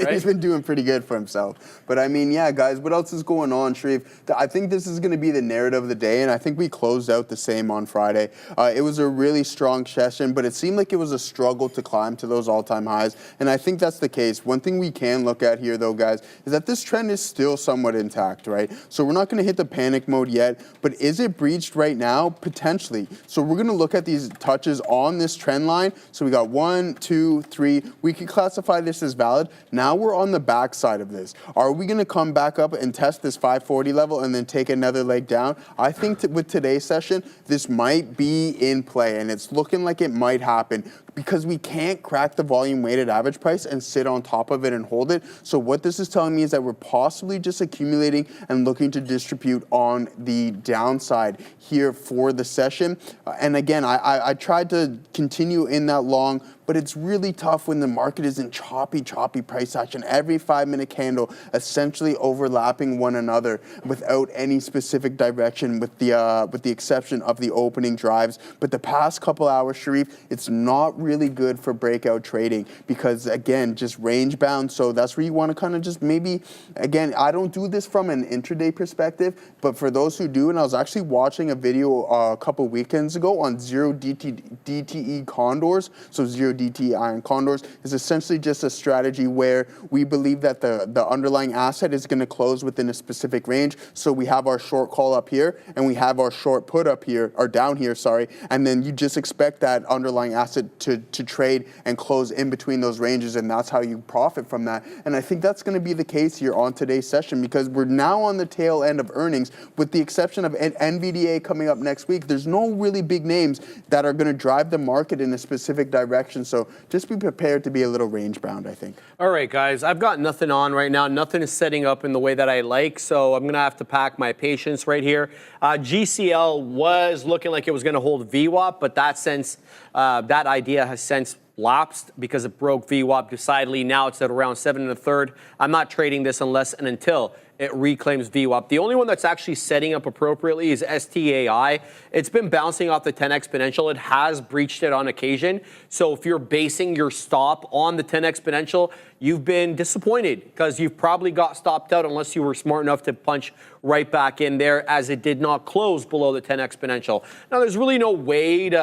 he's been doing pretty good for himself. But I mean, yeah, guys, what else is going on, Sharif? I think this is going to be the narrative of the day, and I think we closed out the same on Friday. It was a really strong session, but it seemed like it was a struggle to climb to those all-time highs, and I think that's the case. One thing we can look at here, though, guys, is that this trend is still somewhat intact, right? So we're not going to hit the panic mode yet, but is it breached right now? Potentially. So we're going to look at these touches on this trend line. So we got 1, 2, 3. We can classify this as valid. Now we're on the back side of this. Are we going to come back up and test this 540 level and then take another leg down? I think with today's session, this might be in play, and it's looking like it might happen, because we can't crack the volume weighted average price and sit on top of it and hold it. So what this is telling me is that we're possibly just accumulating and looking to distribute on the downside here for the session. And again, I tried to continue in that long, but it's really tough when the market is in choppy price action. Every 5-minute candle essentially overlapping one another without any specific direction, with the exception of the opening drives. But the past couple hours, Sharif, it's not really good for breakout trading, because again, just range bound. So that's where you want to kind of just maybe, again, I don't do this from an intraday perspective, but for those who do, and I was actually watching a video a couple weekends ago on zero DTE condors, so zero CODT iron condors is essentially just a strategy where we believe that the underlying asset is going to close within a specific range. So we have our short call up here and we have our short put up here, or down here, sorry, and then you just expect that underlying asset to trade and close in between those ranges, and that's how you profit from that. And I think that's going to be the case here on today's session, because we're now on the tail end of earnings, with the exception of Nvidia coming up next week. There's no really big names that are going to drive the market in a specific direction, so just be prepared to be a little range bound, I think. All right, guys, I've got nothing on right now. Nothing is setting up in the way that I like, so I'm going to have to pack my patience right here. GCL was looking like it was going to hold VWAP, but that idea has since lapsed because it broke VWAP decidedly. Now it's at around 7 1/3. I'm not trading this unless and until it reclaims VWAP. The only one that's actually setting up appropriately is STAI. It's been bouncing off the 10 exponential. It has breached it on occasion. So if you're basing your stop on the 10 exponential, you've been disappointed because you've probably got stopped out unless you were smart enough to punch right back in there, as it did not close below the 10 exponential. Now, there's really no way to,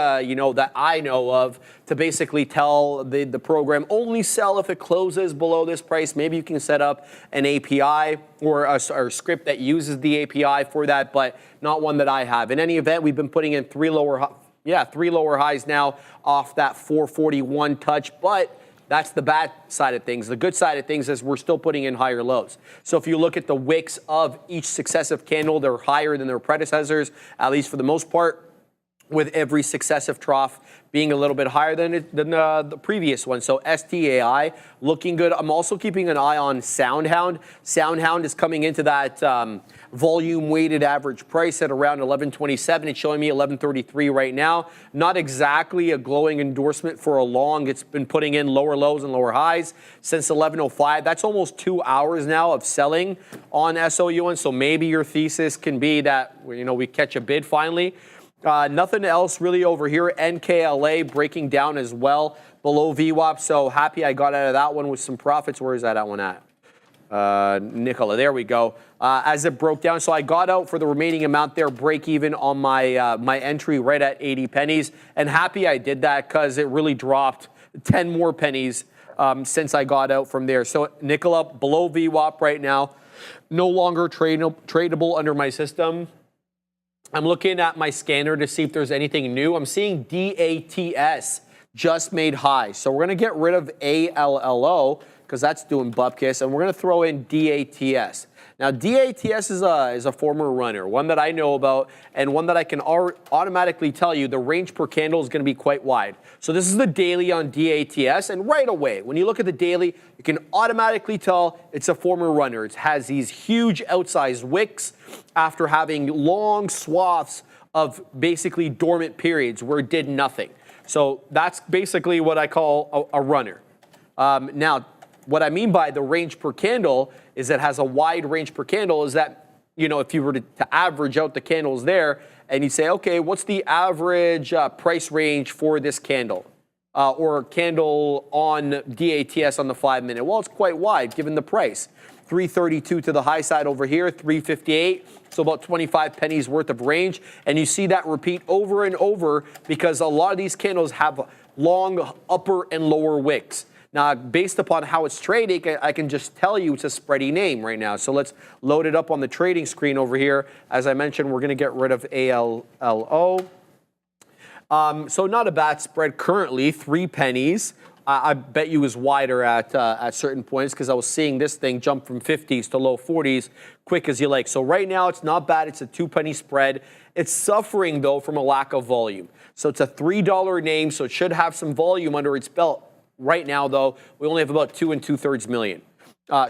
that I know of, to basically tell the program only sell if it closes below this price. Maybe you can set up an API or a script that uses the API for that, but not one that I have. In any event, we've been putting in three lower highs now off that 441 touch, but that's the bad side of things. The good side of things is we're still putting in higher lows. So if you look at the wicks of each successive candle, they're higher than their predecessors, at least for the most part, with every successive trough being a little bit higher than the previous one. So STAI looking good. I'm also keeping an eye on SoundHound. SoundHound is coming into that volume weighted average price at around 1127. It's showing me 1133 right now. Not exactly a glowing endorsement for a long. It's been putting in lower lows and lower highs since 1105. That's almost 2 hours now of selling on SOUN. So maybe your thesis can be that we catch a bid finally. Nothing else really over here. Nkla breaking down as well below VWAP. So happy I got out of that one with some profits. Where is that one at? Nicola, there we go. As it broke down, so I got out for the remaining amount there, break even on my my entry right at 80 pennies, and happy I did that because it really dropped 10 more pennies since I got out from there. So Nicola below VWAP right now, no longer tradable under my system. I'm looking at my scanner to see if there's anything new. I'm seeing DATS just made high. So we're going to get rid of ALLO because that's doing bupkis, and we're going to throw in DATS. Now, DATS is a former runner, one that I know about, and one that I can automatically tell you the range per candle is going to be quite wide. So this is the daily on DATS, and right away, when you look at the daily, you can automatically tell it's a former runner. It has these huge outsized wicks after having long swaths of basically dormant periods where it did nothing. So that's basically what I call a runner. Now, what I mean by the range per candle is it has a wide range per candle, is that, if you were to average out the candles there and you say, okay, what's the average price range for this candle or candle on DATS on the 5-minute? Well, it's quite wide given the price. 332 to the high side over here, 358, so about 25 pennies worth of range. And you see that repeat over and over because a lot of these candles have long upper and lower wicks. Now, based upon how it's trading, I can just tell you it's a spready name right now. So let's load it up on the trading screen over here. As I mentioned, we're going to get rid of ALLO. So not a bad spread currently, 3 pennies. I bet you was wider at certain points because I was seeing this thing jump from 50s to low 40s quick as you like. So right now it's not bad. It's a 2-penny spread. It's suffering, though, from a lack of volume. So it's a $3 name, so it should have some volume under its belt. Right now, though, we only have about 2 2/3 million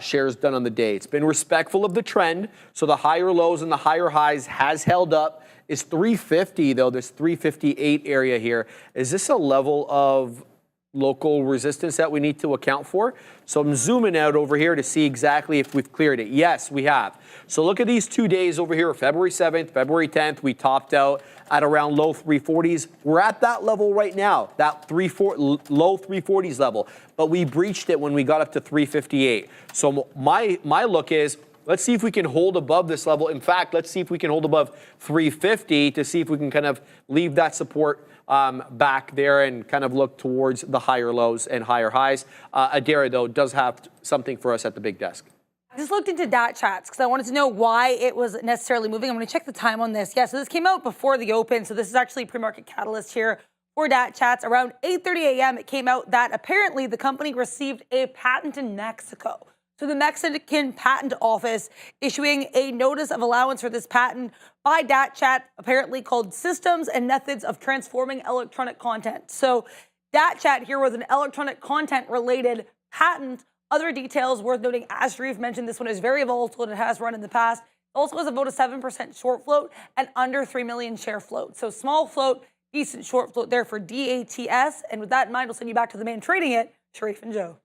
shares done on the day. It's been respectful of the trend, so the higher lows and the higher highs has held up. It's 350, though, this 358 area here. Is this a level of local resistance that we need to account for? So I'm zooming out over here to see exactly if we've cleared it. Yes, we have. So look at these 2 days over here, February 7th, February 10th. We topped out at around low 340s. We're at that level right now, that low 340s level. But we breached it when we got up to 358. So my look is, Let's see if we can hold above this level. In fact, let's see if we can hold above 350 to see if we can kind of leave that support back there and kind of look towards the higher lows and higher highs. Adara, though, does have something for us at the big desk. I just looked into DAT chats because I wanted to know why it was necessarily moving. I'm going to check the time on this. Yeah, so this came out before the open. So this is actually a pre-market catalyst here for DAT chats. Around 8:30 a.m., it came out that apparently the company received a patent in Mexico. So the Mexican Patent Office issuing a notice of allowance for this patent by DAT chat, apparently called Systems and Methods of Transforming Electronic Content. So DAT chat here was an electronic content related patent. Other details worth noting, as Sharif mentioned, this one is very volatile and it has run in the past. It also has about a 7% short float and under 3 million share float. So small float, decent short float there for DATS. And with that in mind, we'll send you back to the man trading it, Sharif and Joe.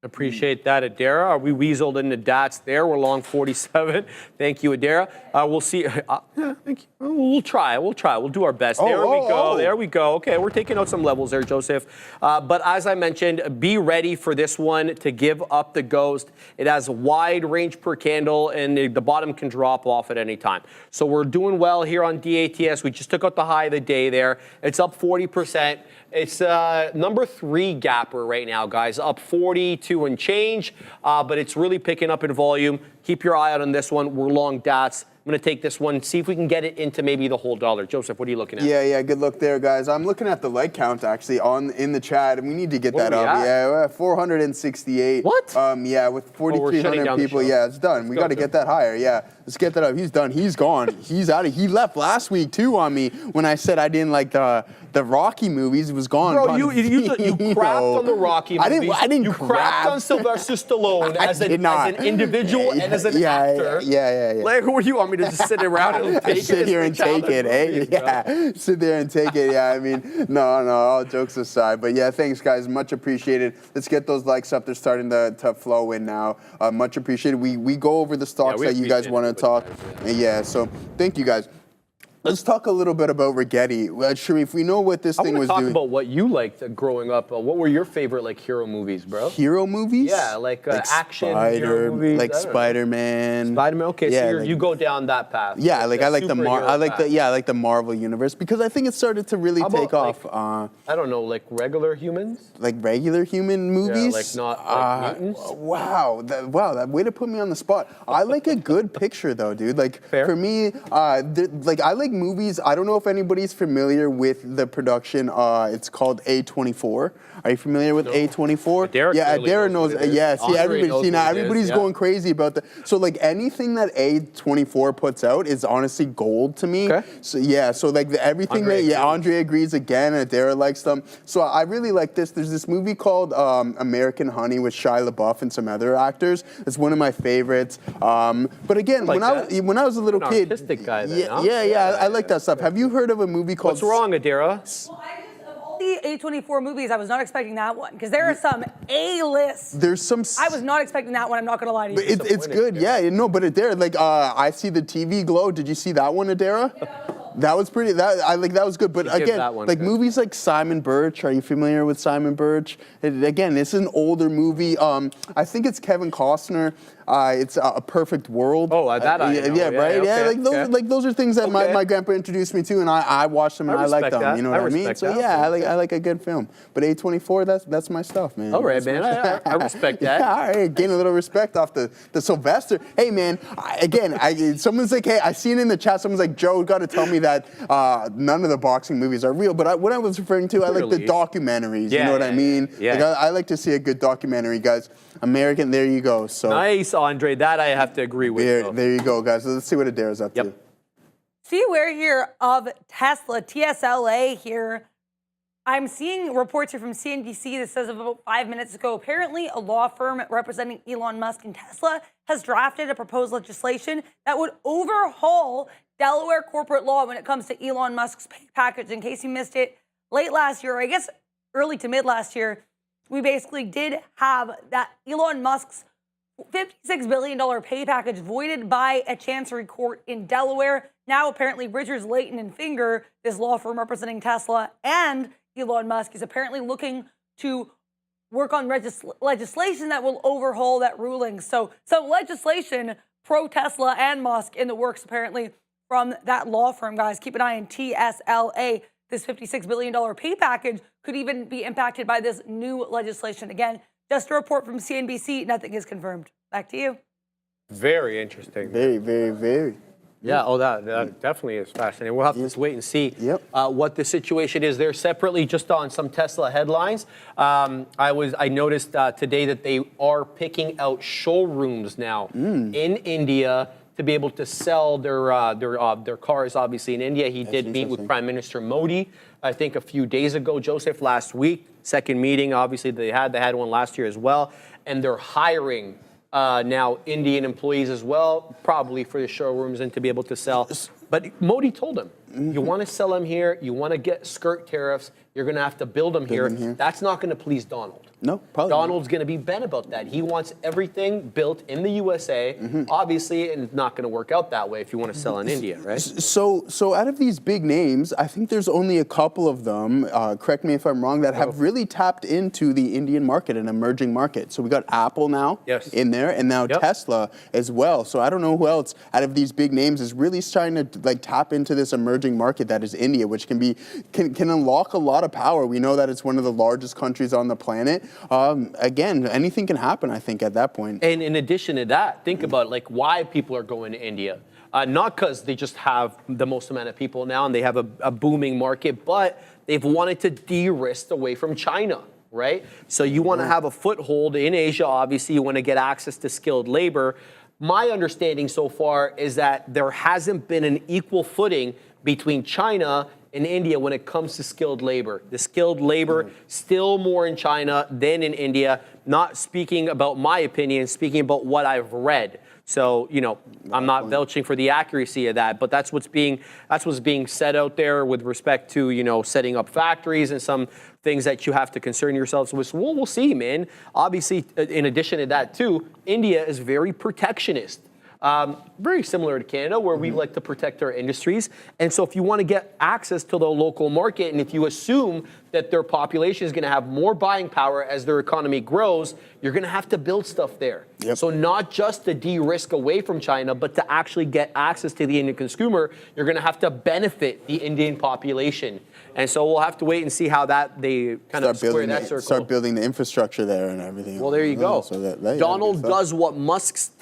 Appreciate that, Adara. We weaseled into DATS there. We're long 47. Thank you, Adara. We'll see. Thank you. We'll try. We'll do our best. There we go. There we go. Okay, we're taking out some levels there, Joseph. But as I mentioned, be ready for this one to give up the ghost. It has a wide range per candle, and the bottom can drop off at any time. So we're doing well here on DATS. We just took out the high of the day there. It's up 40%. It's number 3 gapper right now, guys, up 42 and change, but it's really picking up in volume. Keep your eye out on this one. We're long DATS. I'm going to take this one, see if we can get it into maybe the whole dollar. Joseph, what are you looking at? Yeah, good look there, guys. I'm looking at the like count, actually, in the chat, and we need to get that up. At? Yeah, we're at 468. What? Yeah, with 4,300 people. Yeah, it's done. We got to get that higher. Yeah, let's get that up. He's done. He's gone. He's out of. He left last week, too, on me when I said I didn't like the Rocky movies. It was gone. Bro, you crapped on the Rocky movies. I didn't You crapped on Sylvester Stallone as an individual and as an actor. Yeah. Like, who you want me to just sit around and take it? Sit here and take it, eh? Yeah, sit there and take it. Yeah, I mean, no, all jokes aside. But yeah, thanks, guys. Much appreciated. Let's get those likes up. They're starting to flow in now. Much appreciated. We go over the stocks that you guys want to talk. Yeah, so thank you, guys. Let's talk a little bit about Rigetti. Sharif, we know what this thing was doing. I want to talk about what you liked growing up. What were your favorite hero movies, bro? Hero movies? Yeah, like action hero movies. Like Spider-Man. Spider-Man. Okay, yeah, so you go down that path. Yeah, I like the Marvel universe because I think it started to really take off. I don't know, like regular humans. Like regular human movies. Yeah, like not like mutants. Wow, that way to put me on the spot. I like a good picture though, dude. Like fair. For me, I like movies. I don't know if anybody's familiar with the production. It's called A24. Are you familiar with A24? Adara knows. Yeah, see, everybody's going crazy about that. So like anything that A24 puts out is honestly gold to me. Okay. So yeah, so like everything Andre agrees again, and Adara likes them. So I really like this. There's this movie called American Honey with Shia LaBeouf and some other actors. It's one of my favorites. But again, when I was a little kid, artistic guy then, I like that stuff. Have you heard of a movie called? What's wrong, Adara? Well, of all the A24 movies, I was not expecting that one because there are some A-list. There's some. I was not expecting that one. I'm not going to lie to you. But it's good. Yeah, no, but Adara, like I See the TV Glow. Did you see that one, Adara? That was pretty. That was good. But again, like movies like Simon Birch. Are you familiar with Simon Birch? Again, this is an older movie. I think it's Kevin Costner. It's A Perfect World. Oh, that I know. Yeah, right. Okay, like those are things that my grandpa introduced me to, and I watched them and I like them. You know what I mean? So yeah, I like a good film. But A24, that's my stuff, man. All right, man. I respect that. Yeah, all right. Gain a little respect off the Sylvester. Hey, man. Someone's like, hey, I seen in the chat. Someone's like, Joe, got to tell me that none of the boxing movies are real. But what I was referring to, I like the documentaries. You know what I mean? Yeah. Like, I like to see a good documentary, guys. American, there you go. So nice, Andre. That I have to agree with. There you go, guys. So let's see what Adara's up to. See, we're here of Tesla, TSLA here. I'm seeing reports here from CNBC that says about 5 minutes ago, apparently a law firm representing Elon Musk and Tesla has drafted a proposed legislation that would overhaul Delaware corporate law when it comes to Elon Musk's pay package. In case you missed it, late last year, or I guess early to mid last year, we basically did have that Elon Musk's $56 billion pay package voided by a chancery court in Delaware. Now, apparently, Richards, Layton, and Finger, this law firm representing Tesla and Elon Musk, is apparently looking to work on legislation that will overhaul that ruling. So some legislation pro-Tesla and Musk in the works, apparently, from that law firm, guys. Keep an eye on TSLA. This $56 billion pay package could even be impacted by this new legislation. Again, just a report from CNBC. Nothing is confirmed. Back to you. Very interesting. Very, very, very. Yeah, that definitely is fascinating. We'll have to just wait and see what the situation is there separately. Just on some Tesla headlines, I noticed today that they are picking out showrooms now in India to be able to sell their cars. Obviously, in India, he did meet with Prime Minister Modi, I think a few days ago, Joseph, last week. Second meeting, obviously, they had one last year as well, and they're hiring now Indian employees as well, probably for the showrooms and to be able to sell. But Modi told him, you want to sell them here, you want to get skirt tariffs, you're going to have to build them here. That's not going to please Donald. No, probably Donald's going to be bent about that. He wants everything built in the USA, obviously, and it's not going to work out that way if you want to sell in India, right? So out of these big names, I think there's only a couple of them, correct me if I'm wrong, that have really tapped into the Indian market, an emerging market. So we got Apple now in there, and now Tesla as well. So I don't know who else out of these big names is really starting to like tap into this emerging market that is India, which can unlock a lot of power. We know that it's one of the largest countries on the planet. Again, anything can happen, I think, at that point. And in addition to that, think about like why people are going to India. Not because they just have the most amount of people now and they have a booming market, but they've wanted to de-risk away from China, right? So you want to have a foothold in Asia, obviously. You want to get access to skilled labor. My understanding so far is that there hasn't been an equal footing between China in India when it comes to skilled labor. The skilled labor still more in China than in India. Not speaking about my opinion, speaking about what I've read. So, you know, I'm not vouching for the accuracy of that, but that's what's being said out there with respect to, you know, setting up factories and some things that you have to concern yourselves with. So we'll see, man. Obviously, in addition to that too, India is very protectionist. Very similar to Canada, where we like to protect our industries. And so if you want to get access to the local market, and if you assume that their population is going to have more buying power as their economy grows, you're going to have to build stuff there. So not just to de-risk away from China, but to actually get access to the Indian consumer, you're going to have to benefit the Indian population. And so we'll have to wait and see how they kind of square that circle. Start building the infrastructure there and everything. Well, there you go. So Donald does what Musk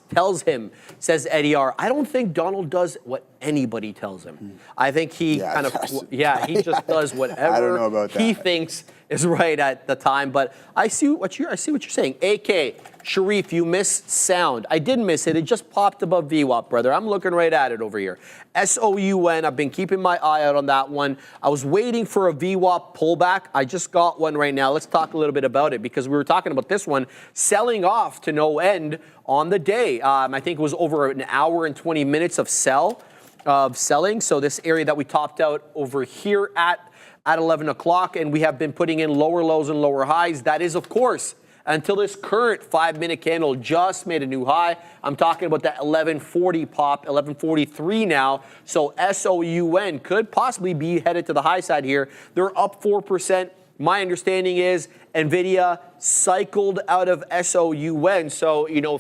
tells him, says Eddie R. I don't think Donald does what anybody tells him. I think he he just does whatever I don't know about he that. thinks is right at the time. But I see what you're saying. AK, Sharif, you missed sound. I did miss it. It just popped above VWAP, brother. I'm looking right at it over here. SOUN, I've been keeping my eye out on that one. I was waiting for a VWAP pullback. I just got one right now. Let's talk a little bit about it because we were talking about this one selling off to no end on the day. I think it was over an hour and 20 minutes of selling. So this area that we topped out over here at 11 o'clock, and we have been putting in lower lows and lower highs. That is, of course, until this current 5-minute candle just made a new high. I'm talking about that 1140 pop, 1143 now. So SOUN could possibly be headed to the high side here. They're up 4%. My understanding is Nvidia cycled out of SOUN. So, you know,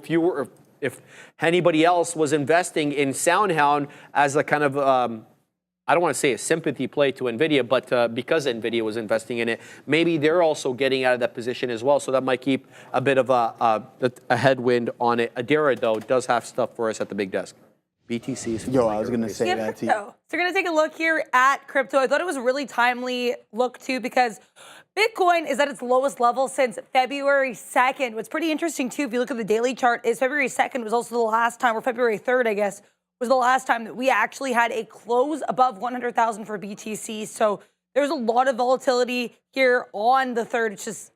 if anybody else was investing in SoundHound as a kind of I don't want to say a sympathy play to Nvidia, but because Nvidia was investing in it, maybe they're also getting out of that position as well. So that might keep a bit of a headwind on it. Adara, though, does have stuff for us at the big desk. BTC's. Yo, I was going to say that to you. So we're going to take a look here at crypto. I thought it was a really timely look, too, because Bitcoin is at its lowest level since February 2nd. What's pretty interesting, too, if you look at the daily chart, is February 2nd was also the last time, or February 3rd, I guess, was the last time that we actually had a close above 100,000 for BTC. So there's a lot of volatility here on the 3rd. It's just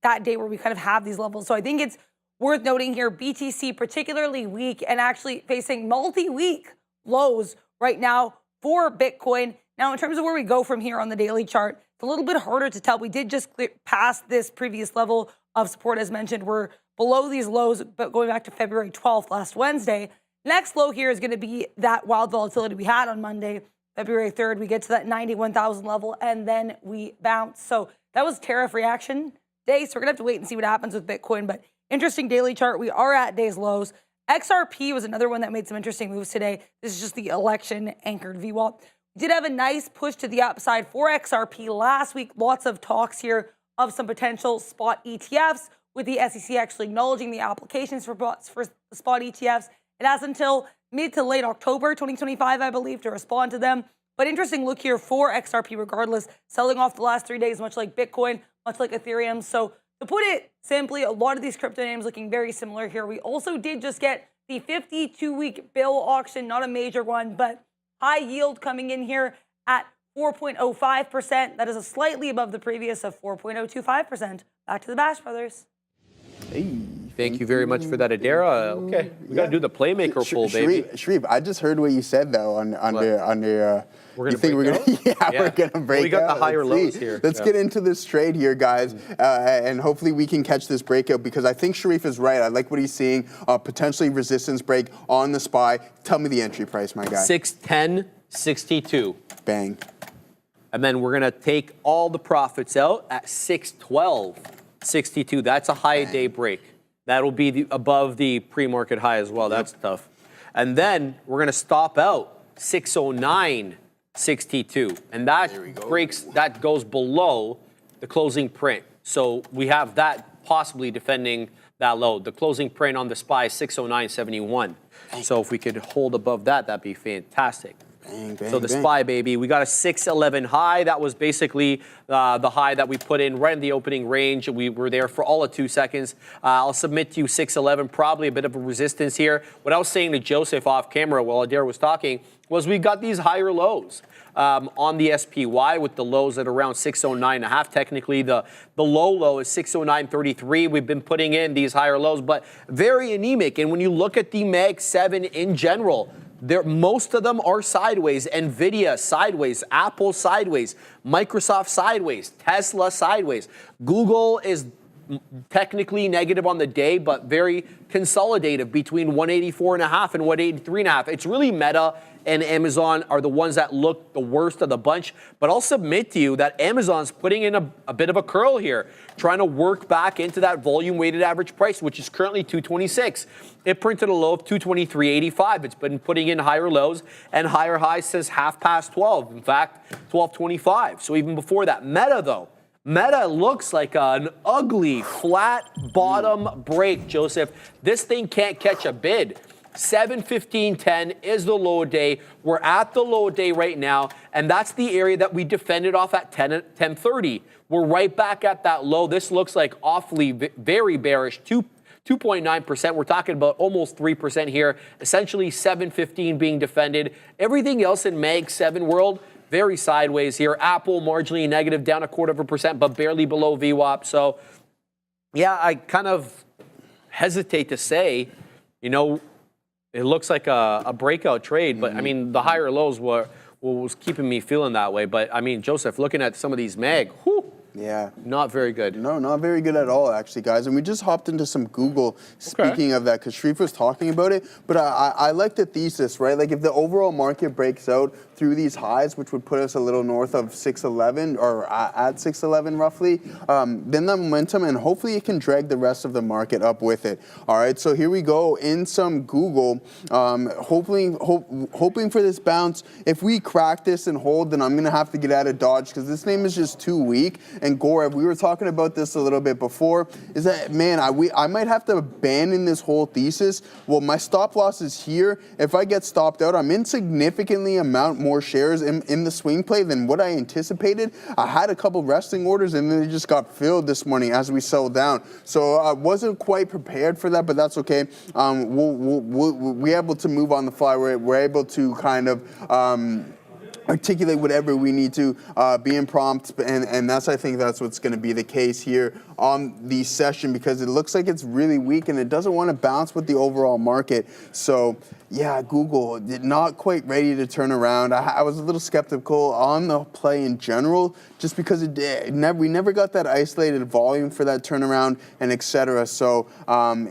that day where we kind of have these levels. So I think it's worth noting here, BTC particularly weak and actually facing multi-week lows right now for Bitcoin. Now, in terms of where we go from here on the daily chart, it's a little bit harder to tell. We did just clear past this previous level of support, as mentioned. We're below these lows, but going back to February 12th, last Wednesday. Next low here is going to be that wild volatility we had on Monday, February 3rd. We get to that 91,000 level, and then we bounce. So that was tariff reaction day. So we're going to have to wait and see what happens with Bitcoin. But interesting daily chart. We are at day's lows. XRP was another one that made some interesting moves today. This is just the election-anchored VWAP. We did have a nice push to the upside for XRP last week. Lots of talks here of some potential spot ETFs, with the SEC actually acknowledging the applications for spot ETFs. It has until mid to late October 2025, I believe, to respond to them. But interesting look here for XRP regardless, selling off the last 3 days, much like Bitcoin, much like Ethereum. So to put it simply, a lot of these crypto names looking very similar here. We also did just get the 52-week bill auction, not a major one, but high yield coming in here at 4.05%. That is a slightly above the previous of 4.025%. Back to the Bash Brothers. Hey, Thank you very much for that, Adara. Okay, we got to do the playmaker poll, baby. Sharif, I just heard what you said though on your. We're you think we're gonna? Yeah, we're gonna break. We got out. the higher lows here. Let's get into this trade here, guys, and hopefully we can catch this breakout because I think Sharif is right. I like what he's seeing. Potentially resistance break on the SPY. Tell me the entry price, my guy. 610.62. Bang. And then we're gonna take all the profits out at 612.62. That's a high day break. That'll be above the pre-market high as well. That's tough. And then we're going to stop out 609.62. And that that goes below the closing print. So we have that possibly defending that low. The closing print on the SPY is 609.71. So if we could hold above that, that'd be fantastic. Bang, bang, So the bang. SPY, baby, we got a 611 high. That was basically the high that we put in right in the opening range. We were there for all of 2 seconds. I'll submit to you 611, probably a bit of a resistance here. What I was saying to Joseph off camera while Adair was talking was we got these higher lows on the SPY with the lows at around 609.5. Technically, the low is 609.33. We've been putting in these higher lows, but very anemic. And when you look at the Mag 7 in general, most of them are sideways. Nvidia sideways, Apple sideways, Microsoft sideways, Tesla sideways. Google is technically negative on the day, but very consolidative between 184.5 and 183.5. It's really Meta and Amazon are the ones that look the worst of the bunch. But I'll submit to you that Amazon's putting in a bit of a curl here, trying to work back into that volume weighted average price, which is currently 226. It printed a low of 223.85. It's been putting in higher lows and higher highs since 12:30. In fact, 12:25. So even before that. Meta, though. Meta looks like an ugly, flat bottom break, Joseph. This thing can't catch a bid. 7:15.10 is the low day. We're at the low day right now, and that's the area that we defended off at 10:30. We're right back at that low. This looks like awfully very bearish. 2.9%. We're talking about almost 3% here. Essentially 7:15 being defended. Everything else in Mag 7 world, very sideways here. Apple marginally negative, down 0.25%, but barely below VWAP. So, yeah, I kind of hesitate to say, you know, it looks like a breakout trade, but I mean, the higher lows was keeping me feeling that way. But I mean, Joseph, looking at some of these Mag, whew, yeah, not very good. No, not very good at all, actually, guys. And we just hopped into some Google, speaking of that, because Sharif was talking about it. But I like the thesis, right? Like, if the overall market breaks out through these highs, which would put us a little north of 611, or at 611 roughly, then the momentum, and hopefully it can drag the rest of the market up with it. All right, so here we go in some Google, hoping for this bounce. If we crack this and hold, then I'm going to have to get out of Dodge, because this name is just too weak. And Gorev, we were talking about this a little bit before, is that, man, I might have to abandon this whole thesis. Well, my stop loss is here. If I get stopped out, I'm insignificantly amount more shares in the swing play than what I anticipated. I had a couple resting orders, and then they just got filled this morning as we sell down. So I wasn't quite prepared for that, but that's okay. We're able to move on the fly. We're able to kind of articulate whatever we need to, be in prompt, and I think that's what's going to be the case here on the session, because it looks like it's really weak and it doesn't want to bounce with the overall market. So Yeah, Google, not quite ready to turn around. I was a little skeptical on the play in general, just because we never got that isolated volume for that turnaround and etc. So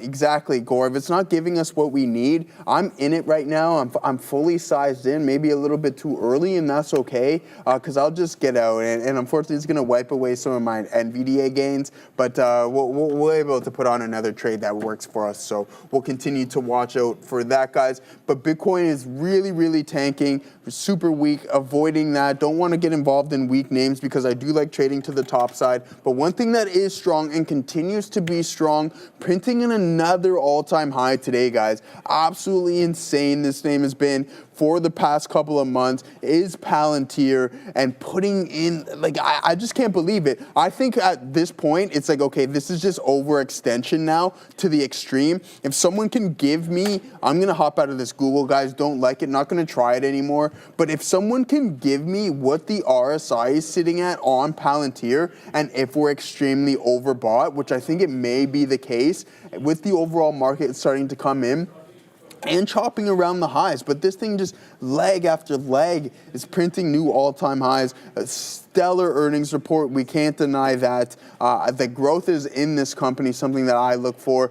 exactly, Gore, if it's not giving us what we need, I'm in it right now. I'm fully sized in, maybe a little bit too early, and that's okay, because I'll just get out. And unfortunately, it's going to wipe away some of my Nvidia gains, but we'll be able to put on another trade that works for us. So we'll continue to watch out for that, guys. But Bitcoin is really, really tanking, super weak, avoiding that. Don't want to get involved in weak names because I do like trading to the top side. But one thing that is strong and continues to be strong, printing in another all-time high today, guys. Absolutely insane this name has been for the past couple of months, is Palantir, and putting in, like, I just can't believe it. I think at this point, it's like, okay, this is just overextension now to the extreme. If someone can give me, I'm going to hop out of this Google, guys, don't like it, not going to try it anymore, but if someone can give me what the RSI is sitting at on Palantir, and if we're extremely overbought, which I think it may be the case, with the overall market starting to come in, and chopping around the highs, but this thing just leg after leg is printing new all-time highs. A stellar earnings report, we can't deny that. The growth is in this company, something that I look for.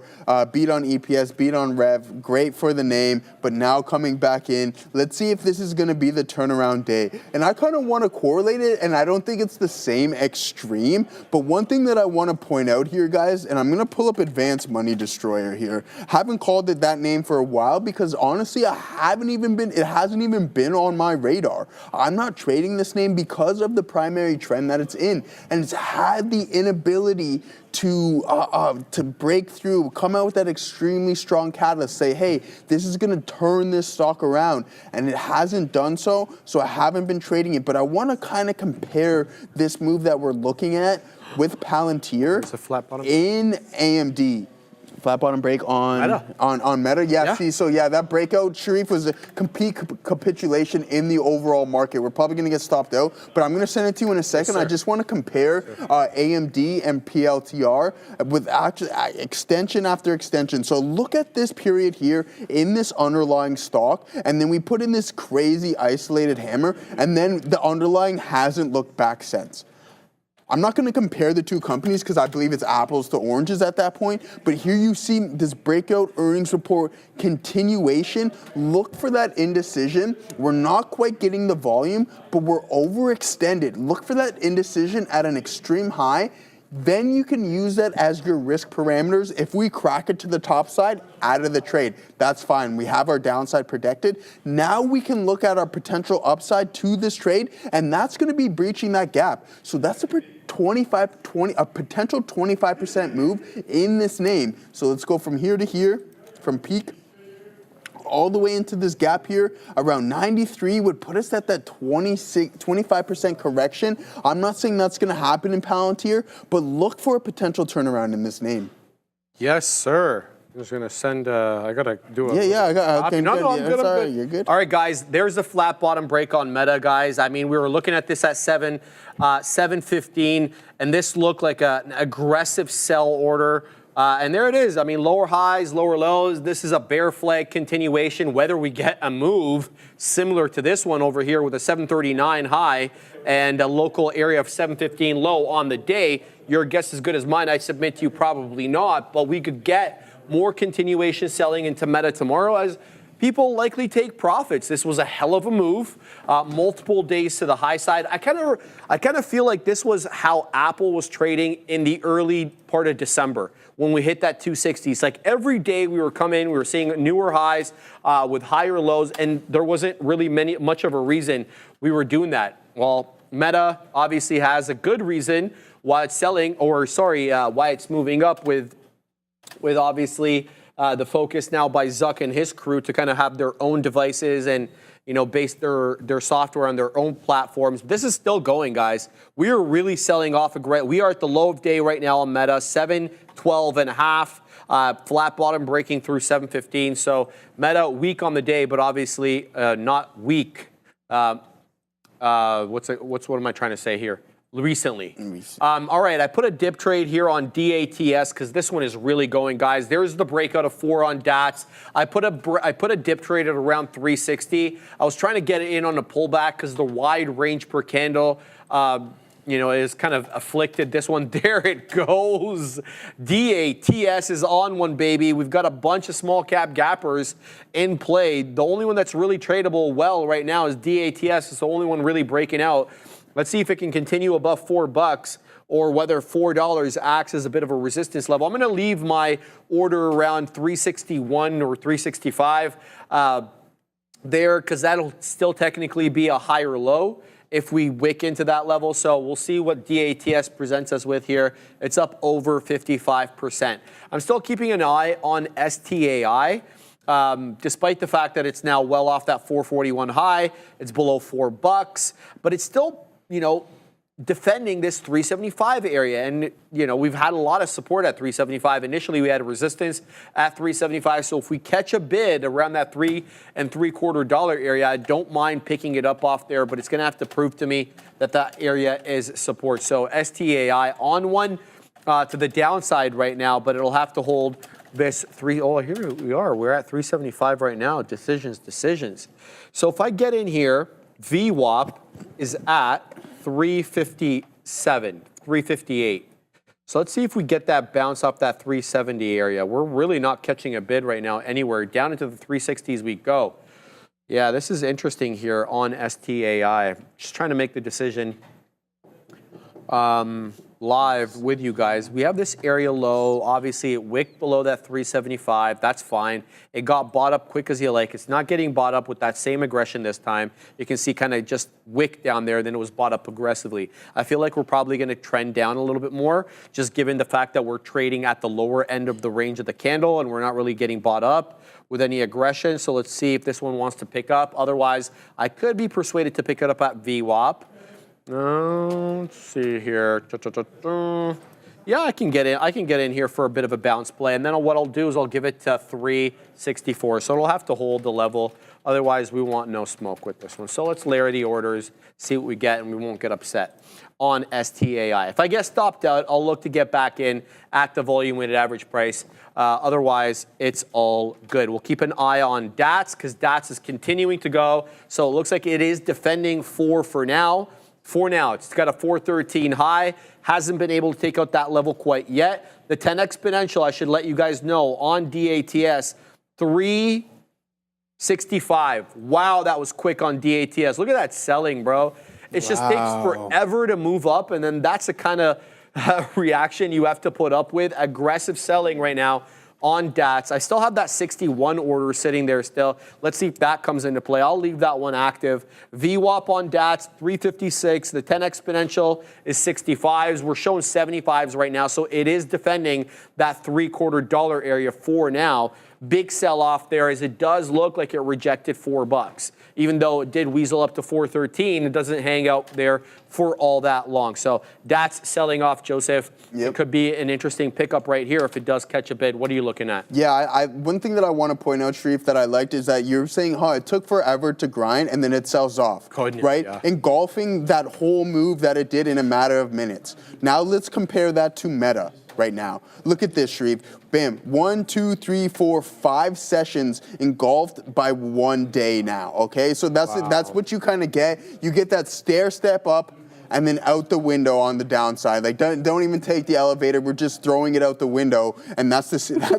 Beat on EPS, beat on rev, great for the name, but now coming back in. Let's see if this is going to be the turnaround day. And I kind of want to correlate it, and I don't think it's the same extreme, but one thing that I want to point out here, guys, and I'm going to pull up Advanced Money Destroyer here. Haven't called it that name for a while, because honestly, it hasn't even been on my radar. I'm not trading this name because of the primary trend that it's in, and it's had the inability to break through, come out with that extremely strong catalyst, say, hey, this is going to turn this stock around, and it hasn't done so, so I haven't been trading it. But I want to kind of compare this move that we're looking at with Palantir in AMD. Flat bottom break on Meta. Yeah, see, so yeah, that breakout, Sharif, was a complete capitulation in the overall market. We're probably going to get stopped out, but I'm going to send it to you in a second. I just want to compare AMD and PLTR with actually extension after extension. So look at this period here in this underlying stock, and then we put in this crazy isolated hammer, and then the underlying hasn't looked back since. I'm not going to compare the two companies because I believe it's apples to oranges at that point, but here you see this breakout earnings report continuation. Look for that indecision. We're not quite getting the volume, but we're overextended. Look for that indecision at an extreme high. Then you can use that as your risk parameters. If we crack it to the top side, out of the trade. That's fine. We have our downside protected. Now we can look at our potential upside to this trade, and that's going to be breaching that gap. So that's a potential 25% move in this name. So let's go from here to here, from peak all the way into this gap here. Around 93 would put us at that 25% correction. I'm not saying that's going to happen in Palantir, but look for a potential turnaround in this name. Yes, sir. I'm just going to send, I got to do a... Yeah, I got okay, No, I'm good. Sorry, you're good. All right, guys, there's the flat bottom break on Meta, guys. I mean, we were looking at this at 7:15, and this looked like an aggressive sell order. And there it is. I mean, lower highs, lower lows. This is a bear flag continuation. Whether we get a move similar to this one over here with a 739 high and a local area of 715 low on the day, your guess is as good as mine. I submit to you probably not, but we could get more continuation selling into Meta tomorrow as people likely take profits. This was a hell of a move, multiple days to the high side. I kind of feel like this was how Apple was trading in the early part of December when we hit that 260s. Like every day we were coming, we were seeing newer highs with higher lows, and there wasn't really much of a reason we were doing that. Well, Meta obviously has a good reason why it's selling, why it's moving up with obviously the focus now by Zuck and his crew to kind of have their own devices and, base their software on their own platforms. This is still going, guys. We are really selling off we are at the low of day right now on Meta, 712.5, flat bottom breaking through 715. So Meta weak on the day, but obviously not weak. What am I trying to say here? recently. All right, I put a dip trade here on DATS because this one is really going, guys. There's the breakout of 4 on DATS. I put a dip trade at around 360. I was trying to get it in on a pullback because the wide range per candle, is kind of afflicted. This one, there it goes. DATS is on one, baby. We've got a bunch of small cap gappers in play. The only one that's really tradable well right now is DATS. It's the only one really breaking out. Let's see if it can continue above $4 or whether $4 acts as a bit of a resistance level. I'm going to leave my order around 361 or 365 there because that'll still technically be a higher low if we wick into that level. So we'll see what DATS presents us with here. It's up over 55%. I'm still keeping an eye on STAI. Despite the fact that it's now well off that 441 high, it's below $4, but it's still, defending this 375 area. And, we've had a lot of support at 375. Initially, we had a resistance at 375. So if we catch a bid around that $3 3/4 area, I don't mind picking it up off there, but it's going to have to prove to me that that area is support. So STAI on one to the downside right now, but it'll have to hold this here we are. We're at 375 right now. Decisions. So if I get in here, VWAP is at 357, 358. So let's see if we get that bounce off that 370 area. We're really not catching a bid right now anywhere. Down into the 360s we go. Yeah, this is interesting here on STAI. Just trying to make the decision live with you guys. We have this area low. Obviously, it wicked below that 375. That's fine. It got bought up quick as you like. It's not getting bought up with that same aggression this time. You can see kind of just wick down there, then it was bought up aggressively. I feel like we're probably going to trend down a little bit more, just given the fact that we're trading at the lower end of the range of the candle and we're not really getting bought up with any aggression. So let's see if this one wants to pick up. Otherwise, I could be persuaded to pick it up at VWAP. Let's see here. Yeah, I can get in here for a bit of a bounce play, and then what I'll do is I'll give it to 364. So it'll have to hold the level. Otherwise, we want no smoke with this one. So let's layer the orders, see what we get, and we won't get upset on STAI. If I get stopped out, I'll look to get back in at the volume weighted average price. Otherwise, it's all good. We'll keep an eye on DATS because DATS is continuing to go. So it looks like it is defending for now. For now, it's got a 413 high, hasn't been able to take out that level quite yet. The 10 exponential, I should let you guys know, on DATS, 365. Wow, that was quick on DATS. Look at that selling, bro. It just takes forever to move up, and then that's the kind of reaction you have to put up with. Aggressive selling right now on DATS. I still have that 61 order sitting there still. Let's see if that comes into play. I'll leave that one active. VWAP on DATS, 356. The 10 exponential is 65s. We're showing 75s right now, so it is defending that $3/4 area for now. Big sell-off there as it does look like it rejected $4. Even though it did weasel up to 413, it doesn't hang out there for all that long. So that's selling off, Joseph. Yep. It could be an interesting pickup right here if it does catch a bid. What are you looking at? Yeah, one thing that I want to point out, Sharif, that I liked is that you're saying, it took forever to grind and then it sells off, right? Yeah. Engulfing that whole move that it did in a matter of minutes. Now let's compare that to Meta right now. Look at this, Sharif. Bam, 1, 2, 3, 4, 5 sessions engulfed by one day now, okay? So that's what you kind of get. You get that stair step up and then out the window on the downside. Like, don't even take the elevator. We're just throwing it out the window, and that's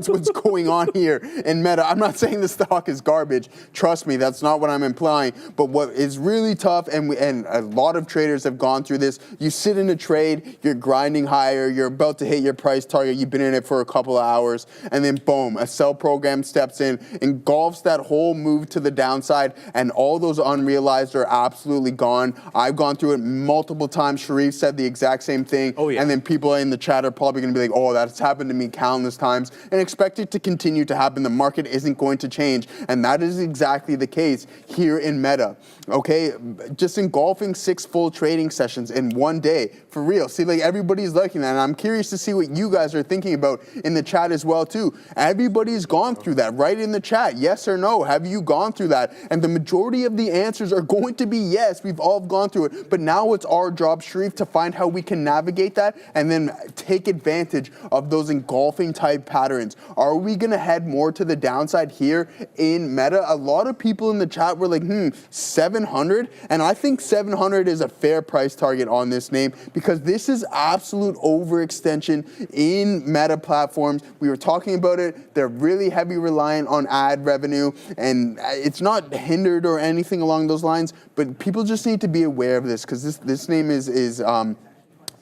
what's going on here in Meta. I'm not saying the stock is garbage. Trust me, that's not what I'm implying. But what is really tough, and a lot of traders have gone through this, you sit in a trade, you're grinding higher, you're about to hit your price target, you've been in it for a couple of hours, and then boom, a sell program steps in, engulfs that whole move to the downside, and all those unrealized are absolutely gone. I've gone through it multiple times. Sharif said the exact same thing. Oh, yeah. And then people in the chat are probably going to be like, oh, that's happened to me countless times, and expect it to continue to happen. The market isn't going to change. And that is exactly the case here in Meta. Okay, just engulfing 6 full trading sessions in one day. For real. See, like, everybody's liking that. And I'm curious to see what you guys are thinking about in the chat as well, too. Everybody's gone through that. Write in the chat, yes or no. Have you gone through that? And the majority of the answers are going to be yes. We've all gone through it. But now it's our our job, Sharif, to find how we can navigate that and then take advantage of those engulfing type patterns. Are we going to head more to the downside here in Meta? A lot of people in the chat were like, 700? And I think 700 is a fair price target on this name because this is absolute overextension in Meta platforms. We were talking about it. They're really heavy reliant on ad revenue, and it's not hindered or anything along those lines, but people just need to be aware of this because this name is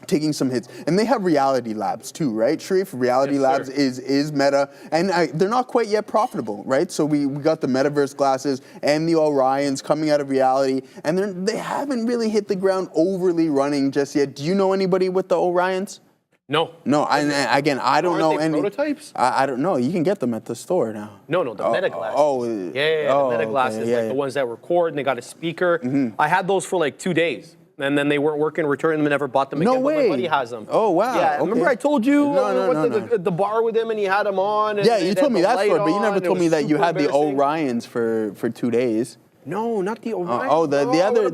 taking some hits. And they have Reality Labs too, right, Sharif? Reality Labs is Meta, and they're not quite yet profitable, right? So we got the Metaverse glasses and the Orions coming out of Reality, and they haven't really hit the ground overly running just yet. Do you know anybody with the Orions? No. No, again, I don't know any prototypes. I don't know. You can get them at the store now. No, the Meta glasses. Oh, the Meta glasses, okay, the ones that record and they got a speaker. I had those for like 2 days. And then they weren't working, returned them, and never bought them again. No way. But my buddy has them. Oh, wow. Yeah, okay. remember I told you No. the bar with him and he had them on? And Yeah, you told me that story, but you never told me that you had the embarrassing. Orions for 2 days. No, not the Orion. The other, I'm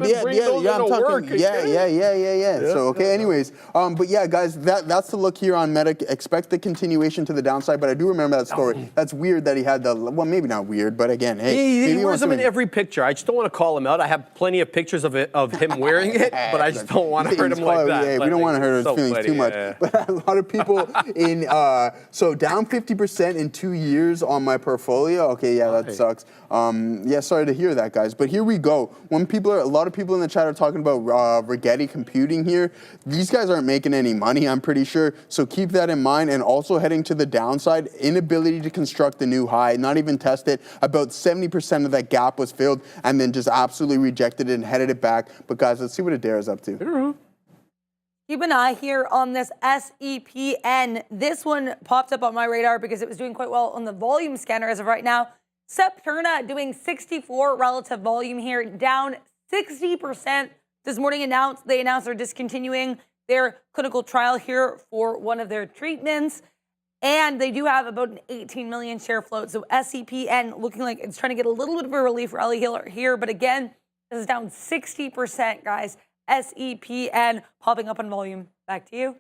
talking, yeah. So, okay, anyways, but yeah, guys, that's the look here on Meta. Expect the continuation to the downside, but I do remember that story. That's weird that he had well, maybe not weird, but again, hey. He wears them in every picture. I just don't want to call him out. I have plenty of pictures of him wearing it, but I just don't want to hurt him like that. Yeah, we don't want to hurt his feelings too much. Yeah. But a lot of people so down 50% in 2 years on my portfolio. Okay, yeah, that sucks. Yeah, sorry to hear that, guys. But here we go. A lot of people in the chat are talking about Rigetti computing here. These guys aren't making any money, I'm pretty sure. So keep that in mind. And also heading to the downside, inability to construct a new high, not even test it. About 70% of that gap was filled and then just absolutely rejected it and headed it back. But guys, let's see what Adair's up to. Keep an eye here on this SEPN. This one popped up on my radar because it was doing quite well on the volume scanner as of right now. Septerna doing 64 relative volume here, down 60%. This morning they announced they're discontinuing their clinical trial here for one of their treatments. And they do have about an 18 million share float. So SEPN looking like it's trying to get a little bit of a relief rally here. But again, this is down 60%, guys. SEPN popping up on volume. Back to you.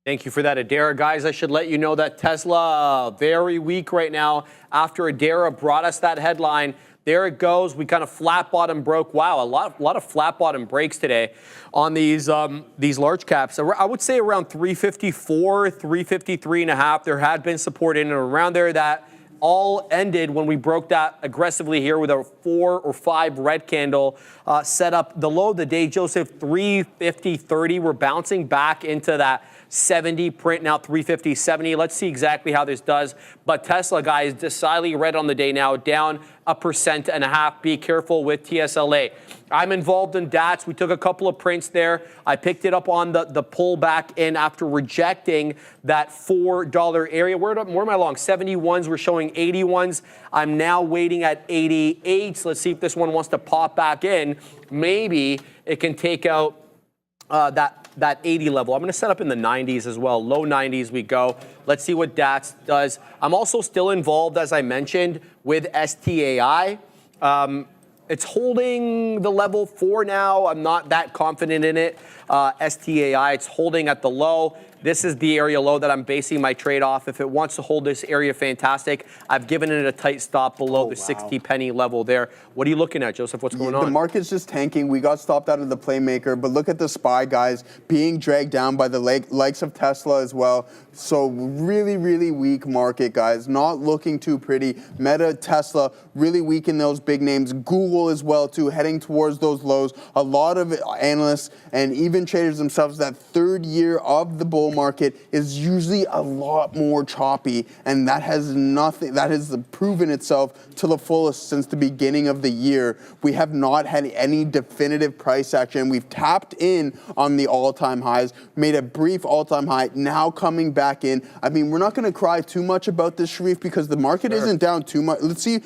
Thank you for that, Adara. Guys, I should let you know that Tesla, very weak right now. After Adara brought us that headline, there it goes. We kind of flat bottom broke. Wow, a lot of flat bottom breaks today on these large caps. I would say around 354, 353.5. There had been support in and around there. That all ended when we broke that aggressively here with a 4 or 5 red candle set up. The low of the day, Joseph, 350.30. We're bouncing back into that 70 print, now 350.70. Let's see exactly how this does. But Tesla, guys, decidedly red on the day now, down 1.5%. Be careful with TSLA. I'm involved in DATS. We took a couple of prints there. I picked it up on the pullback in after rejecting that $4 area. Where am I long? 71s. We're showing 81s. I'm now waiting at 88s. Let's see if this one wants to pop back in. Maybe it can take out that 80 level. I'm going to set up in the 90s as well. Low 90s we go. Let's see what DATS does. I'm also still involved, as I mentioned, with STAI. It's holding the level 4 now. I'm not that confident in it. STAI, it's holding at the low. This is the area low that I'm basing my trade off. If it wants to hold this area, fantastic. I've given it a tight stop below the 60 penny level there. What are you looking at, Joseph? What's going on? The market's just tanking. We got stopped out of the playmaker, but look at the SPY, guys, being dragged down by the likes of Tesla as well. So really, really weak market, guys. Not looking too pretty. Meta, Tesla, really weak in those big names. Google as well, too, heading towards those lows. A lot of analysts and even traders themselves, that third year of the bull market is usually a lot more choppy, and that has proven itself to the fullest since the beginning of the year. We have not had any definitive price action. We've tapped in on the all-time highs, made a brief all-time high, now coming back in. I mean, we're not going to cry too much about this, Sharif, because the market isn't down too much. Let's see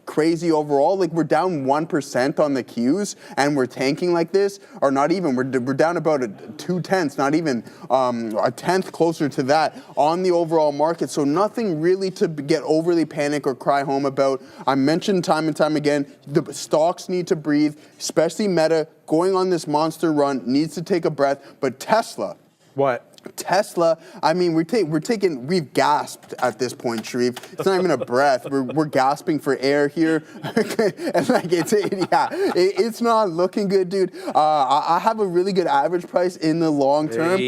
crazy overall. Like, we're down 1% on the Qs, and we're tanking like this, or not even. We're down about 2/10, not even a tenth closer to that on the overall market. So nothing really to get overly panic or cry home about. I mentioned time and time again, the stocks need to breathe, especially Meta going on this monster run needs to take a breath. But Tesla. What? Tesla, I mean, we've gasped at this point, Sharif. It's not even a breath. We're gasping for air here. And like, it's not looking good, dude. I have a really good average price in the long term,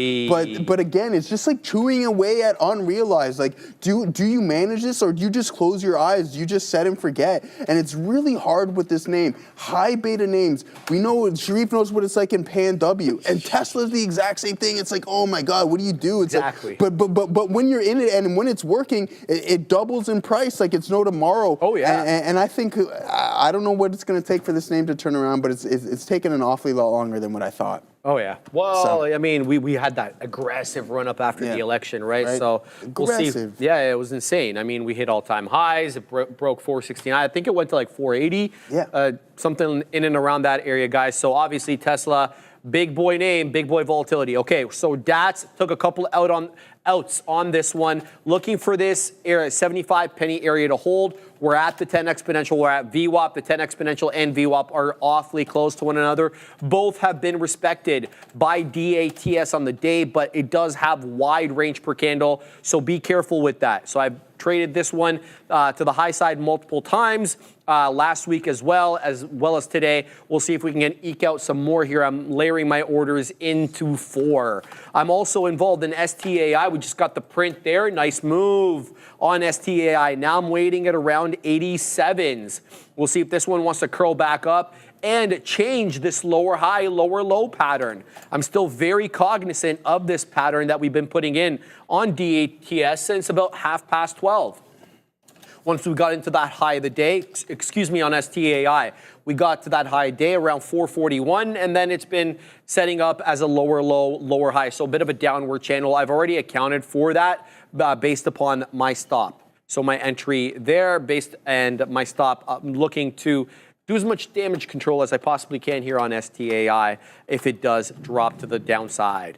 but again, it's just like chewing away at unrealized. Like, do you manage this, or do you just close your eyes? Do you just set and forget? And it's really hard with this name. High beta names. We know, Sharif knows what it's like in Pan W, and Tesla's the exact same thing. It's like, oh my God, what do you do? It's exactly. Like, but when you're in it and when it's working, it doubles in price like it's no tomorrow. Oh yeah. And I think I don't know what it's going to take for this name to turn around, but it's taken an awfully lot longer than what I thought. Oh yeah. Well, I mean, we had that aggressive run up after the election, right? So we'll see. Yeah, it was insane. I mean, we hit all-time highs. It broke 469. I think it went to like 480. Yeah. Something in and around that area, guys. So obviously Tesla, big boy name, big boy volatility. Okay, so DATS took a couple outs on this one, looking for this area, 75 penny area to hold. We're at the 10 exponential. We're at VWAP. The 10 exponential and VWAP are awfully close to one another. Both have been respected by DATS on the day, but it does have wide range per candle, so be careful with that. So I've traded this one to the high side multiple times last week as well as today. We'll see if we can eke out some more here. I'm layering my orders into 4. I'm also involved in STAI. We just got the print there. Nice move on STAI. Now I'm waiting at around 87s. We'll see if this one wants to curl back up and change this lower high, lower low pattern. I'm still very cognizant of this pattern that we've been putting in on DATS since about 12:30. Once we got into that high of the day, on STAI, we got to that high day around 441, and then it's been setting up as a lower low, lower high. So a bit of a downward channel. I've already accounted for that based upon my stop. So my entry there and my stop, I'm looking to do as much damage control as I possibly can here on STAI if it does drop to the downside.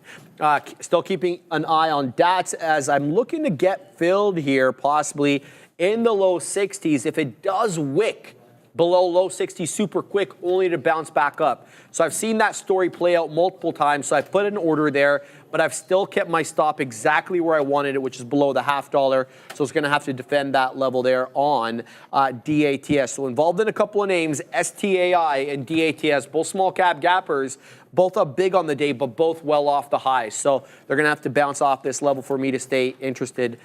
Still keeping an eye on DATS as I'm looking to get filled here possibly in the low 60s. If it does wick below low 60s super quick, only to bounce back up. So I've seen that story play out multiple times, so I've put an order there, but I've still kept my stop exactly where I wanted it, which is below the $0.50. So it's going to have to defend that level there on DATS. So involved in a couple of names, STAI and DATS, both small cap gappers, both up big on the day, but both well off the high. So they're going to have to bounce off this level for me to stay interested.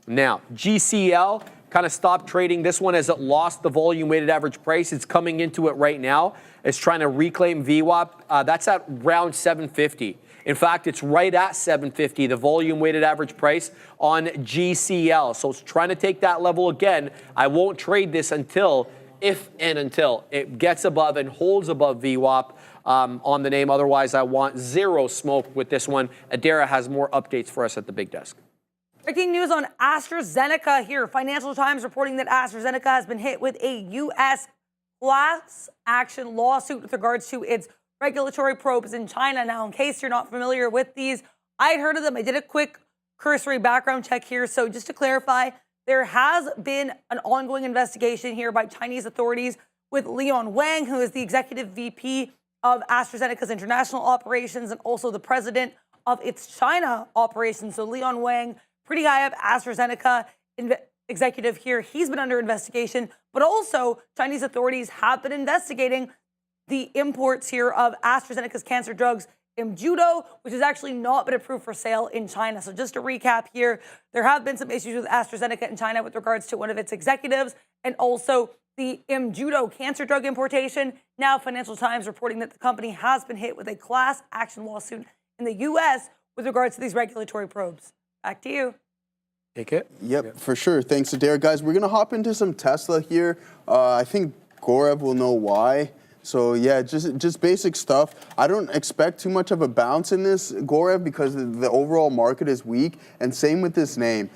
Now, GCL kind of stopped trading this one as it lost the volume weighted average price. It's coming into it right now. It's trying to reclaim VWAP. That's at around 750. In fact, it's right at 750, the volume weighted average price on GCL. So it's trying to take that level again. I won't trade this until it gets above and holds above VWAP on the name. Otherwise, I want zero smoke with this one. Adara has more updates for us at the big desk. Breaking news on AstraZeneca here. Financial Times reporting that AstraZeneca has been hit with a U.S. class action lawsuit with regards to its regulatory probes in China. Now, in case you're not familiar with these, I had heard of them. I did a quick cursory background check here. So just to clarify, there has been an ongoing investigation here by Chinese authorities with Leon Wang, who is the executive VP of AstraZeneca's international operations and also the president of its China operations. So Leon Wang, pretty high up AstraZeneca executive here. He's been under investigation, but also Chinese authorities have been investigating the imports here of AstraZeneca's cancer drugs, Imjudo, which has actually not been approved for sale in China. So just to recap here, there have been some issues with AstraZeneca in China with regards to one of its executives and also the Imjudo cancer drug importation. Now Financial Times reporting that the company has been hit with a class action lawsuit in the U.S. with regards to these regulatory probes. Back to you. Take it. Yep, for sure. Thanks, Adair. Guys, we're going to hop into some Tesla here. I think Gorev will know why. So yeah, just basic stuff. I don't expect too much of a bounce in this, Gorev, because the overall market is weak, and same with this name.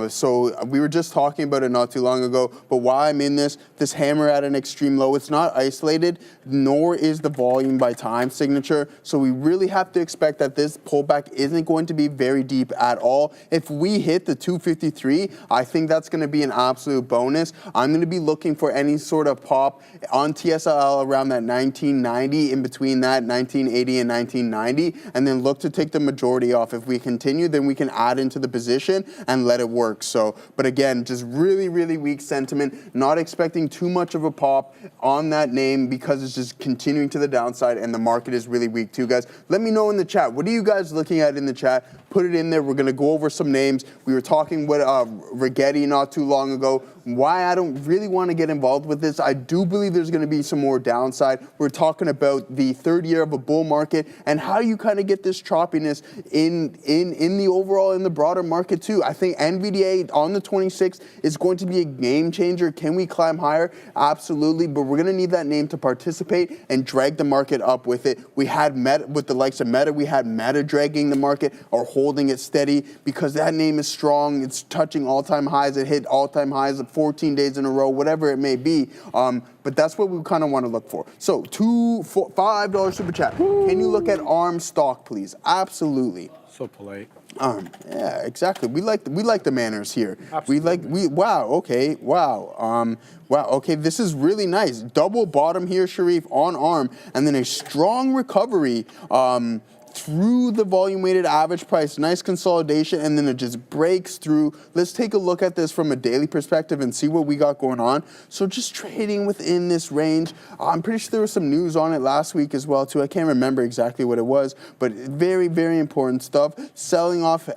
So we were just talking about it not too long ago, but why I'm in this hammer at an extreme low, it's not isolated, nor is the volume by time signature. So we really have to expect that this pullback isn't going to be very deep at all. If we hit the 253, I think that's going to be an absolute bonus. I'm going to be looking for any sort of pop on TSLA around that 1990, in between that 1980 and 1990, and then look to take the majority off. If we continue, then we can add into the position and let it work. So, but again, just really, really weak sentiment, not expecting too much of a pop on that name because it's just continuing to the downside and the market is really weak too, guys. Let me know in the chat. What are you guys looking at in the chat? Put it in there. We're going to go over some names. We were talking with Rigetti not too long ago. Why I don't really want to get involved with this. I do believe there's going to be some more downside. We're talking about the third year of a bull market and how you kind of get this choppiness in the overall, in the broader market too. I think Nvidia on the 26th is going to be a game changer. Can we climb higher? Absolutely, but we're going to need that name to participate and drag the market up with it. We had Meta, with the likes of Meta, we had Meta dragging the market or holding it steady because that name is strong. It's touching all-time highs. It hit all-time highs 14 days in a row, whatever it may be. But that's what we kind of want to look for. So $5 super chat. Can you look at ARM stock, please? Absolutely. So polite. Yeah, exactly. We like the manners here. Absolutely. Wow, okay, wow. Wow, okay, this is really nice. Double bottom here, Sharif, on ARM, and then a strong recovery through the volume weighted average price. Nice consolidation, and then it just breaks through. Let's take a look at this from a daily perspective and see what we got going on. So just trading within this range. I'm pretty sure there was some news on it last week as well too. I can't remember exactly what it was, but very, very important stuff. Selling off,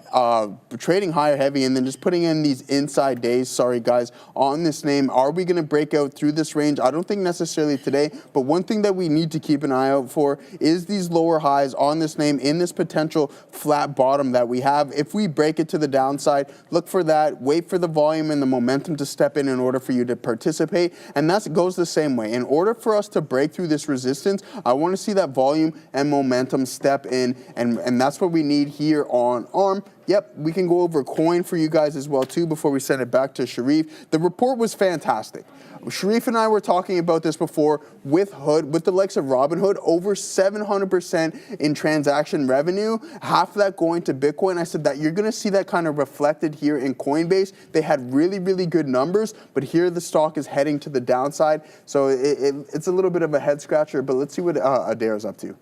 trading higher heavy, and then just putting in these inside days, sorry guys, on this name. Are we going to break out through this range? I don't think necessarily today, but one thing that we need to keep an eye out for is these lower highs on this name in this potential flat bottom that we have. If we break it to the downside, look for that, wait for the volume and the momentum to step in order for you to participate, and that goes the same way. In order for us to break through this resistance, I want to see that volume and momentum step in, and that's what we need here on ARM. Yep, we can go over coin for you guys as well too before we send it back to Sharif. The report was fantastic. Sharif and I were talking about this before with Hood, with the likes of Robinhood, over 700% in transaction revenue, half of that going to Bitcoin. I said that you're going to see that kind of reflected here in Coinbase. They had really, really good numbers, but here the stock is heading to the downside. So it's a little bit of a head scratcher, but let's see what Adair's up to.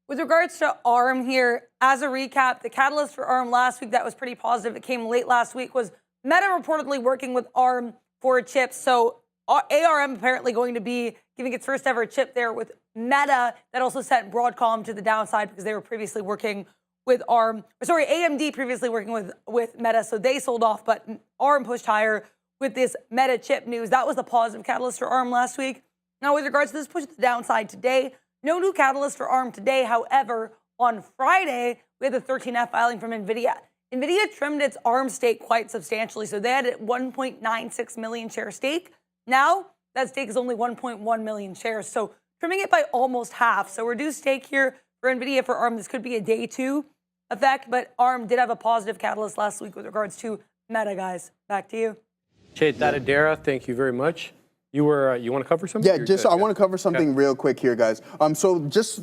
With regards to ARM here, as a recap, the catalyst for ARM last week that was pretty positive, it came late last week, was Meta reportedly working with ARM for a chip. So ARM apparently going to be giving its first ever chip there with Meta. That also sent Broadcom to the downside because they were previously working with AMD previously working with Meta, so they sold off, but ARM pushed higher with this Meta chip news. That was the positive catalyst for ARM last week. Now, with regards to this push to the downside today, no new catalyst for ARM today. However, on Friday, we had the 13F filing from Nvidia. Nvidia trimmed its ARM stake quite substantially, so they had a 1.96 million share stake. Now, that stake is only 1.1 million shares, so trimming it by almost half. So reduced stake here for Nvidia for ARM. This could be a day two effect, but ARM did have a positive catalyst last week with regards to Meta, guys. Back to you. Adera, thank you very much. You want to cover something? Yeah, I want to cover something real quick here, guys. So just,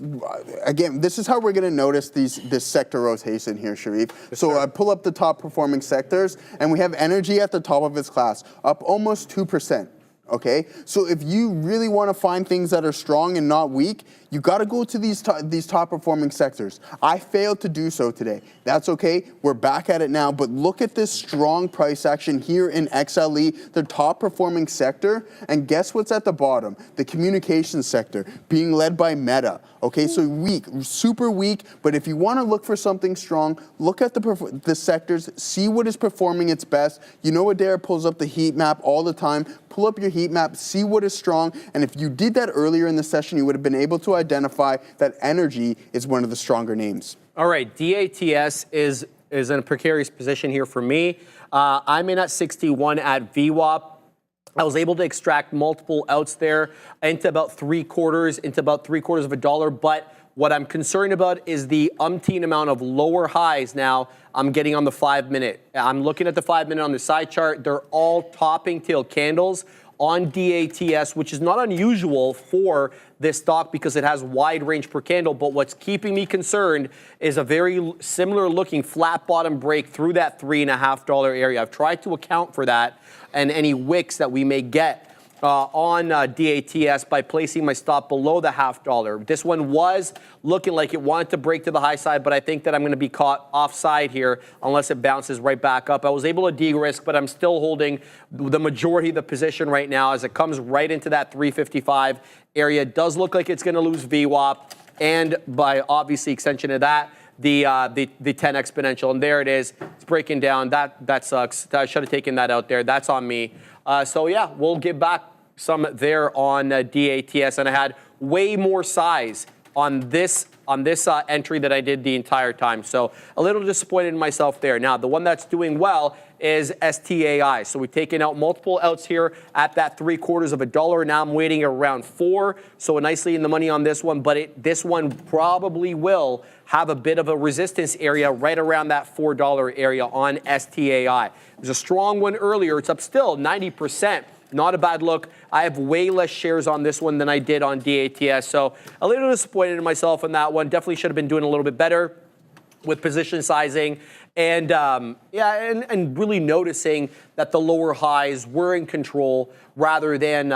again, this is how we're going to notice this sector rotation here, Sharif. Yes, so I pull up the top performing sectors, and we have energy at the top of its class, up almost 2%. Okay, so if you really want to find things that are strong and not weak, you got to go to these top performing sectors. I failed to do so today. That's okay. We're back at it now. But look at this strong price action here in XLE, the top performing sector. And guess what's at the bottom? The communications sector being led by Meta. Okay, so weak, super weak. But if you want to look for something strong, look at the sectors, see what is performing its best. You know, Adair pulls up the heat map all the time. Pull up your heat map, see what is strong, and if you did that earlier in the session, you would have been able to identify that energy is one of the stronger names. All right, DATS is in a precarious position here for me. I'm in at 61 at VWAP. I was able to extract multiple outs there into about three quarters of a dollar. But what I'm concerned about is the umpteen amount of lower highs now I'm getting on the 5 minute. I'm looking at the 5 minute on the side chart. They're all topping tail candles on DATS, which is not unusual for this stock because it has wide range per candle. But what's keeping me concerned is a very similar looking flat bottom break through that $3.50 area. I've tried to account for that and any wicks that we may get on DATS by placing my stop below the $0.50. This one was looking like it wanted to break to the high side, but I think that I'm going to be caught offside here unless it bounces right back up. I was able to de-risk, but I'm still holding the majority of the position right now as it comes right into that 355 area. It does look like it's going to lose VWAP, and by obviously extension of that, the 10 exponential, and there it is. It's breaking down. That sucks. I should have taken that out there. That's on me. So yeah, we'll get back some there on DATS, and I had way more size on this entry that I did the entire time. So a little disappointed in myself there. Now, the one that's doing well is STAI. So we've taken out multiple outs here at that $0.75. Now I'm waiting around 4. So nicely in the money on this one, but this one probably will have a bit of a resistance area right around that $4 area on STAI. It was a strong one earlier. It's up still 90%. Not a bad look. I have way less shares on this one than I did on DATS. So a little disappointed in myself on that one. Definitely should have been doing a little bit better with position sizing and and really noticing that the lower highs were in control rather than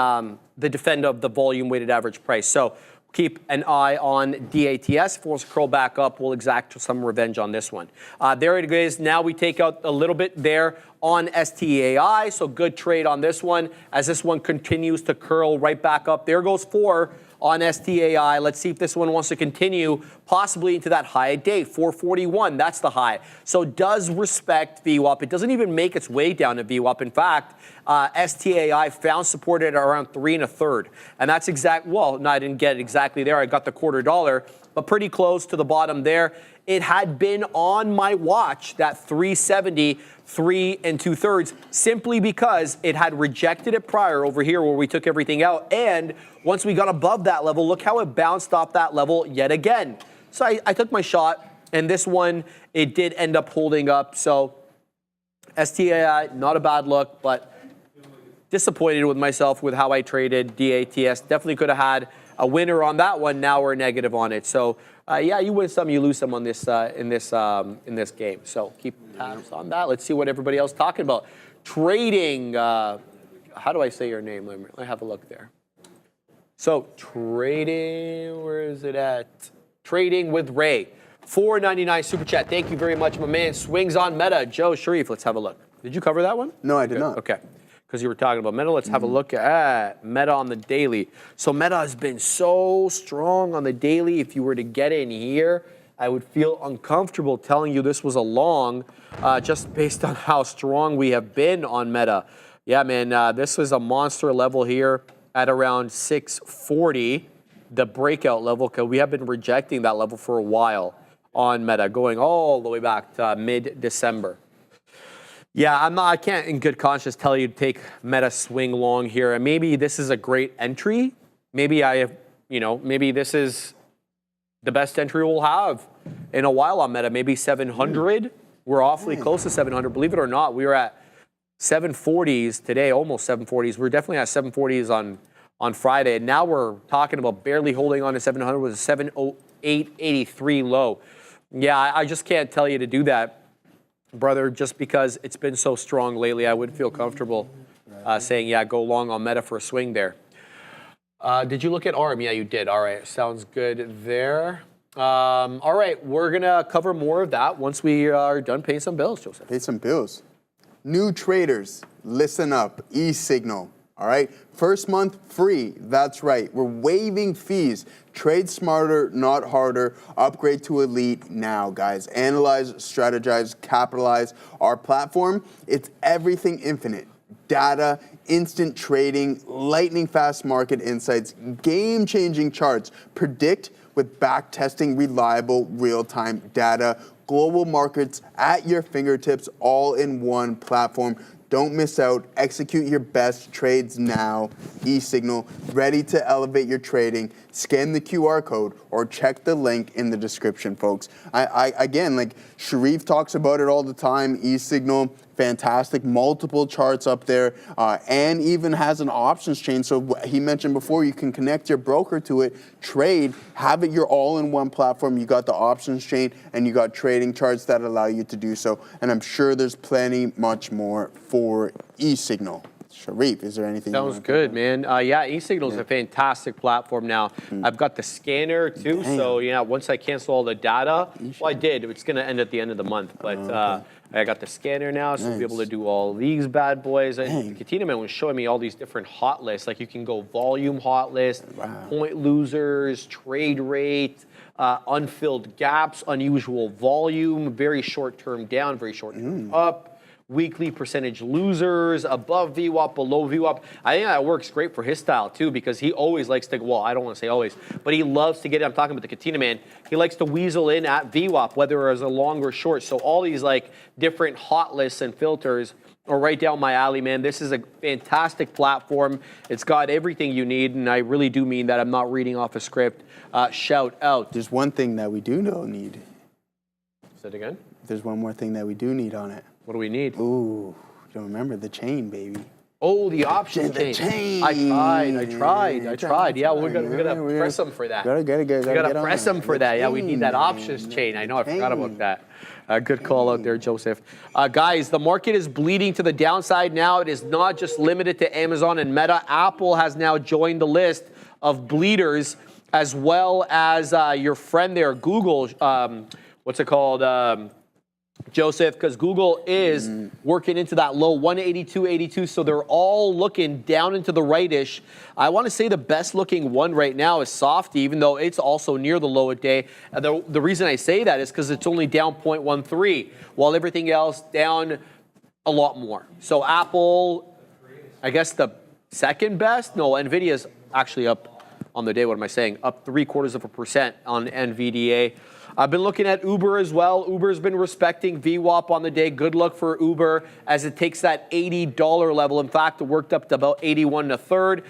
the defend of the volume weighted average price. So keep an eye on DATS. If it wants to curl back up, we'll exact some revenge on this one. There it is. Now we take out a little bit there on STAI. So good trade on this one as this one continues to curl right back up. There goes 4 on STAI. Let's see if this one wants to continue possibly into that high of day, 441. That's the high. So does respect VWAP. It doesn't even make its way down to VWAP. In fact, STAI found support at around 3 1/3. And that's no, I didn't get it exactly there. I got the $0.25, but pretty close to the bottom there. It had been on my watch, that 370, 3 2/3, simply because it had rejected it prior over here where we took everything out. And once we got above that level, look how it bounced off that level yet again. So I took my shot, and this one, it did end up holding up. So STAI, not a bad look, but disappointed with myself with how I traded DATS. Definitely could have had a winner on that one. Now we're negative on it. So yeah, you win some, you lose some on this in this game. So keep tabs on that. Let's see what everybody else is talking about. Trading. How do I say your name? Let me have a look there. So trading. Where is it at? Trading with Ray. $4.99 super chat. Thank you very much, my man. Swings on Meta. Joe Sharif. Let's have a look. Did you cover that one? No, I did not. Okay. Because you were talking about Meta. Let's have a look at Meta on the daily. So Meta has been so strong on the daily. If you were to get in here, I would feel uncomfortable telling you this was a long, just based on how strong we have been on Meta. Yeah, man, this was a monster level here at around 640, the breakout level, because we have been rejecting that level for a while on Meta, going all the way back to mid-December. Yeah, I can't in good conscience tell you to take Meta swing long here. And maybe this is a great entry. Maybe maybe this is the best entry we'll have in a while on Meta. Maybe 700. We're awfully close to 700. Believe it or not, we were at 740s today, almost 740s. We're definitely at 740s on Friday. And now we're talking about barely holding on to 700 with a 708.83 low. Yeah, I just can't tell you to do that, brother, just because it's been so strong lately. I would feel comfortable saying, yeah, go long on Meta for a swing there. Did you look at ARM? Yeah, you did. All right, sounds good there. All right, we're going to cover more of that once we are done paying some bills, Joseph. Pay some bills. New traders, listen up. E-Signal. All right, first month free. That's right. We're waiving fees. Trade smarter, not harder. Upgrade to Elite now, guys. Analyze, strategize, capitalize. Our platform, it's everything infinite. Data, instant trading, lightning fast market insights, game-changing charts. Predict with back-testing reliable real-time data. Global markets at your fingertips, all in one platform. Don't miss out. Execute your best trades now. eSignal, ready to elevate your trading. Scan the QR code or check the link in the description, folks. Again, like Sharif talks about it all the time. eSignal, fantastic, multiple charts up there, and even has an options chain. So he mentioned before, you can connect your broker to it, trade, have it your all-in-one platform. You got the options chain and you got trading charts that allow you to do so. And I'm sure there's plenty much more for eSignal. Sharif, is there anything? Sounds good, man. Yeah, eSignal is a fantastic platform now. I've got the scanner too, so yeah, once I cancel all the data, well, I did. It's going to end at the end of the month, but I got the scanner now, so we'll be able to do all these bad boys. Katina Man was showing me all these different hot lists. Like you can go volume hot list, point losers, trade rate, unfilled gaps, unusual volume, very short term down, very short term up. Weekly percentage losers, above VWAP, below VWAP. I think that works great for his style too, because he always likes to, well, I don't want to say always, but he loves to get, I'm talking about the Katina Man, he likes to weasel in at VWAP, whether it's a long or short. So all these like different hot lists and filters are right down my alley, man. This is a fantastic platform. It's got everything you need, and I really do mean that. I'm not reading off a script. Shout out. There's one thing that we do need. Say it again? There's one more thing that we do need on it. What do we need? Ooh, you don't remember the chain, baby. Oh, the option chain. I tried. Yeah, we're gonna press them for that. We gotta press them for that. Yeah, we need that options chain. I know, I forgot about that. Good call out there, Joseph. Guys, the market is bleeding to the downside now. It is not just limited to Amazon and Meta. Apple has now joined the list of bleeders, as well as your friend there, Google. What's it called? Joseph, because Google is working into that low 182.82, so they're all looking down into the right-ish. I want to say the best looking one right now is Softy, even though it's also near the low of day. And the reason I say that is because it's only down 0.13, while everything else down a lot more. So Apple, I guess the second best? No, Nvidia's actually up on the day. What am I saying? Up 0.75% on Nvidia. I've been looking at Uber as well. Uber's been respecting VWAP on the day. Good luck for Uber as it takes that $80 level. In fact, it worked up to about 81 1/3.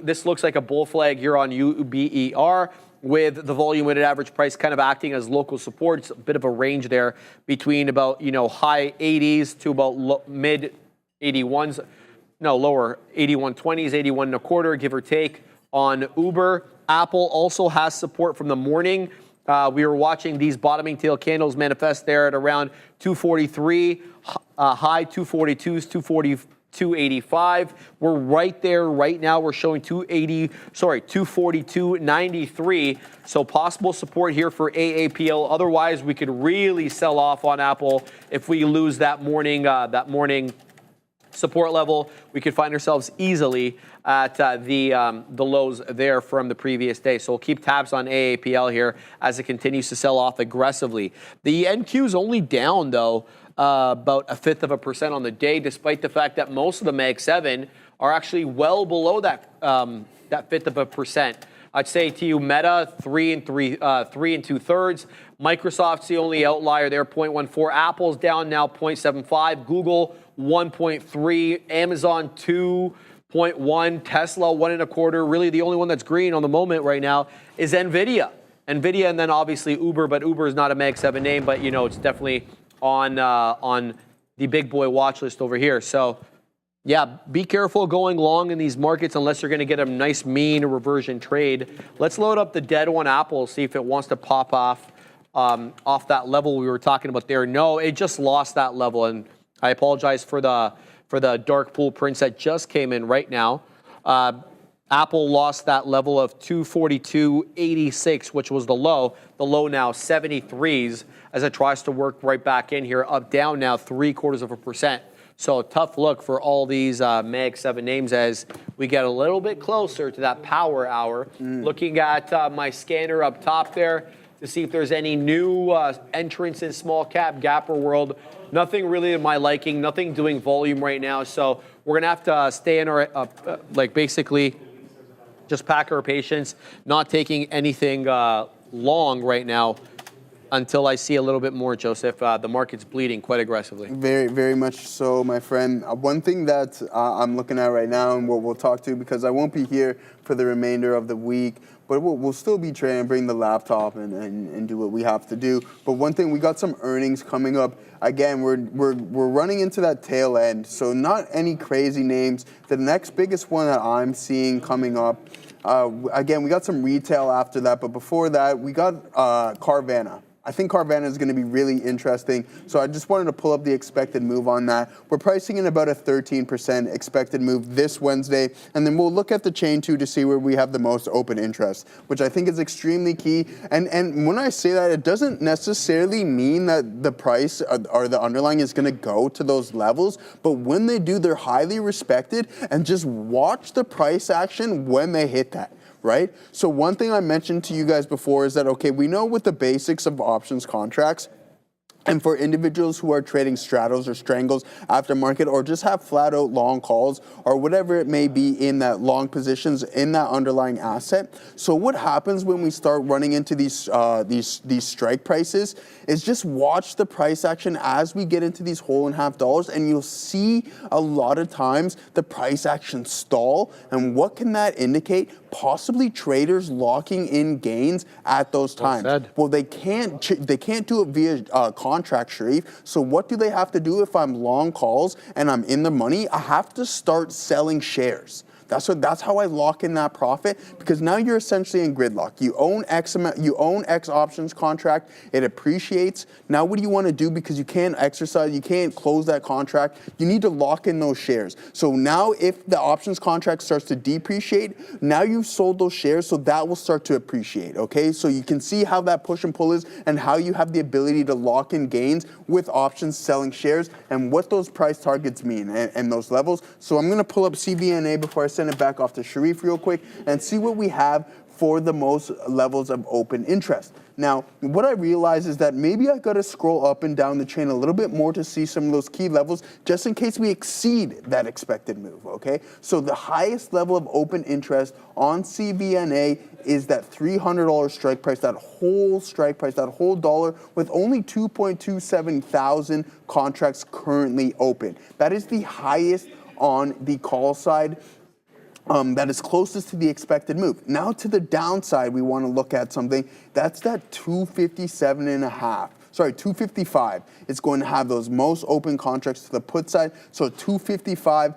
This looks like a bull flag here on UBER, with the volume weighted average price kind of acting as local support. It's a bit of a range there between about, high 80s to about mid 81s. No, lower 81.20s, 81 1/4, give or take on Uber. Apple also has support from the morning. We were watching these bottoming tail candles manifest there at around 243, high 242s, 242.85. We're right there right now. We're showing 242.93. So possible support here for AAPL. Otherwise, we could really sell off on Apple if we lose that morning support level. We could find ourselves easily at the lows there from the previous day. So we'll keep tabs on AAPL here as it continues to sell off aggressively. The NQ is only down, though, about 0.5% on the day, despite the fact that most of the Mag 7 are actually well below that 0.5%. I'd say to you, Meta 3 2/3. Microsoft's the only outlier there, 0.14. Apple's down now 0.75. Google 1.3. Amazon 2.1. Tesla 1 1/4. Really, the only one that's green on the moment right now is Nvidia. Nvidia, and then obviously Uber, but Uber is not a Mag 7 name, but it's definitely on the big boy watch list over here. So, yeah, be careful going long in these markets unless you're going to get a nice mean reversion trade. Let's load up the dead one, Apple, see if it wants to pop off that level we were talking about there. No, it just lost that level, and I apologize for the dark pool prints that just came in right now. Apple lost that level of 242.86, which was the low. The low now 73s as it tries to work right back in here, up down now 0.75%. So a tough look for all these Mag 7 names as we get a little bit closer to that power hour. Looking at my scanner up top there to see if there's any new entrants in small cap gapper world. Nothing really in my liking, nothing doing volume right now. So we're going to have to stay in our, basically just pack our patience, not taking anything long right now until I see a little bit more, Joseph. The market's bleeding quite aggressively. Very, very much so, my friend. One thing that I'm looking at right now, and what we'll talk to, because I won't be here for the remainder of the week, but we'll still be trading, bring the laptop and do what we have to do. But one thing, we got some earnings coming up. Again, we're running into that tail end, so not any crazy names. The next biggest one that I'm seeing coming up, again, we got some retail after that, but before that, we got Carvana. I think Carvana is going to be really interesting, so I just wanted to pull up the expected move on that. We're pricing in about a 13% expected move this Wednesday, and then we'll look at the chain too to see where we have the most open interest, which I think is extremely key. And when I say that, it doesn't necessarily mean that the price or the underlying is going to go to those levels, but when they do, they're highly respected, and just watch the price action when they hit that. Right? So one thing I mentioned to you guys before is that, okay, we know with the basics of options contracts, and for individuals who are trading straddles or strangles after market, or just have flat out long calls or whatever it may be in that long positions in that underlying asset. So what happens when we start running into these strike prices is just watch the price action as we get into these whole and half dollars, and you'll see a lot of times the price action stall. And what can that indicate? Possibly traders locking in gains at those times. Well, they can't do it via contract, Sharif. So what do they have to do if I'm long calls and I'm in the money? I have to start selling shares. That's how I lock in that profit, because now you're essentially in gridlock. You own X amount, you own X options contract, it appreciates. Now what do you want to do, because you can't exercise, you can't close that contract, you need to lock in those shares. So now if the options contract starts to depreciate, now you've sold those shares, so that will start to appreciate, okay? So you can see how that push and pull is, and how you have the ability to lock in gains with options selling shares, and what those price targets mean and those levels. So I'm going to pull up CVNA before I send it back off to Sharif real quick and see what we have for the most levels of open interest. Now, what I realize is that maybe I got to scroll up and down the chain a little bit more to see some of those key levels, just in case we exceed that expected move, okay? So the highest level of open interest on CVNA is that $300 strike price, that whole strike price, that whole dollar, with only 2.27 thousand contracts currently open. That is the highest on the call side. That is closest to the expected move. Now to the downside, we want to look at something that's that 257.5. Sorry, 255. It's going to have those most open contracts to the put side. So 255,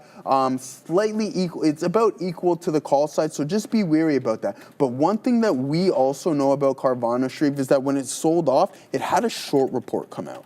slightly equal. It's about equal to the call side. So just be wary about that. But one thing that we also know about Carvana, Sharif, is that when it sold off, it had a short report come out.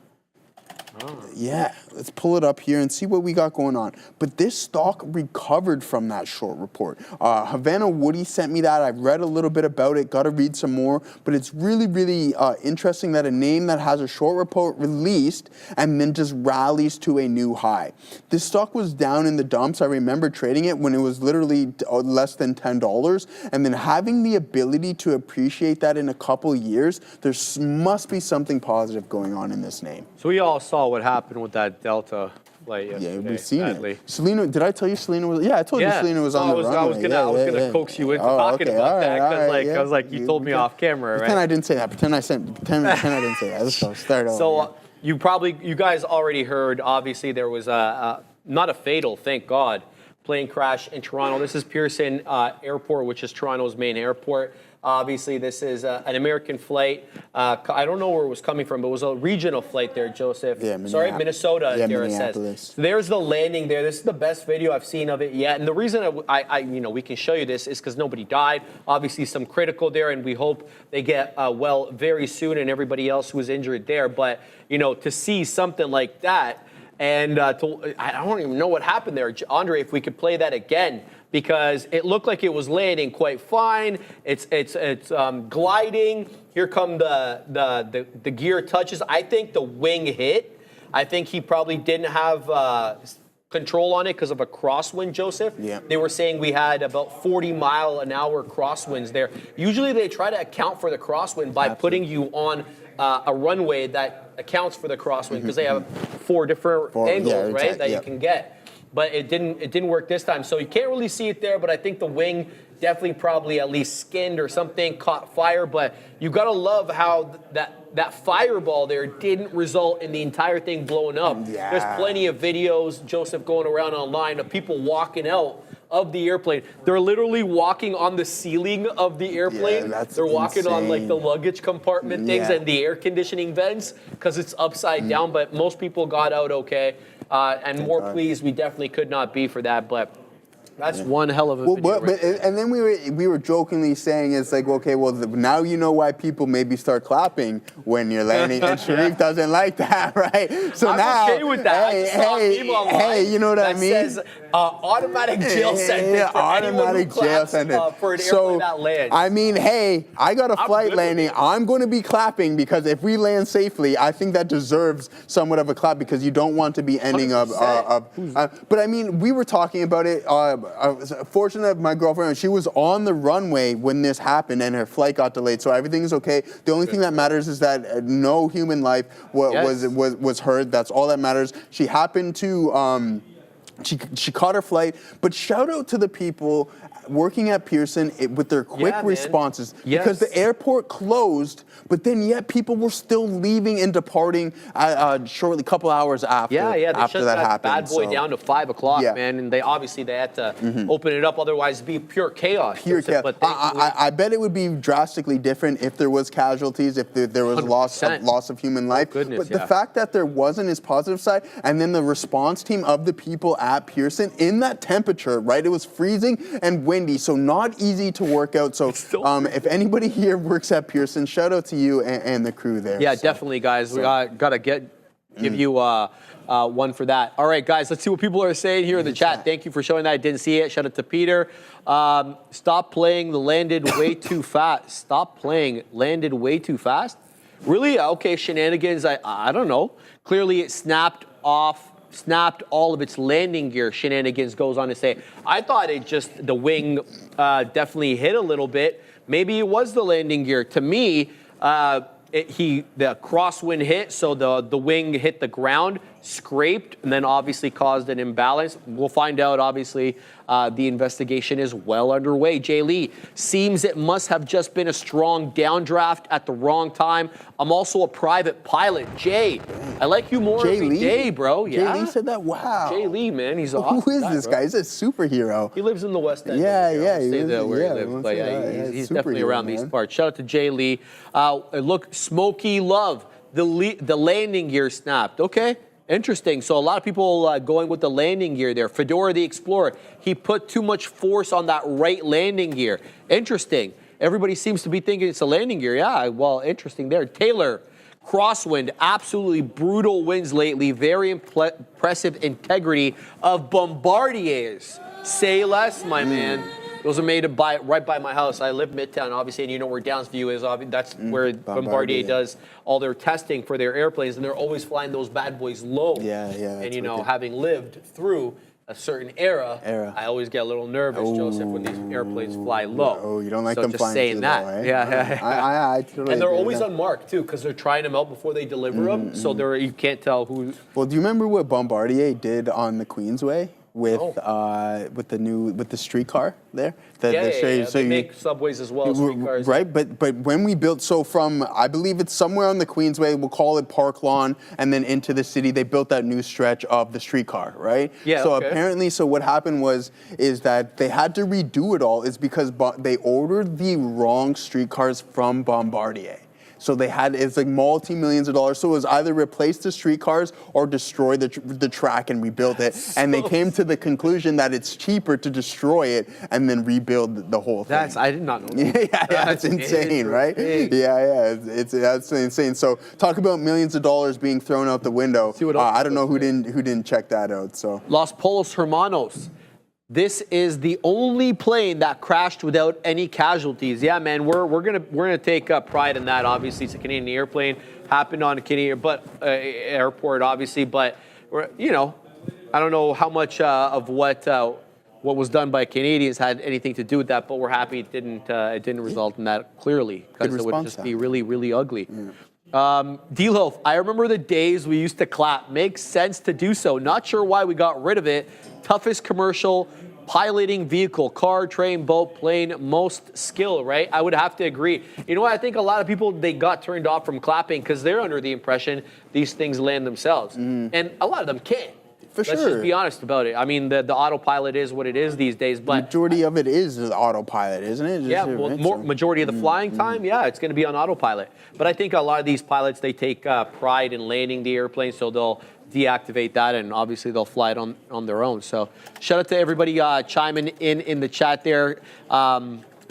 Yeah, let's pull it up here and see what we got going on. But this stock recovered from that short report. Havana Woody sent me that. I've read a little bit about it, got to read some more. But it's really, really interesting that a name that has a short report released and then just rallies to a new high. This stock was down in the dumps. I remember trading it when it was literally less than $10. And then having the ability to appreciate that in a couple years, there must be something positive going on in this name. So we all saw what happened with that Delta flight yesterday. Yeah, we've seen sadly. it. Selena, did I tell you Selena was? Yeah, I told you Selena was on the runway. I was gonna coax you into talking about that, because I was like, you told me off camera, right? Pretend I didn't say that. Pretend I didn't say that. Let's go. Start over. So you guys already heard. Obviously, there was not a fatal, thank God, plane crash in Toronto. This is Pearson Airport, which is Toronto's main airport. Obviously, this is an American flight. I don't know where it was coming from, but it was a regional flight there, Joseph. Yeah, Minnesota, Dara says. So there's the landing there. This is the best video I've seen of it yet. And the reason we can show you this is because nobody died. Obviously, some critical there, and we hope they get well very soon, and everybody else who was injured there. But, to see something like that, and I don't even know what happened there. Andre, if we could play that again, because it looked like it was landing quite fine. It's gliding. Here come the gear touches. I think the wing hit. I think he probably didn't have control on it because of a crosswind, Joseph. Yeah. They were saying we had about 40-mile-an-hour crosswinds there. Usually they try to account for the crosswind by putting you on a runway that accounts for the crosswind, because they have four different angles, right, that you can get. But it didn't work this time. So you can't really see it there, but I think the wing definitely probably at least skinned or something, caught fire. But you got to love how that that fireball there didn't result in the entire thing blowing up. Yeah. There's plenty of videos, Joseph, going around online of people walking out of the airplane. They're literally walking on the ceiling of the airplane. Yeah, that's They're walking on like the insane. luggage compartment things and the air conditioning vents because it's upside down. But most people got out okay. And more pleased we definitely could not be for that. But that's one hell of a video. And then we were jokingly saying it's like, okay, well, now you know why people maybe start clapping when you're landing, and Sharif doesn't like that, right? So I'm now, okay with that. I just saw a meme online you know what I mean? that says automatic jail sentence for automatic jail sentence for an airplane that lands. I mean, hey, I got a flight good landing. with it. I'm going to be clapping because if we land safely, I think that deserves somewhat of a clap because you don't want to be ending up. But I mean, we were talking about it. I was fortunate my girlfriend, she was on the runway when this happened and her flight got delayed, so everything's okay. The only thing that matters is that no human life was hurt. That's all that matters. She happened to, she caught her flight, but shout out to the people working at Pearson with their quick responses because the airport closed, but then yet people were still leaving and departing shortly, a couple hours after. They shut that happened. Bad boy down to 5 o'clock, man, and they had to open it up, otherwise it'd be pure chaos. Pure chaos. But I bet it would be drastically different if there was casualties, if there was loss of human life. Goodness, but the fact that there wasn't is positive side, and then the response team of the people at Pearson in that temperature, right? It was freezing and windy, so not easy to work out. So if anybody here works at Pearson, shout out to you and the crew there. Yeah, definitely, guys. We got to give you one for that. All right, guys, let's see what people are saying here in the chat. Thank you for showing that. I didn't see it. Shout out to Peter. Stop playing the landed way too fast. Stop playing landed way too fast? Really? Okay, shenanigans. I don't know. Clearly it snapped all of its landing gear, shenanigans goes on to say. I thought it just, the wing definitely hit a little bit. Maybe it was the landing gear. To me, the crosswind hit, so the wing hit the ground, scraped, and then obviously caused an imbalance. We'll find out, obviously. The investigation is well underway. Jay Lee, seems it must have just been a strong downdraft at the wrong time. I'm also a private pilot. Jay, I like you more every day, bro. Yeah. Jay Lee said that? Wow. Jay Lee, man, he's awesome. Who is this guy? He's a superhero. He lives in the West End. Yeah. He's definitely around these parts. Shout out to Jay Lee. Look, Smokey Love, the landing gear snapped. Okay. Interesting. So a lot of people going with the landing gear there. Fedora the Explorer, he put too much force on that right landing gear. Interesting. Everybody seems to be thinking it's a landing gear. Yeah, well, interesting there. Taylor, crosswind, absolutely brutal winds lately. Very impressive integrity of Bombardiers. Say less, my man. Those are made right by my house. I live Midtown, obviously, and you know where Downsview is. That's where Bombardier does all their testing for their airplanes, and they're always flying those bad boys low. Yeah. And, you know, having lived through a certain era, I always get a little nervous, Joseph, when these airplanes fly low. Oh, you don't like so them just flying saying too that. low, eh? Yeah. I totally and they're agree with always that. unmarked, too, because they're trying them out before they deliver them, so you can't tell who. Well, do you remember what Bombardier did on the Queensway with the streetcar there? They make subways as well as streetcars. Right, but when we built, so from, I believe it's somewhere on the Queensway, we'll call it Park Lawn, and then into the city, they built that new stretch of the streetcar, right? Yeah, So apparently, what happened is that they had to redo it all, is because they ordered the wrong streetcars from Bombardier. So it's like multi-millions of dollars. So it was either replace the streetcars or destroy the track and rebuild it. And they came to the conclusion that it's cheaper to destroy it and then rebuild the whole thing. I did not know that. That's insane, right? Yeah. That's insane. So talk about millions of dollars being thrown out the window. I don't know who didn't check that out. So Los Polos Hermanos. This is the only plane that crashed without any casualties. Yeah, man, we're gonna take pride in that. Obviously, it's a Canadian airplane, happened on a Canadian airport, obviously. But I don't know how much of what was done by Canadians had anything to do with that. But we're happy it didn't result in that clearly, because it would just be really, really ugly. Yeah. D-Loaf, I remember the days we used to clap. Makes sense to do so. Not sure why we got rid of it. Toughest commercial piloting vehicle, car, train, boat, plane, most skill, right? I would have to agree. You know what? I think a lot of people, they got turned off from clapping because they're under the impression these things land themselves. And a lot of them can't. For sure. Let's just be honest about it. I mean, the autopilot is what it is these days, but majority of it is the autopilot, isn't it? yeah, well, majority of the flying time, yeah, it's going to be on autopilot. But I think a lot of these pilots, they take pride in landing the airplane, so they'll deactivate that, and obviously they'll fly it on their own. So shout out to everybody chiming in the chat there.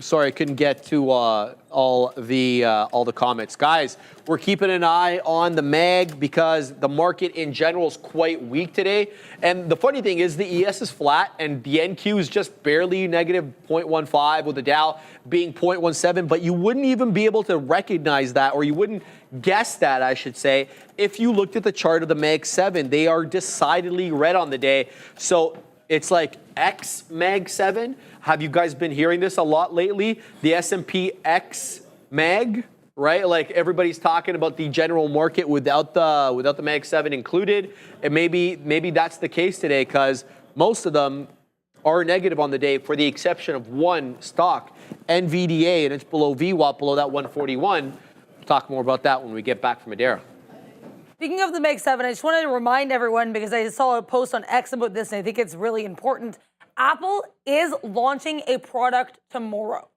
Sorry, I couldn't get to all the comments. Guys, we're keeping an eye on the MAG because the market in general is quite weak today. And the funny thing is the ES is flat and the NQ is just barely negative 0.15 with the Dow being 0.17. But you wouldn't even be able to recognize that, or you wouldn't guess that, I should say, if you looked at the chart of the MAG 7. They are decidedly red on the day. So it's like X MAG 7. Have you guys been hearing this a lot lately? The S&P X MAG, right? Like everybody's talking about the general market without the MAG 7 included. And maybe that's the case today because most of them are negative on the day, for the exception of one stock, Nvidia, and it's below VWAP, below that 141. We'll talk more about that when we get back from Madeira. Speaking of the MAG 7, I just wanted to remind everyone, because I saw a post on X about this, and I think it's really important. Apple is launching a product tomorrow.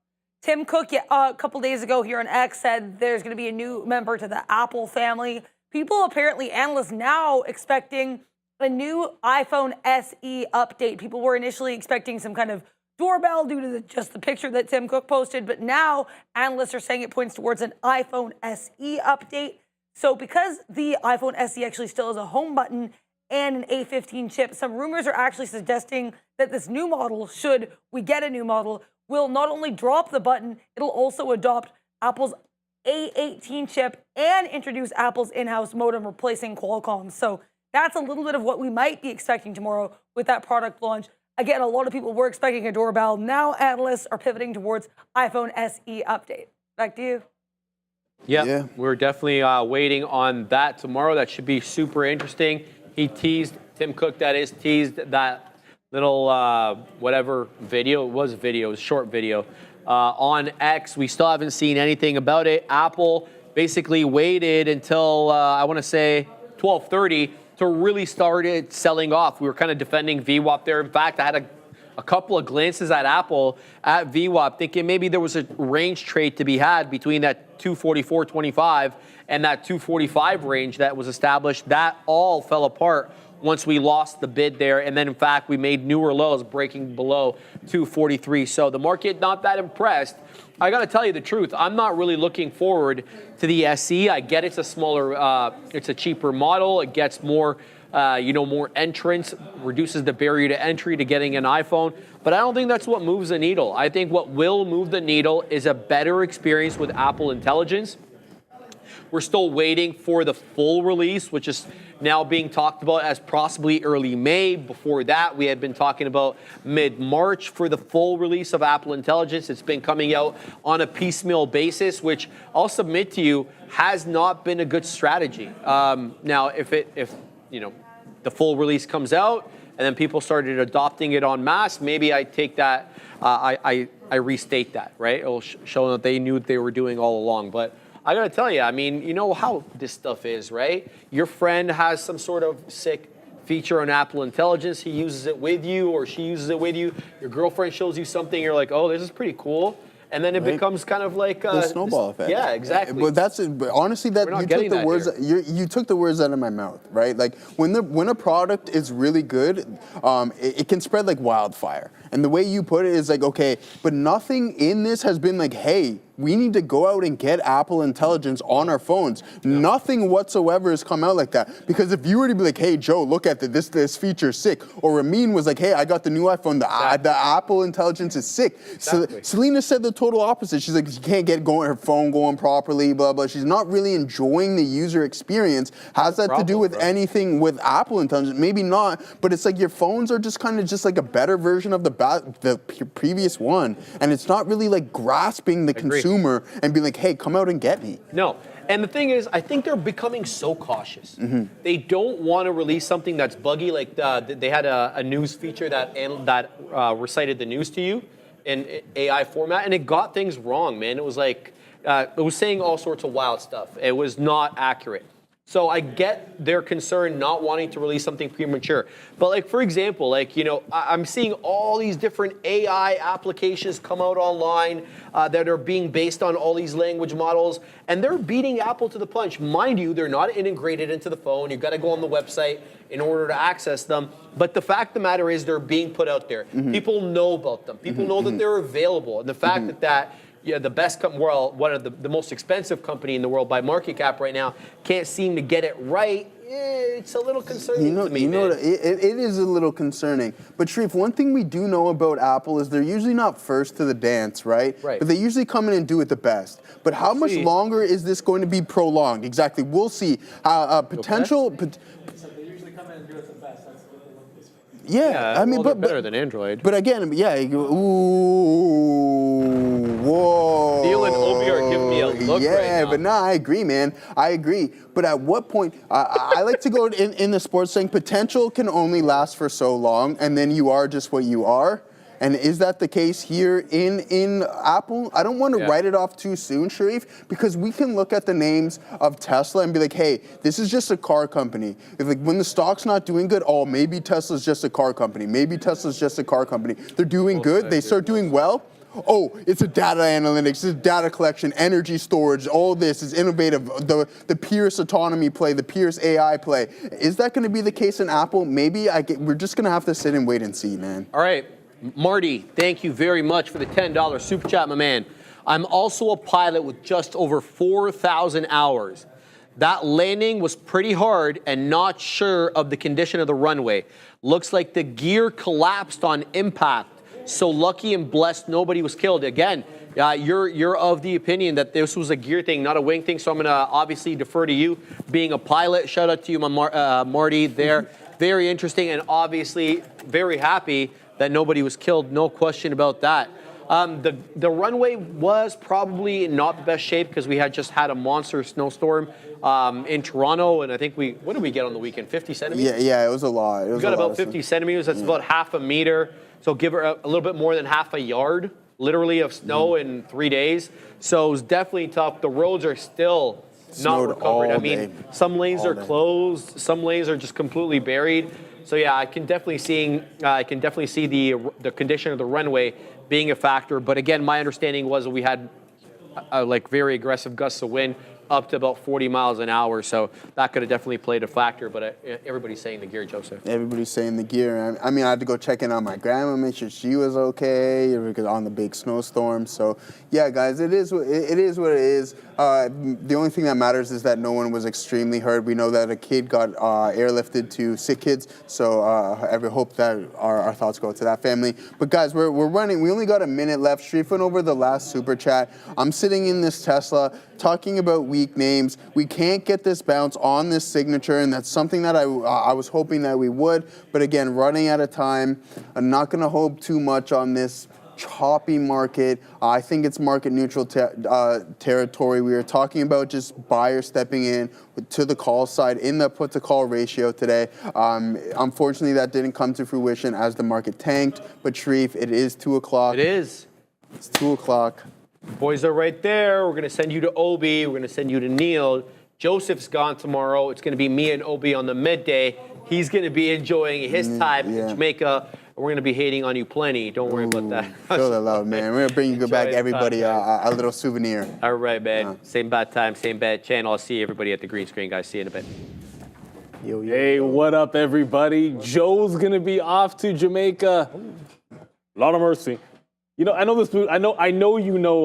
Tim Cook, a couple days ago here on X, said there's going to be a new member to the Apple family. People, apparently, analysts now expecting a new iPhone SE update. People were initially expecting some kind of doorbell due to just the picture that Tim Cook posted, but now analysts are saying it points towards an iPhone SE update. So because the iPhone SE actually still has a home button and an A15 chip, some rumors are actually suggesting that this new model, should we get a new model, will not only drop the button, it'll also adopt Apple's A18 chip and introduce Apple's in-house modem, replacing Qualcomm. So that's a little bit of what we might be expecting tomorrow with that product launch. Again, a lot of people were expecting a doorbell. Now analysts are pivoting towards iPhone SE update. Back to you. Yeah, we're definitely waiting on that tomorrow. That should be super interesting. He teased, Tim Cook that is, teased that little whatever video, it was a video, it was a short video, on X. We still haven't seen anything about it. Apple basically waited until, I want to say, 12:30 to really start it selling off. We were kind of defending VWAP there. In fact, I had a couple of glances at Apple at VWAP, thinking maybe there was a range trade to be had between that 244.25 and that 245 range that was established. That all fell apart once we lost the bid there. And then, in fact, we made newer lows, breaking below 243. So the market not that impressed. I got to tell you the truth. I'm not really looking forward to the SE. I get it's a smaller, it's a cheaper model. It gets more more entrants, reduces the barrier to entry to getting an iPhone. But I don't think that's what moves the needle. I think what will move the needle is a better experience with Apple Intelligence. We're still waiting for the full release, which is now being talked about as possibly early May. Before that, we had been talking about mid-March for the full release of Apple Intelligence. It's been coming out on a piecemeal basis, which I'll submit to you has not been a good strategy. Now, if the full release comes out and then people started adopting it en masse, maybe I take that, I restate that, right? It'll show that they knew what they were doing all along. But I gotta tell you, I mean, you know how this stuff is, right? Your friend has some sort of sick feature on Apple Intelligence. He uses it with you or she uses it with you. Your girlfriend shows you something. You're like, oh, this is pretty cool. And then it becomes kind of like the snowball effect. Yeah, exactly. But that's honestly that you took the words. You took the words out of my mouth, right? Like when a product is really good, it can spread like wildfire. And the way you put it is like, okay, but nothing in this has been like, hey, we need to go out and get Apple Intelligence on our phones. No. Nothing whatsoever has come out like that. Because if you were to be like, hey, Joe, look at this feature's sick. Or Ramin was like, hey, I got the new iPhone. The Apple Intelligence is sick. Exactly. So Selena said the total opposite. She's like, she can't get her phone going properly, blah, blah. She's not really enjoying the user experience. Has that to do with anything with Apple Intelligence? Maybe not. But it's like your phones are just kind of just like a better version of the previous one. And it's not really like grasping the consumer and be like, hey, come out and get me. No, And the thing is, I think they're becoming so cautious. They don't want to release something that's buggy. Like they had a news feature that recited the news to you in AI format, and it got things wrong, man. It was like, it was saying all sorts of wild stuff. It was not accurate. So I get their concern not wanting to release something premature. But like, for example, like, you know, I'm seeing all these different AI applications come out online that are being based on all these language models, and they're beating Apple to the punch. Mind you, they're not integrated into the phone. You've got to go on the website in order to access them. But the fact of the matter is they're being put out there. People know about them. People know that they're available. And the fact that the best, one of the most expensive company in the world by market cap right now can't seem to get it right. It's a little concerning to me, man. It is a little concerning. But Sharif, one thing we do know about Apple is they're usually not first to the dance, right? Right. But they usually come in and do it the best. But how much longer is this going to be prolonged? Exactly. We'll see. Potential. They usually come in and do it the best. That's what they look this way. Yeah, I mean, but better than Android. But again, yeah. Whoa. Neil and Obi are giving me a look right now. But no, I agree, man. I agree. But at what point, I like to go in the sports saying potential can only last for so long, and then you are just what you are. And is that the case here in Apple? I don't want to write it off too soon, Sharif, because we can look at the names of Tesla and be like, hey, this is just a car company. If like when the stock's not doing good, oh, maybe Tesla's just a car company. Maybe Tesla's just a car company. They're doing good. They start doing well. Oh, it's a data analytics, it's a data collection, energy storage, all this is innovative. The Pierce autonomy play, the Pierce AI play. Is that going to be the case in Apple? Maybe we're just going to have to sit and wait and see, man. All right. Marty, thank you very much for the $10 super chat, my man. I'm also a pilot with just over 4,000 hours. That landing was pretty hard and not sure of the condition of the runway. Looks like the gear collapsed on impact. So lucky and blessed nobody was killed. Again, you're of the opinion that this was a gear thing, not a wing thing. So I'm going to obviously defer to you being a pilot. Shout out to you, Marty, there. Very interesting and obviously very happy that nobody was killed, no question about that. The runway was probably not the best shape because we had just had a monster snowstorm in Toronto, and I think what did we get on the weekend? 50 centimeters? Yeah, it was a lot. We got about 50 centimeters. That's about half a meter. So give her a little bit more than half a yard, literally, of snow in 3 days. So it was definitely tough. The roads are still not recovered. I mean, some lanes are closed. Some lanes are just completely buried. So yeah, I can definitely see the condition of the runway being a factor. But again, my understanding was that we had like very aggressive gusts of wind up to about 40 miles an hour. So that could have definitely played a factor. But everybody's saying the gear, Joseph. Everybody's saying the gear. I mean, I had to go check in on my grandma, make sure she was okay because on the big snowstorm. So yeah, guys, it is what it is. The only thing that matters is that no one was extremely hurt. We know that a kid got airlifted to sick kids. So I hope that our thoughts go to that family. But guys, we're running. We only got a minute left. Sharif went over the last super chat. I'm sitting in this Tesla talking about weak names. We can't get this bounce on this signature, and that's something that I was hoping that we would. But again, running out of time. I'm not going to hope too much on this choppy market. I think it's market neutral territory. We were talking about just buyers stepping in to the call side in the put to call ratio today. Unfortunately, that didn't come to fruition as the market tanked. But Sharif, it is 2 o'clock. It is. It's 2 o'clock. Boys are right there. We're going to send you to Obi. We're going to send you to Neil. Joseph's gone tomorrow. It's going to be me and Obi on the midday. He's going to be enjoying his time in Jamaica. We're going to be hating on you plenty. Don't worry about that. Show the love, man. We're going to bring you back, everybody, a little souvenir. All right, man. Same bad time, same bad channel. I'll see everybody at the green screen, guys. See you in a bit. Hey, what up, everybody? Joe's going to be off to Jamaica. Lord of mercy. You know, I know this. I know you know.